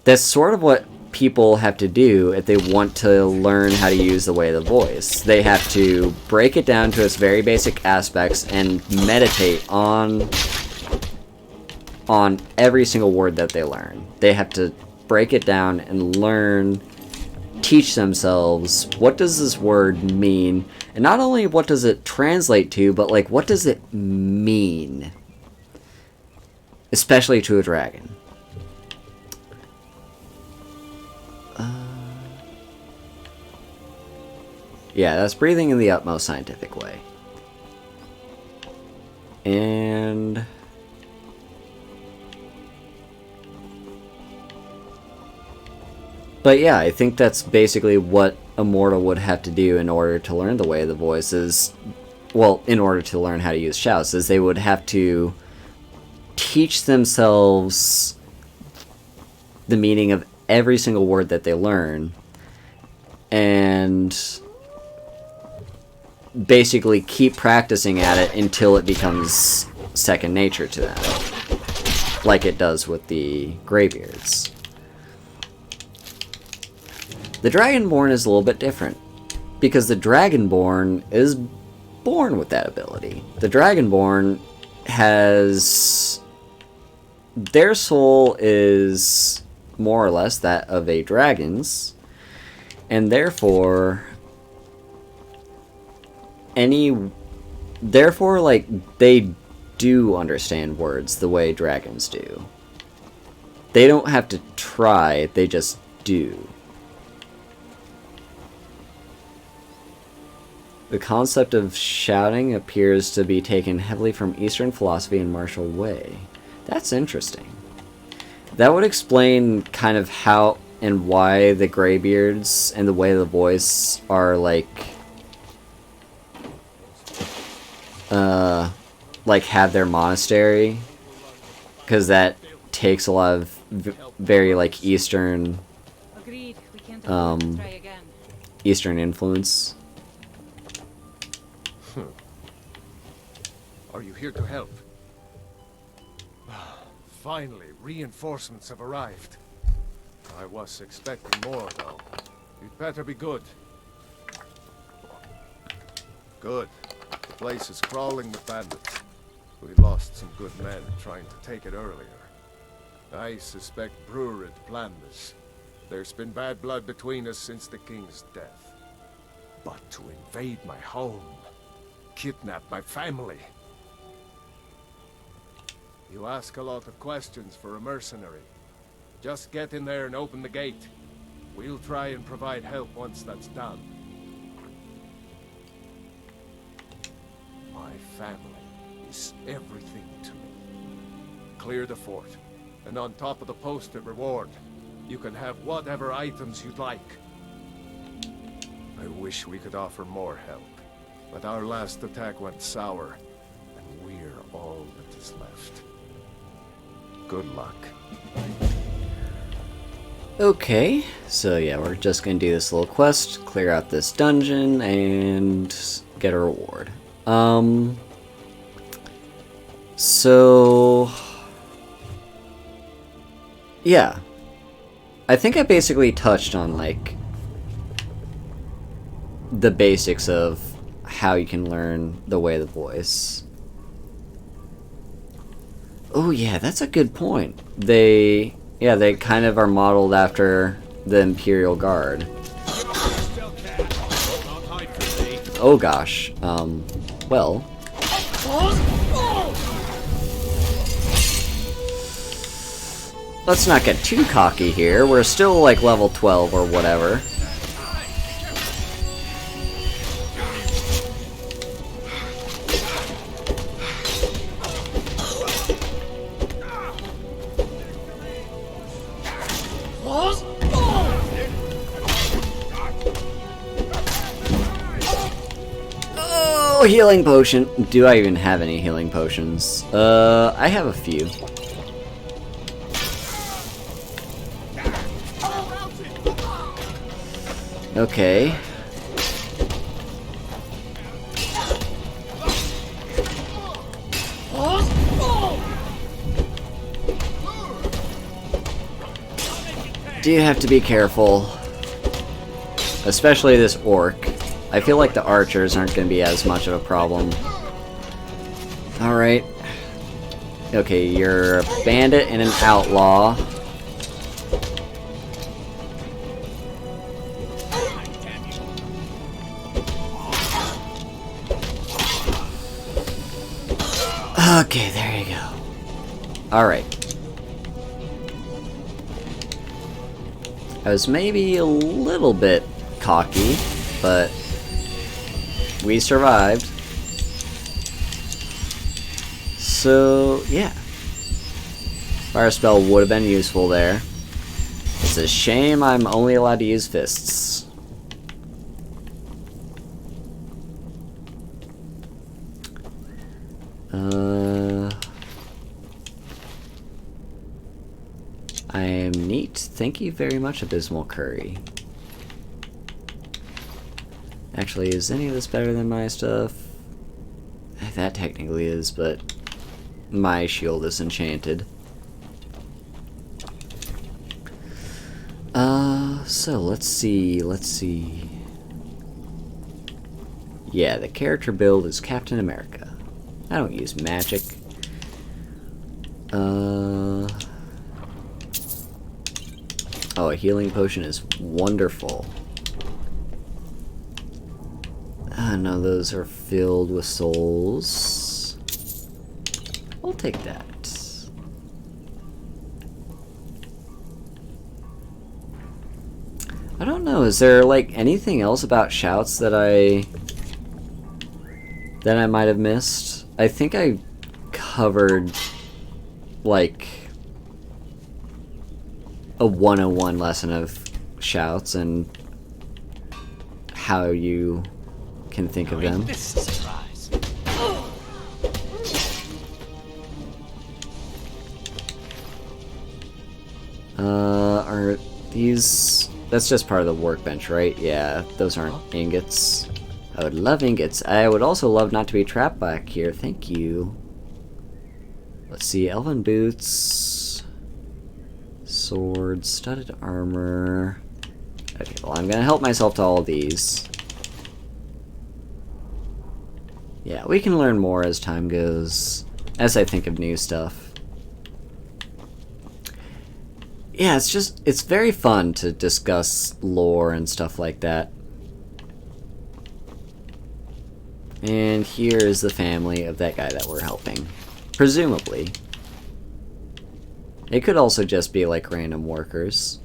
That's sort of what people have to do if they want to learn how to use the way of the voice. They have to break it down to its very basic aspects and meditate on every single word that they learn. They have to break it down and learn, teach themselves, what does this word mean? And not only what does it translate to, but like, what does it mean? Especially to a dragon. Yeah, that's breathing in the utmost scientific way. And... but yeah, I think that's basically what a mortal would have to do in order to learn the way of the voice is... well, in order to learn how to use shouts, is they would have to teach themselves the meaning of every single word that they learn, and basically keep practicing at it until it becomes second nature to them, like it does with the Greybeards. The Dragonborn is a little bit different, because the Dragonborn is born with that ability. The Dragonborn has... their soul is more or less that of a dragon's, and therefore like, they do understand words the way dragons do. They don't have to try, they just do. The concept of shouting appears to be taken heavily from Eastern philosophy and martial way. That's interesting. That would explain kind of how and why the Greybeards and the way of the voice are like have their monastery, because that takes a lot of very like Eastern Eastern influence. Are you here to help? Finally, reinforcements have arrived. I was expecting more, though. You'd better be good. Good. The place is crawling with bandits. We lost some good men trying to take it earlier. I suspect Brewer had planned this. There's been bad blood between us since the king's death. But to invade my home, kidnap my family... You ask a lot of questions for a mercenary. Just get in there and open the gate. We'll try and provide help once that's done. My family is everything to me. Clear the fort, and on top of the posted reward, you can have whatever items you'd like. I wish we could offer more help, but our last attack went sour, and we're all that is left. Good luck. Okay, so yeah, we're just gonna do this little quest, clear out this dungeon, and get a reward. So... yeah. I think I basically touched on, like, the basics of how you can learn the way of the voice. Oh yeah, that's a good point. They kind of are modeled after the Imperial Guard. Oh gosh, well... let's not get too cocky here, we're still like level 12 or whatever. Oh, healing potion. Do I even have any healing potions? I have a few. Okay. Do you have to be careful? Especially this orc. I feel like the archers aren't going to be as much of a problem. Alright. Okay, you're a bandit and an outlaw. Okay, there you go. Alright. I was maybe a little bit cocky, but we survived. So, yeah. Fire spell would have been useful there. It's a shame I'm only allowed to use fists. I am neat. Thank you very much, Abysmal Curry. Actually, is any of this better than my stuff? That technically is, but my shield is enchanted. So let's see. Yeah, the character build is Captain America. I don't use magic. Oh, a healing potion is wonderful. No, those are filled with souls. We'll take that. I don't know, is there like anything else about shouts that I might have missed? I think I covered like a 101 lesson of shouts and how you can think of them. This is a surprise. Are these... That's just part of the workbench, right? Yeah, those aren't ingots. I would love ingots. I would also love not to be trapped back here. Thank you. Let's see, elven boots, sword, studded armor. Okay, well, I'm gonna help myself to all of these. Yeah, we can learn more as time goes, as I think of new stuff. Yeah, it's very fun to discuss lore and stuff like that. And here is the family of that guy that we're helping. Presumably. It could also just be like random workers.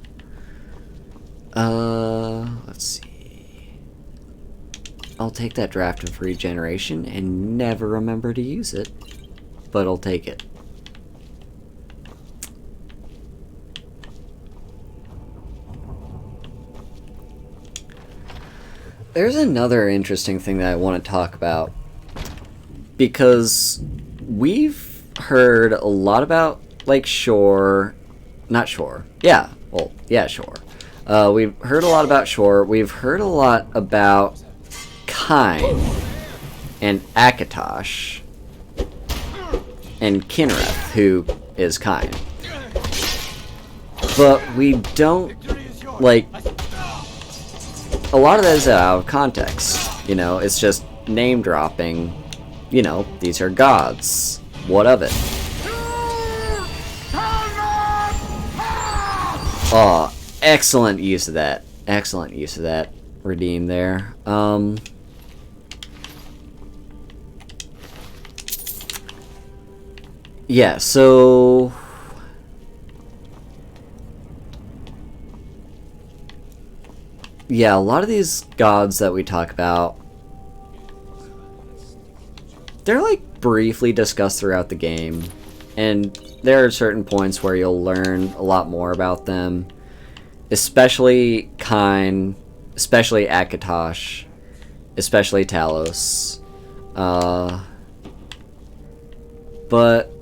Let's see. I'll take that draft of regeneration and never remember to use it. But I'll take it. There's another interesting thing that I want to talk about, because we've heard a lot about, like, Shore, not Shore, yeah, well, yeah, Shore. We've heard a lot about Shore, we've heard a lot about Kyne, and Akatosh, and Kinrith, who is Kyne. But we don't, like... A lot of that is out of context, you know, it's just name dropping, you know, these are gods, what of it? Oh, excellent use of that, Redeem there. Yeah, so... Yeah, a lot of these gods that we talk about, they're like briefly discussed throughout the game, and there are certain points where you'll learn a lot more about them, especially Kine, especially Akatosh, especially Talos. But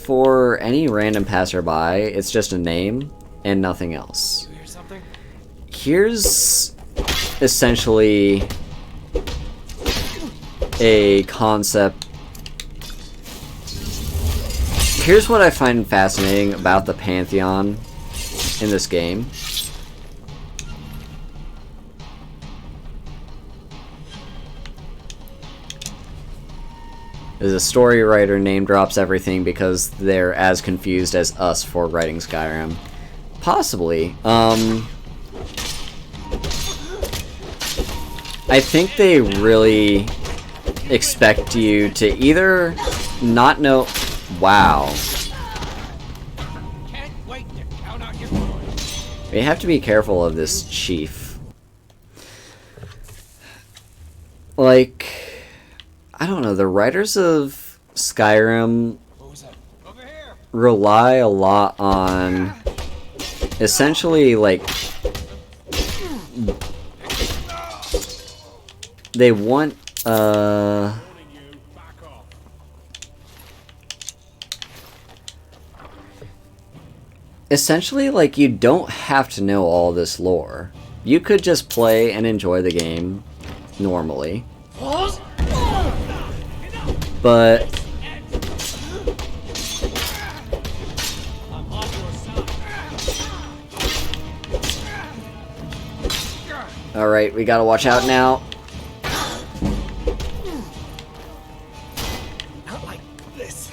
for any random passerby, it's just a name and nothing else. You hear something? Here's essentially a concept. Here's what I find fascinating about the Pantheon in this game. Is a story writer name drops everything because they're as confused as us for writing Skyrim. Possibly. I think they really expect you to either not know... Wow. Can't wait to count out your coins. We have to be careful of this chief. Like... I don't know, the writers of Skyrim rely a lot on essentially, like, they want, essentially, like, you don't have to know all this lore. You could just play and enjoy the game normally. But alright, we gotta watch out now. Not like this.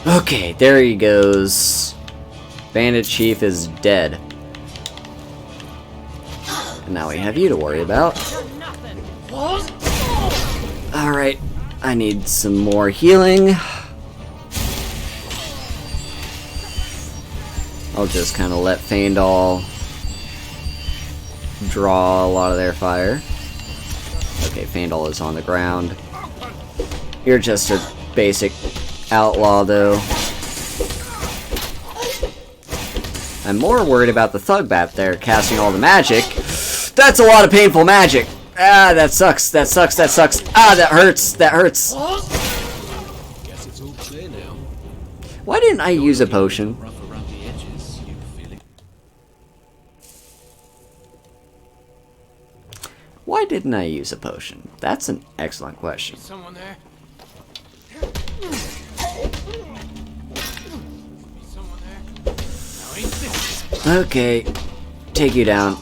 Okay, there he goes. Bandit Chief is dead. And now we have you to worry about. Alright, I need some more healing. I'll just kind of let Feindal draw a lot of their fire. Okay, Feindal is on the ground. You're just a basic outlaw, though. I'm more worried about the Thugbat there casting all the magic. That's a lot of painful magic. Ah, that sucks. That sucks. That sucks. Ah, that hurts. That hurts. Guess it's all clear now. Why didn't I use a potion? Rough around the edges, you feel it? Why didn't I use a potion? That's an excellent question. Someone there? Okay, take you down.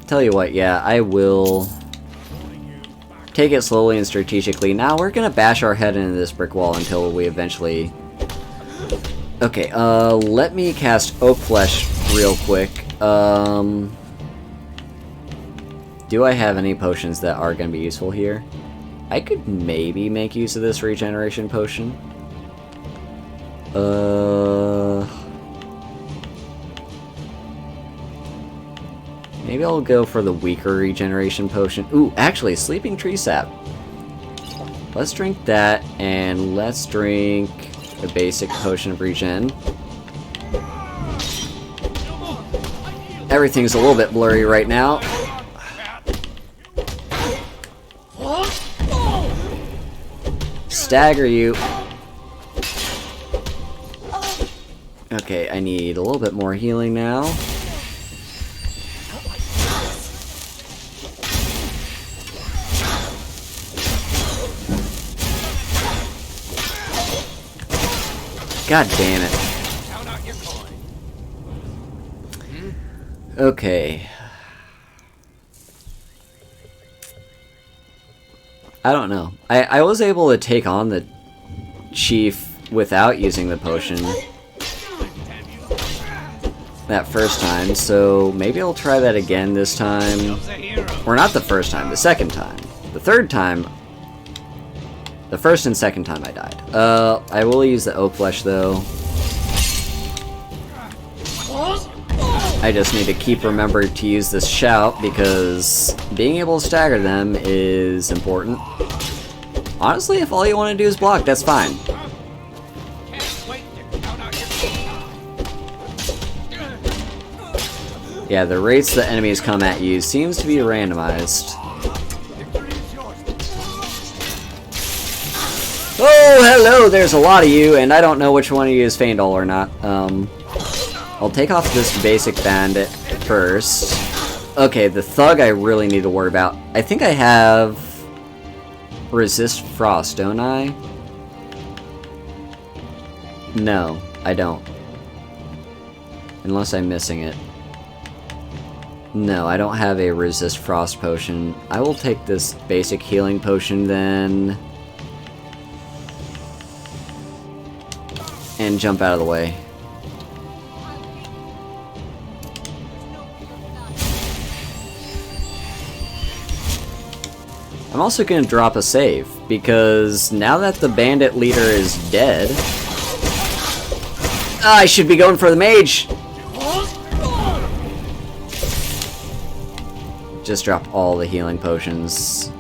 Tell you what, yeah, I will take it slowly and strategically. Now we're gonna bash our head into this brick wall until we eventually... Okay, let me cast Oak Flesh real quick. Do I have any potions that are gonna be useful here? I could maybe make use of this regeneration potion. Maybe I'll go for the weaker regeneration potion. Ooh, actually, Sleeping Tree Sap. Let's drink that, and let's drink a basic potion of regen. Everything's a little bit blurry right now. Stagger you. Okay, I need a little bit more healing now. God damn it. Okay. I don't know. I was able to take on the chief without using the potion that first time, so maybe I'll try that again this time. Or not the first time, the second time. The third time... The first and second time I died. I will use the Oak Flesh, though. I just need to keep remembering to use this shout because being able to stagger them is important. Honestly, if all you want to do is block, that's fine. Yeah, the rates the enemies come at you seems to be randomized. Oh, hello! There's a lot of you, and I don't know which one of you is Faendal or not. I'll take off this basic bandit first. Okay, the thug I really need to worry about. I think I have resist frost, don't I? No, I don't. Unless I'm missing it. No, I don't have a resist frost potion. I will take this basic healing potion then. And jump out of the way. I'm also going to drop a save, because now that the bandit leader is dead... I should be going for the mage! Just drop all the healing potions.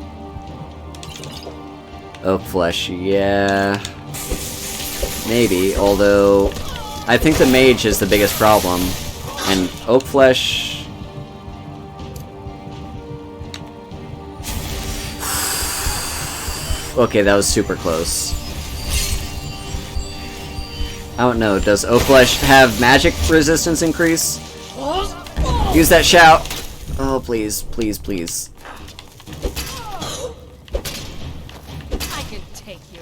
Oak flesh, yeah... Maybe, although I think the mage is the biggest problem, and oak flesh... Okay, that was super close. I don't know, does oak flesh have magic resistance increase? Use that shout! Oh, please, please, please. I can take you.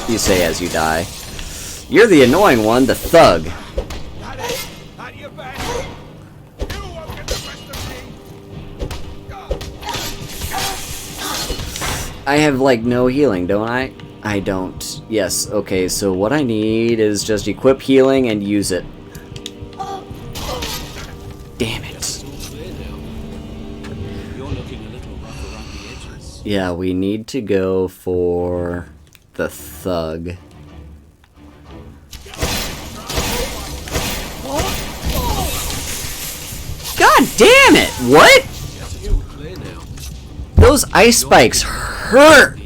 You say as you die. You're the annoying one, the thug. I have, like, no healing, don't I? I don't. Yes, okay, so what I need is just equip healing and use it. Damn it. Yeah, we need to go for the thug. God damn it! What? Those ice spikes hurt!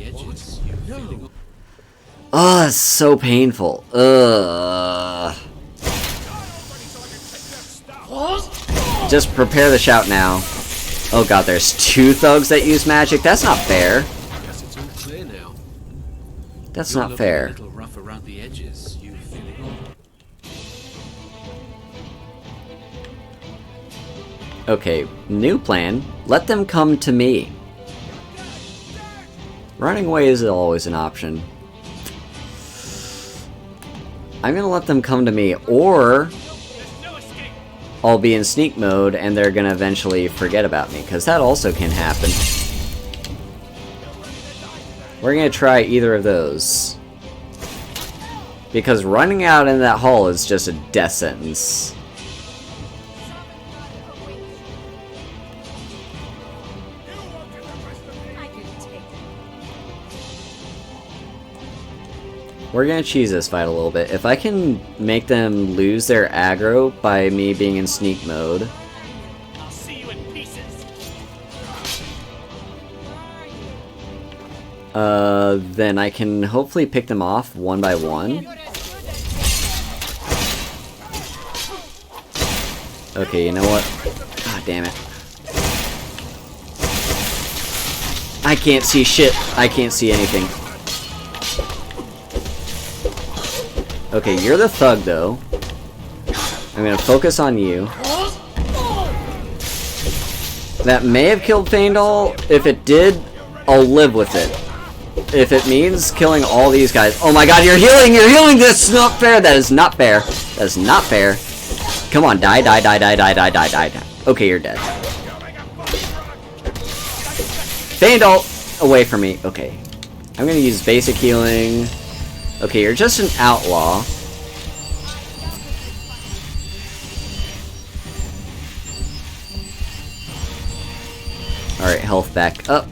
Oh, it's so painful. Ugh. Just prepare the shout now. Oh god, there's 2 thugs that use magic? That's not fair. That's not fair. Okay, new plan. Let them come to me. Running away is always an option. I'm gonna let them come to me, or I'll be in sneak mode and they're gonna eventually forget about me, because that also can happen. We're gonna try either of those. Because running out in that hall is just a death sentence. We're gonna cheese this fight a little bit. If I can make them lose their aggro by me being in sneak mode. I'll see you in pieces. Then I can hopefully pick them off one by one. Okay, you know what? Ah, damn it. I can't see shit. I can't see anything. Okay, you're the thug, though. I'm gonna focus on you. That may have killed Faendal. If it did, I'll live with it. If it means killing all these guys... Oh my god, you're healing! You're healing! That's not fair! That is not fair! That is not fair! Come on, die, die, die, die, die, die, die, die. Okay, you're dead. Faendal! Away from me. Okay. I'm gonna use basic healing... Okay, you're just an outlaw. Alright, health back up.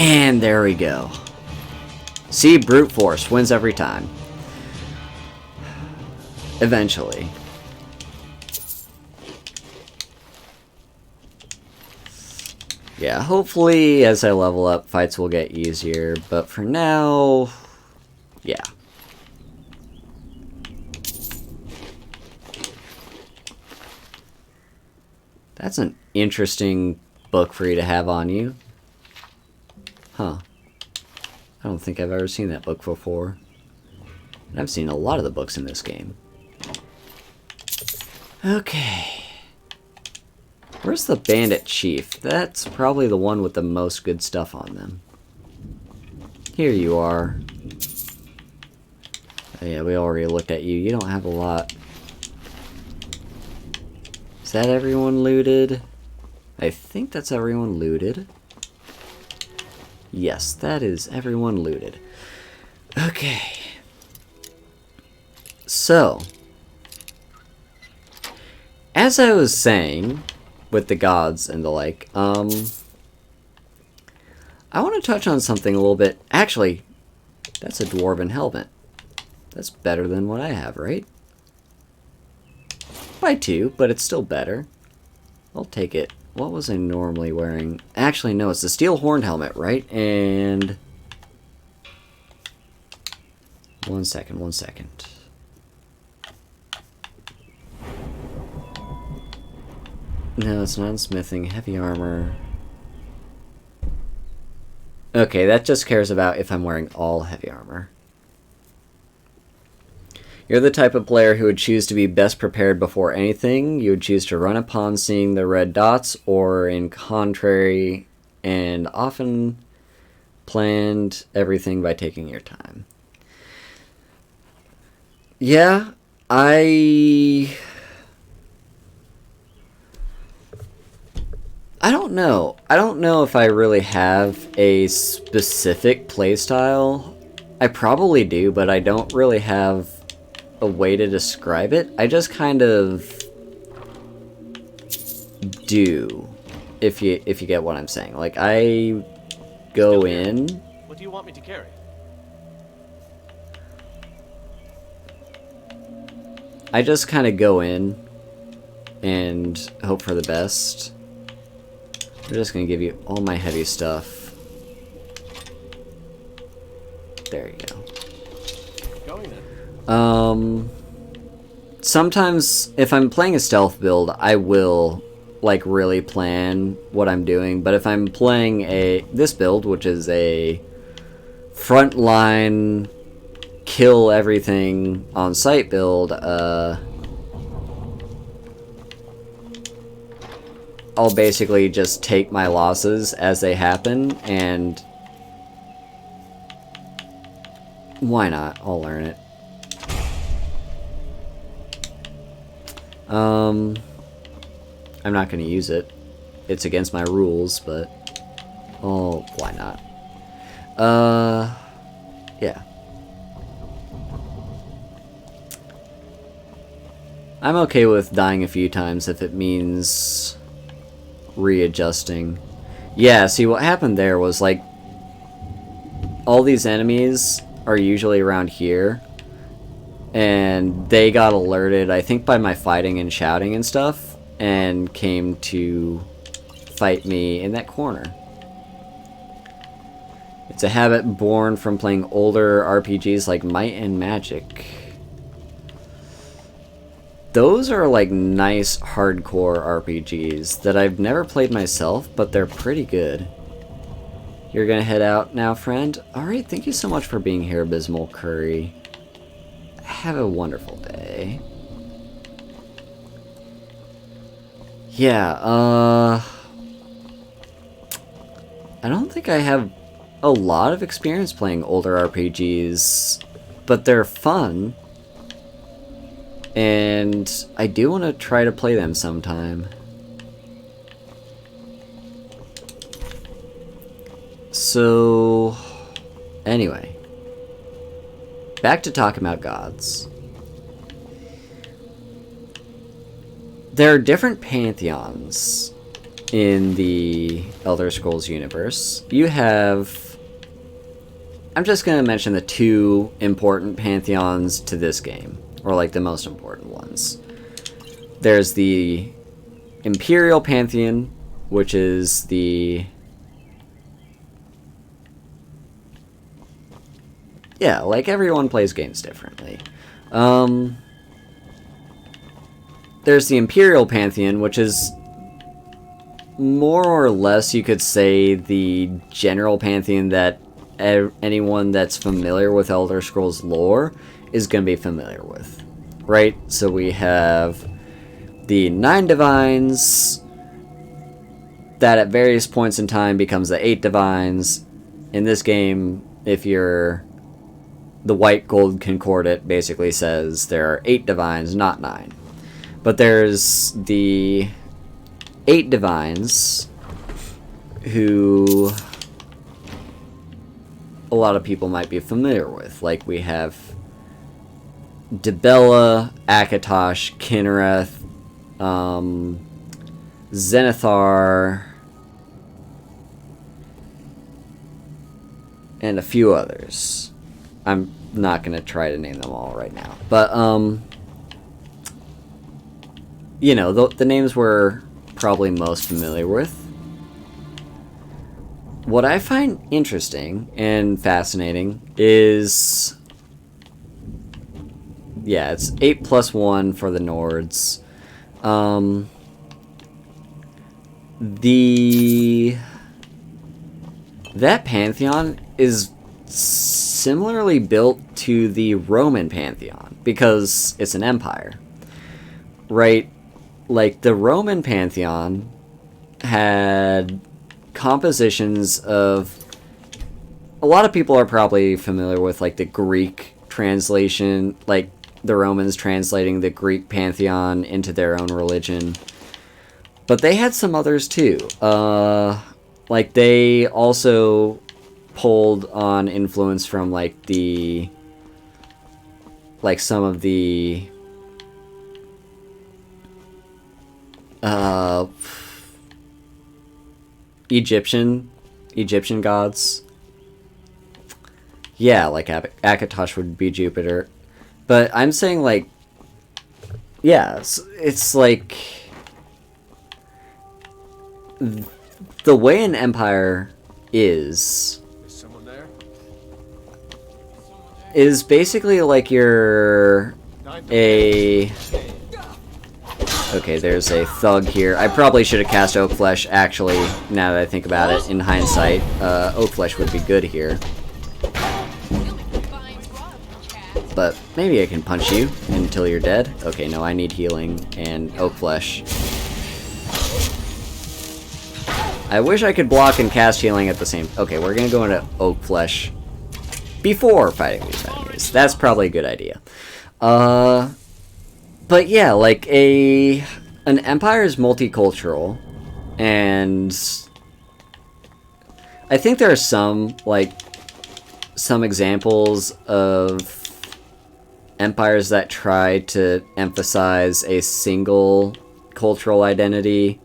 And there we go. See, brute force wins every time. Eventually. Yeah, hopefully as I level up, fights will get easier, but for now, yeah. That's an interesting book for you to have on you. Huh. I don't think I've ever seen that book before. And I've seen a lot of the books in this game. Okay. Where's the Bandit Chief? That's probably the one with the most good stuff on them. Here you are. Oh, yeah, we already looked at you. You don't have a lot. Is that everyone looted? I think that's everyone looted. Yes, that is everyone looted. Okay. So, as I was saying, with the gods and the like, I want to touch on something a little bit. Actually, that's a dwarven helmet. That's better than what I have, right? By 2, but it's still better. I'll take it. What was I normally wearing? Actually, no, it's the steel horned helmet, right? And... One second. No, it's not smithing. Heavy armor. Okay, that just cares about if I'm wearing all heavy armor. You're the type of player who would choose to be best prepared before anything. You would choose to run upon seeing the red dots, or in contrary, and often planned everything by taking your time. Yeah, I don't know. I don't know if I really have a specific playstyle. I probably do, but I don't really have a way to describe it. I just kind of do, if you get what I'm saying. Like, I go in. What do you want me to carry? I just kind of go in and hope for the best. I'm just gonna give you all my heavy stuff. There you go. Going then. Sometimes if I'm playing a stealth build, I will like really plan what I'm doing, but if I'm playing this build, which is a frontline kill everything on site build, I'll basically just take my losses as they happen, and why not? I'll learn it. I'm not going to use it. It's against my rules, but oh, why not? Yeah. I'm okay with dying a few times if it means readjusting. Yeah, see, what happened there was, like, all these enemies are usually around here, and they got alerted, I think, by my fighting and shouting and stuff, and came to fight me in that corner. It's a habit born from playing older RPGs like Might and Magic. Those are like nice hardcore RPGs that I've never played myself, but they're pretty good. You're gonna head out now, friend? Alright, thank you so much for being here, Abysmal Curry. Have a wonderful day. Yeah, I don't think I have a lot of experience playing older RPGs, but they're fun. And I do want to try to play them sometime. So, anyway. Back to talking about gods. There are different pantheons in the Elder Scrolls universe, you have... I'm just going to mention the two important pantheons to this game, or like the most important ones. There's the Imperial Pantheon, which is the... Yeah, like everyone plays games differently. There's the Imperial Pantheon, which is more or less, you could say, the general pantheon that anyone that's familiar with Elder Scrolls lore is going to be familiar with, right? So we have the 9 Divines, that at various points in time becomes the 8 Divines. In this game, if you're the White Gold Concordate, basically says there are 8 Divines, not 9. But there's the 8 Divines, who a lot of people might be familiar with. Like, we have Dibella, Akatosh, Kinnereth, Zenithar, and a few others. I'm not going to try to name them all right now. But, you know, the names we're probably most familiar with. What I find interesting and fascinating is... Yeah, it's 8 plus 1 for the Nords. That pantheon is similarly built to the Roman pantheon, because it's an empire. Right? Like, the Roman pantheon had compositions of... A lot of people are probably familiar with, like, the Greek translation, like, the Romans translating the Greek pantheon into their own religion. But they had some others, too. Like, they also pulled on influence from, like, the... Like, some of the... Egyptian gods. Yeah, like Akatosh would be Jupiter. But I'm saying, like, yeah, it's like the way an empire is basically like you're a... Okay, there's a thug here. I probably should have cast Oak Flesh, actually, now that I think about it, in hindsight. Oak Flesh would be good here. But maybe I can punch you until you're dead. Okay, no, I need healing and Oak Flesh. I wish I could block and cast healing at the same... Okay, we're gonna go into Oak Flesh before fighting these enemies. That's probably a good idea. But yeah, like, an empire is multicultural, and I think there are some examples of empires that try to emphasize a single cultural identity.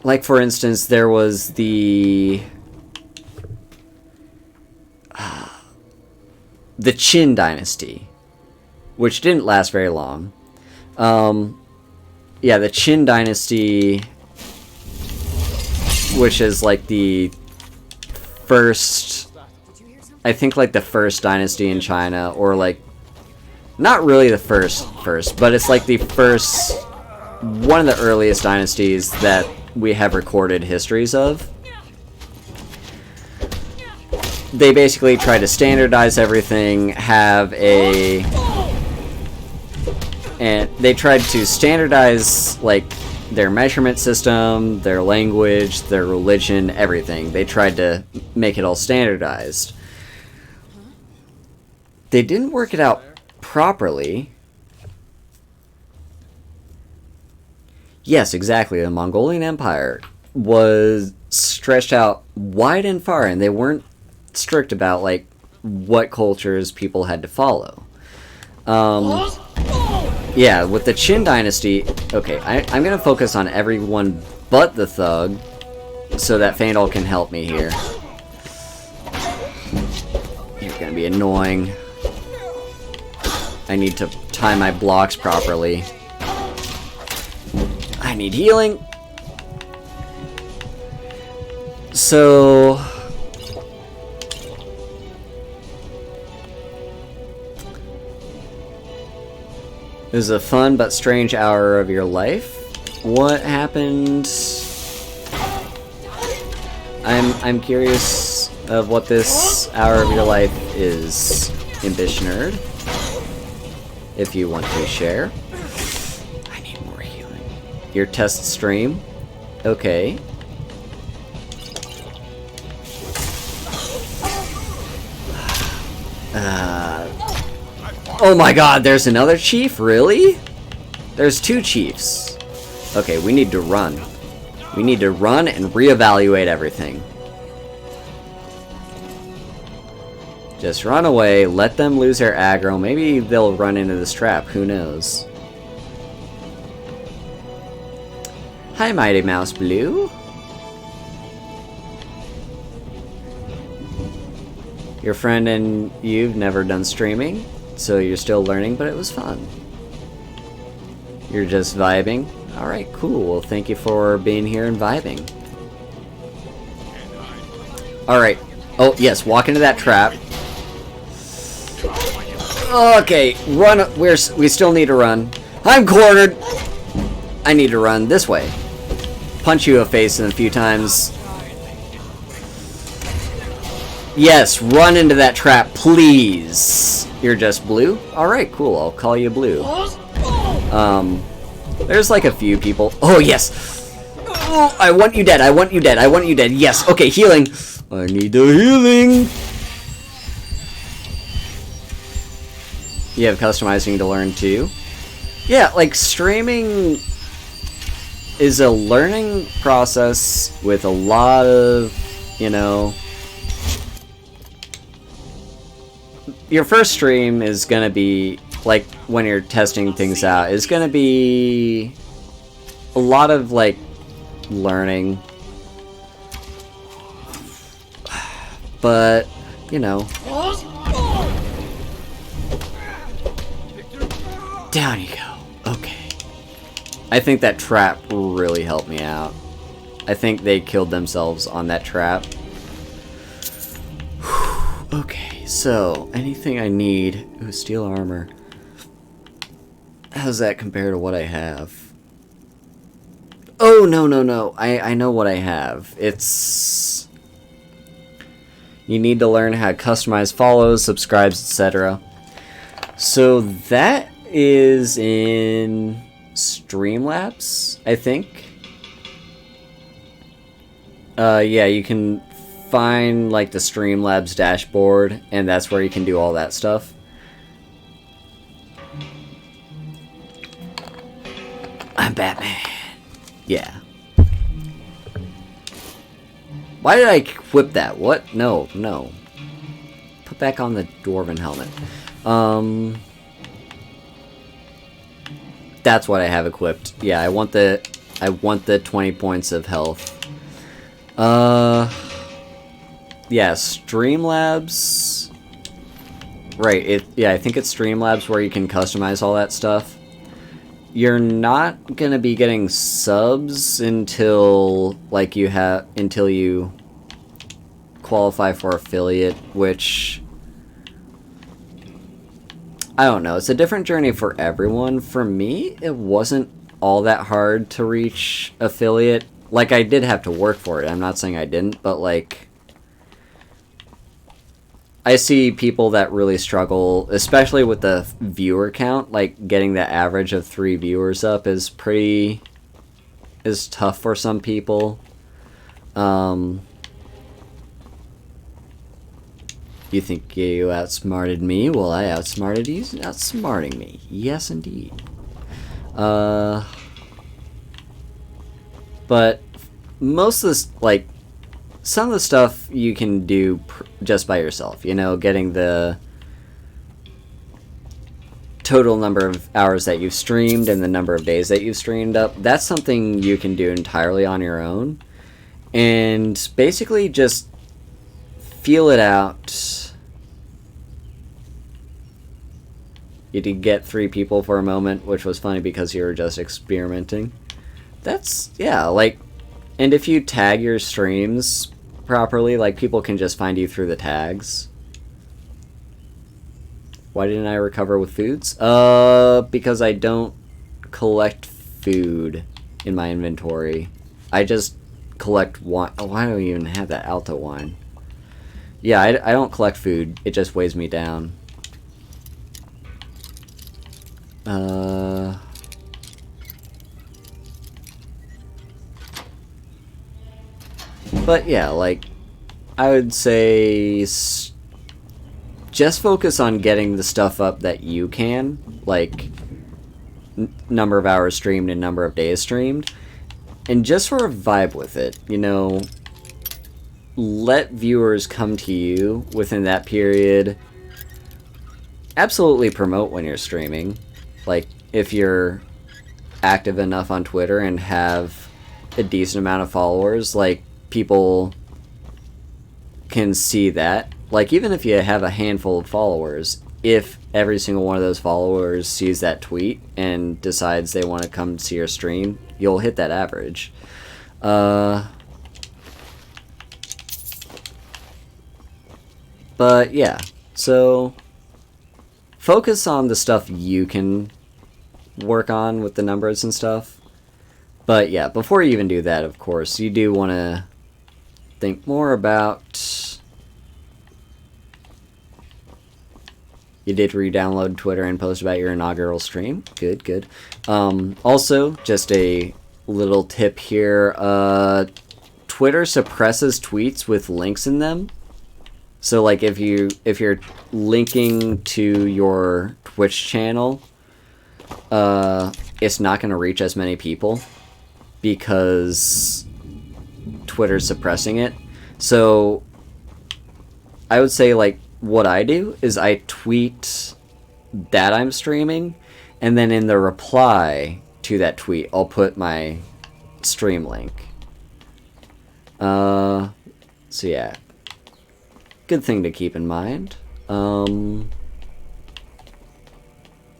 Like for instance, there was the Qin dynasty, which didn't last very long. Yeah, the Qin dynasty, which is like the first, I think, like the first dynasty in China, or like, not really the first, but it's like the first, one of the earliest dynasties that we have recorded histories of. They basically try to standardize everything, and they tried to standardize, like, their measurement system, their language, their religion, everything. They tried to make it all standardized. They didn't work it out properly. Yes, exactly. The Mongolian Empire was stretched out wide and far, and they weren't strict about, like, what cultures people had to follow. Yeah, with the Qin Dynasty, okay, I'm gonna focus on everyone but the Thug, so that Fandal can help me here. You're gonna be annoying. I need to time my blocks properly. I need healing. So... It was a fun but strange hour of your life. What happened? I'm curious of what this hour of your life is, Imbish Nerd. If you want to share. I need more healing. Your test stream? Okay. Oh my god, there's another chief? Really? There's 2 chiefs. Okay, we need to run. We need to run and reevaluate everything. Just run away, let them lose their aggro. Maybe they'll run into this trap, who knows? Hi, Mighty Mouse Blue. Your friend and you've never done streaming, so you're still learning, but it was fun. You're just vibing? Alright, cool. Well, thank you for being here and vibing. Alright. Oh, yes, walk into that trap. Okay, run. We still need to run. I'm cornered! I need to run this way. Punch you a face in a few times. Yes, run into that trap, please. You're just blue? Alright, cool. I'll call you blue. There's like a few people. Oh, yes! Oh, I want you dead. I want you dead. I want you dead. Yes. Okay, healing. I need the healing. You have customizing to learn too. Yeah, like streaming is a learning process with a lot of, you know... Your first stream is gonna be, like, when you're testing things out, is gonna be a lot of, like, learning. But, you know. Down you go. Okay. I think that trap really helped me out. I think they killed themselves on that trap. Okay, so anything I need. Ooh, steel armor. How's that compare to what I have? Oh, no. I know what I have. It's... You need to learn how to customize follows, subscribes, etc. So that is in Streamlabs, I think. Yeah, you can find like the Streamlabs dashboard, and that's where you can do all that stuff. I'm Batman. Yeah. Why did I equip that? What? No. Put back on the Dwarven helmet. That's what I have equipped. Yeah, I want the 20 points of health. Yeah, Streamlabs. Right, yeah, I think it's Streamlabs where you can customize all that stuff. You're not gonna be getting subs until until you qualify for affiliate, which I don't know. It's a different journey for everyone. For me, it wasn't all that hard to reach affiliate. Like, I did have to work for it. I'm not saying I didn't, but like, I see people that really struggle, especially with the viewer count. Like, getting the average of 3 viewers up is tough for some people. You think you outsmarted me? Well, I outsmarted you, outsmarting me. Yes, indeed. But most of this, like, some of the stuff you can do just by yourself. You know, getting the total number of hours that you've streamed and the number of days that you've streamed up. That's something you can do entirely on your own. And basically just feel it out. You did get 3 people for a moment, which was funny because you were just experimenting. That's, yeah, like, and if you tag your streams properly, like, people can just find you through the tags. Why didn't I recover with foods? Because I don't collect food in my inventory. I just collect wine. Oh, why do I even have that Alto wine? Yeah, I don't collect food. It just weighs me down. But yeah, like, I would say just focus on getting the stuff up that you can, like number of hours streamed and number of days streamed, and just sort of vibe with it, you know. Let viewers come to you within that period. Absolutely promote when you're streaming. Like, if you're active enough on Twitter and have a decent amount of followers, like, people can see that. Like, even if you have a handful of followers, if every single one of those followers sees that tweet and decides they want to come see your stream, you'll hit that average. But yeah, so focus on the stuff you can work on with the numbers and stuff. But yeah, before you even do that, of course, you do want to think more about... You did re-download Twitter and post about your inaugural stream. Good, good. Also, just a little tip here. Twitter suppresses tweets with links in them. So, like, if you're linking to your Twitch channel, it's not going to reach as many people because Twitter's suppressing it. So, I would say, like, what I do is I tweet that I'm streaming, and then in the reply to that tweet, I'll put my stream link. So yeah, good thing to keep in mind.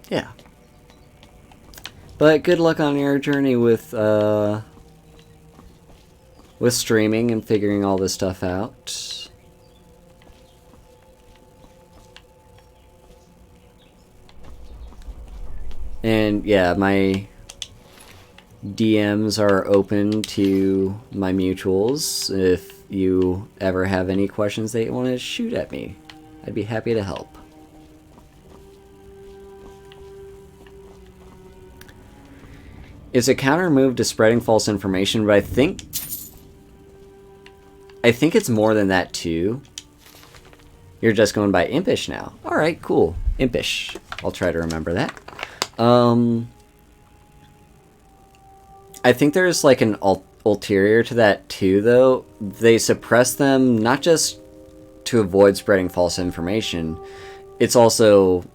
Yeah. But good luck on your journey with streaming and figuring all this stuff out. And yeah, my DMs are open to my mutuals. If you ever have any questions that you want to shoot at me, I'd be happy to help. It's a counter move to spreading false information, but I think it's more than that too. You're just going by impish now. Alright, cool. Impish. I'll try to remember that. I think there's like an ulterior to that too, though. They suppress them not just to avoid spreading false information. It's also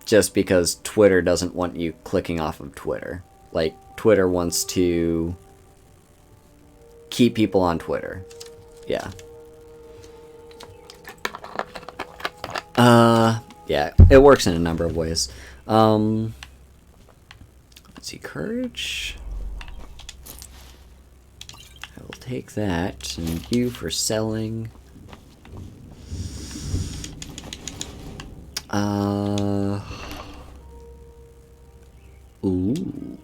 just because Twitter doesn't want you clicking off of Twitter. Like, Twitter wants to keep people on Twitter. Yeah. Yeah, it works in a number of ways. Let's see, courage. I will take that, and you for selling. Ooh.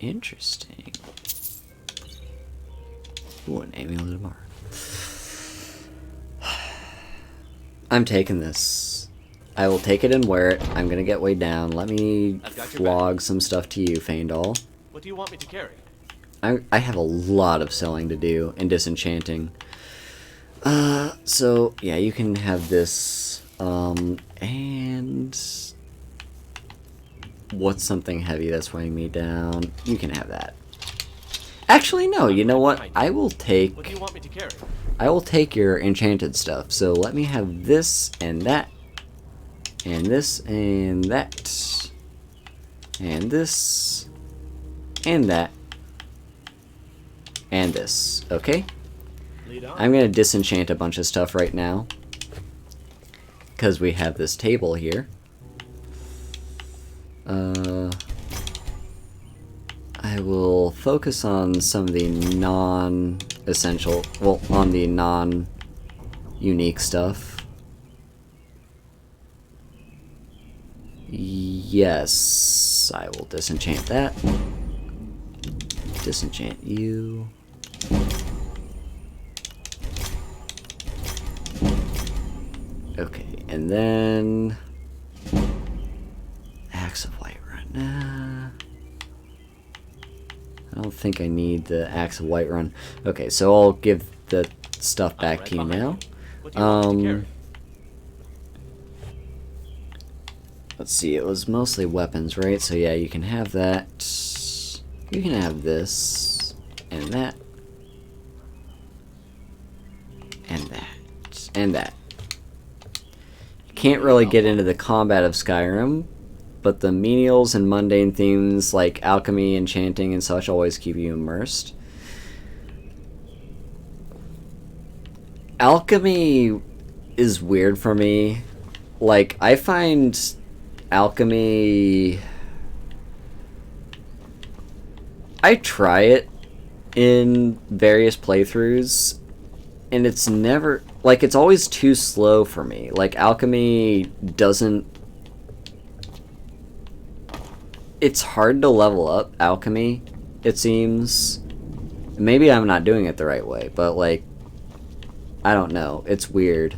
Interesting. Ooh, an amulet of Mara. I'm taking this. I will take it and wear it. I'm gonna get way down. Let me flog some stuff to you, Faendal. What do you want me to carry? I have a lot of selling to do and disenchanting. So yeah, you can have this. And what's something heavy that's weighing me down? You can have that. Actually, no. You know what? I will take. What do you want me to carry? I will take your enchanted stuff. So let me have this and that. And this, and that. And this. And that. And this. Okay? I'm gonna disenchant a bunch of stuff right now. Because we have this table here. I will focus on some of the non-essential, well, on the non-unique stuff. Yes, I will disenchant that. Disenchant you. Okay, and then Axe of Whiterun. Nah, I don't think I need the Axe of Whiterun. Okay, so I'll give the stuff back to you now. Let's see, it was mostly weapons, right? So yeah, you can have that. You can have this and that and that and that. Can't really get into the combat of Skyrim, but the menials and mundane themes like alchemy, enchanting, and such always keep you immersed. Alchemy is weird for me. Like, I find alchemy... I try it in various playthroughs, and it's never... Like, it's always too slow for me. Like, alchemy doesn't... It's hard to level up alchemy, it seems. Maybe I'm not doing it the right way, but, like, I don't know. It's weird.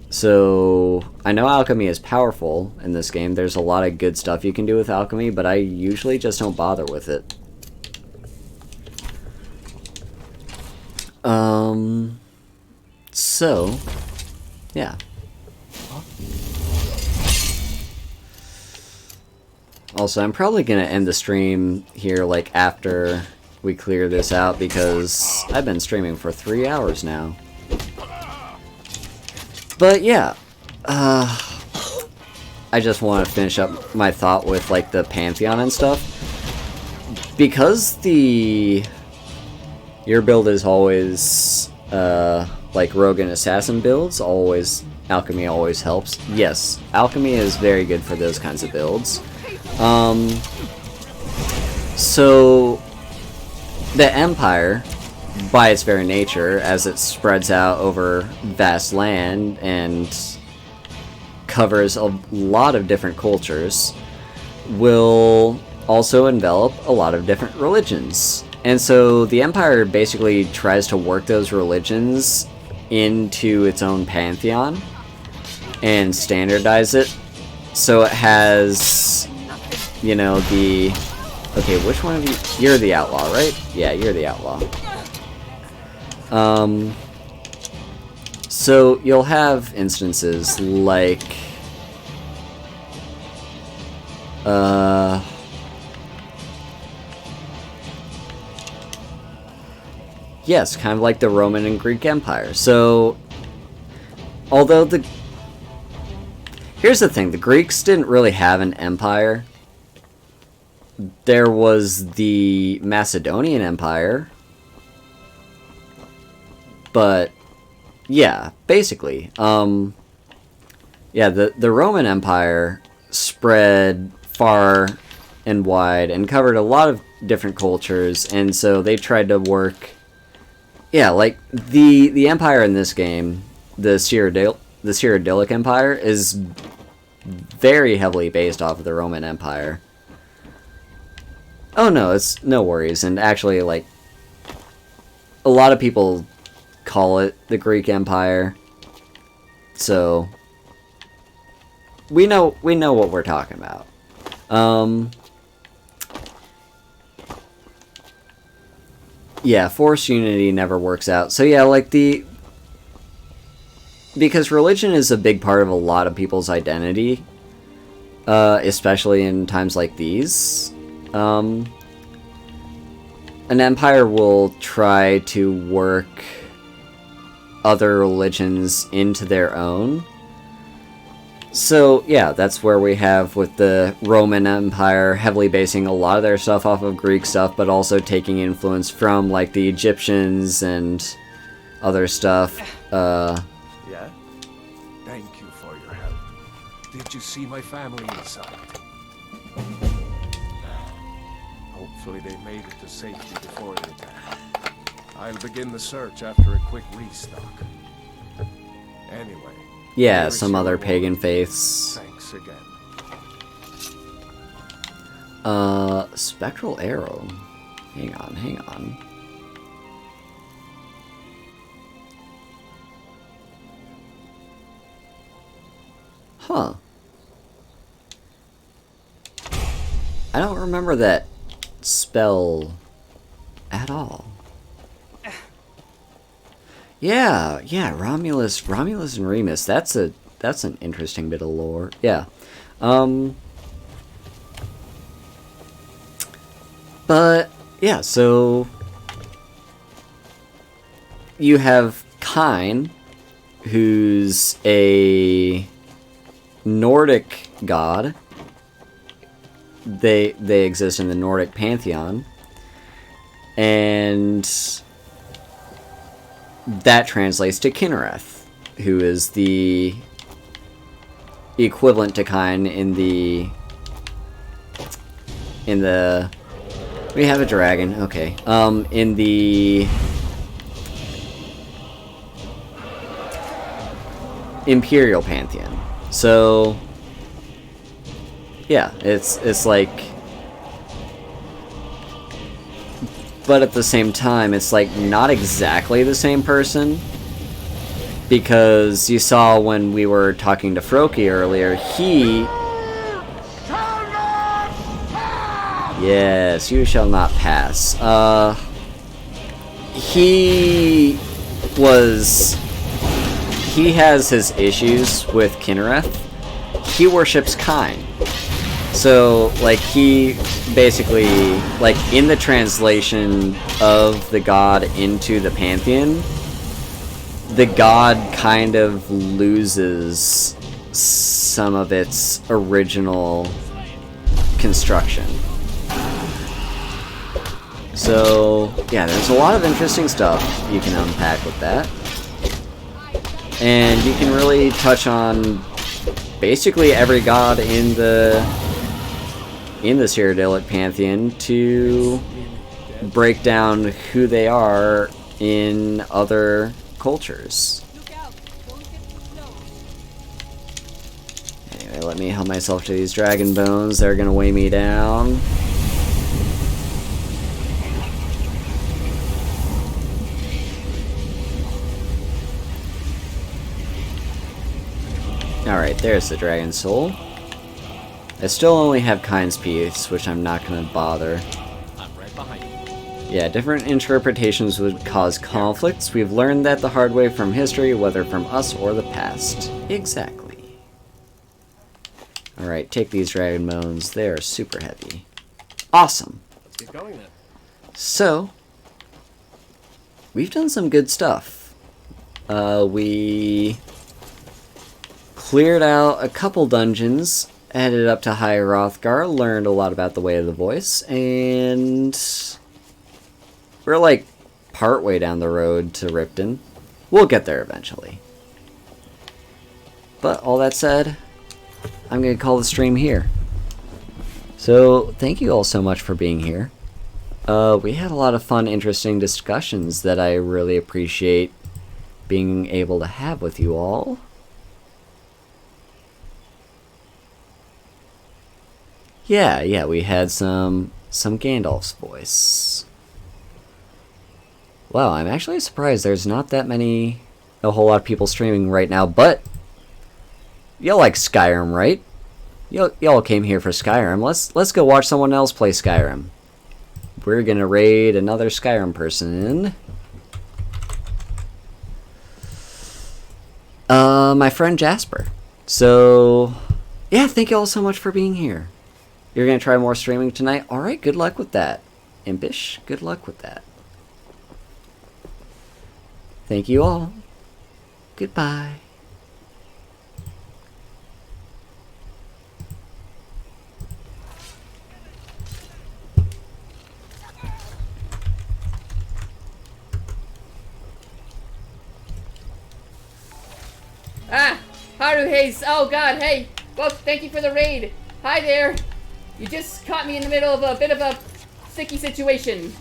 So, I know alchemy is powerful in this game. There's a lot of good stuff you can do with alchemy, but I usually just don't bother with it. So, yeah. Also, I'm probably gonna end the stream here, like, after we clear this out, because I've been streaming for 3 hours now. But, yeah. I just want to finish up my thought with, like, the Pantheon and stuff. Because your build is always, like, rogue and assassin builds, alchemy always helps. Yes, alchemy is very good for those kinds of builds. So, the Empire, by its very nature, as it spreads out over vast land and covers a lot of different cultures, will also envelop a lot of different religions. And so the Empire basically tries to work those religions into its own pantheon and standardize it. So it has, you know, the... Okay, which one of you... You're the outlaw, right? Yeah, you're the outlaw. So you'll have instances like... Yes, kind of like the Roman and Greek Empire. So, although here's the thing, the Greeks didn't really have an empire. There was the Macedonian Empire. But, yeah, basically. Yeah, the Roman Empire spread far and wide and covered a lot of different cultures, and so they tried to work... Yeah, like, the empire in this game, the Cyrodiilic Empire, is very heavily based off of the Roman Empire. Oh no, it's no worries, and actually, like, a lot of people call it the Greek Empire, so we know what we're talking about. Yeah, forced unity never works out. So yeah, like because religion is a big part of a lot of people's identity, especially in times like these, an empire will try to work other religions into their own. So, yeah, that's where we have with the Roman Empire heavily basing a lot of their stuff off of Greek stuff, but also taking influence from, like, the Egyptians and other stuff. Yeah? Thank you for your help. Did you see my family inside? Hopefully they made it to safety before the attack. I'll begin the search after a quick restock. Anyway. Yeah, some other pagan faiths. Thanks again. Spectral arrow. Hang on. Huh. I don't remember that spell at all. Yeah, Romulus and Remus. That's an interesting bit of lore. Yeah. But yeah, so you have Kine, who's a Nordic god. They exist in the Nordic pantheon, and that translates to Kinnereth, who is the equivalent to Kine in the we have a dragon, okay. In the Imperial pantheon. So yeah, it's like, but at the same time, it's like not exactly the same person, because you saw when we were talking to Froki earlier, yes, you shall not pass. He has his issues with Kinnereth. He worships Kine. So, like, he basically, like, in the translation of the god into the pantheon, the god kind of loses some of its original construction. So, yeah, there's a lot of interesting stuff you can unpack with that. And you can really touch on basically every god in the Cyrodiilic pantheon to break down who they are in other cultures. Anyway, let me help myself to these dragon bones. They're gonna weigh me down. Alright, there's the dragon soul. I still only have Kine's piece, which I'm not going to bother. I'm right behind you. Yeah, different interpretations would cause conflicts. We've learned that the hard way from history, whether from us or the past. Exactly. Alright, take these dragon bones. They are super heavy. Awesome. Let's get going then. So, we've done some good stuff. We cleared out a couple dungeons, headed up to High Hrothgar, learned a lot about the Way of the Voice, and we're like partway down the road to Ripton. We'll get there eventually. But all that said, I'm going to call the stream here. So thank you all so much for being here. We had a lot of fun, interesting discussions that I really appreciate being able to have with you all. Yeah, we had some Gandalf's voice. Wow, I'm actually surprised there's not that many, a whole lot of people streaming right now, but y'all like Skyrim, right? Y'all came here for Skyrim. Let's go watch someone else play Skyrim. We're gonna raid another Skyrim person. My friend Jasper. So, yeah, thank you all so much for being here. You're going to try more streaming tonight? Alright, good luck with that. Impish, good luck with that. Thank you all. Goodbye. Ah, Haru Hayes. Oh god, hey. Well, thank you for the raid. Hi there. You just caught me in the middle of a bit of a sticky situation.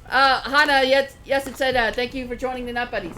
Hana, yes, it said, thank you for joining the Nut Buddies.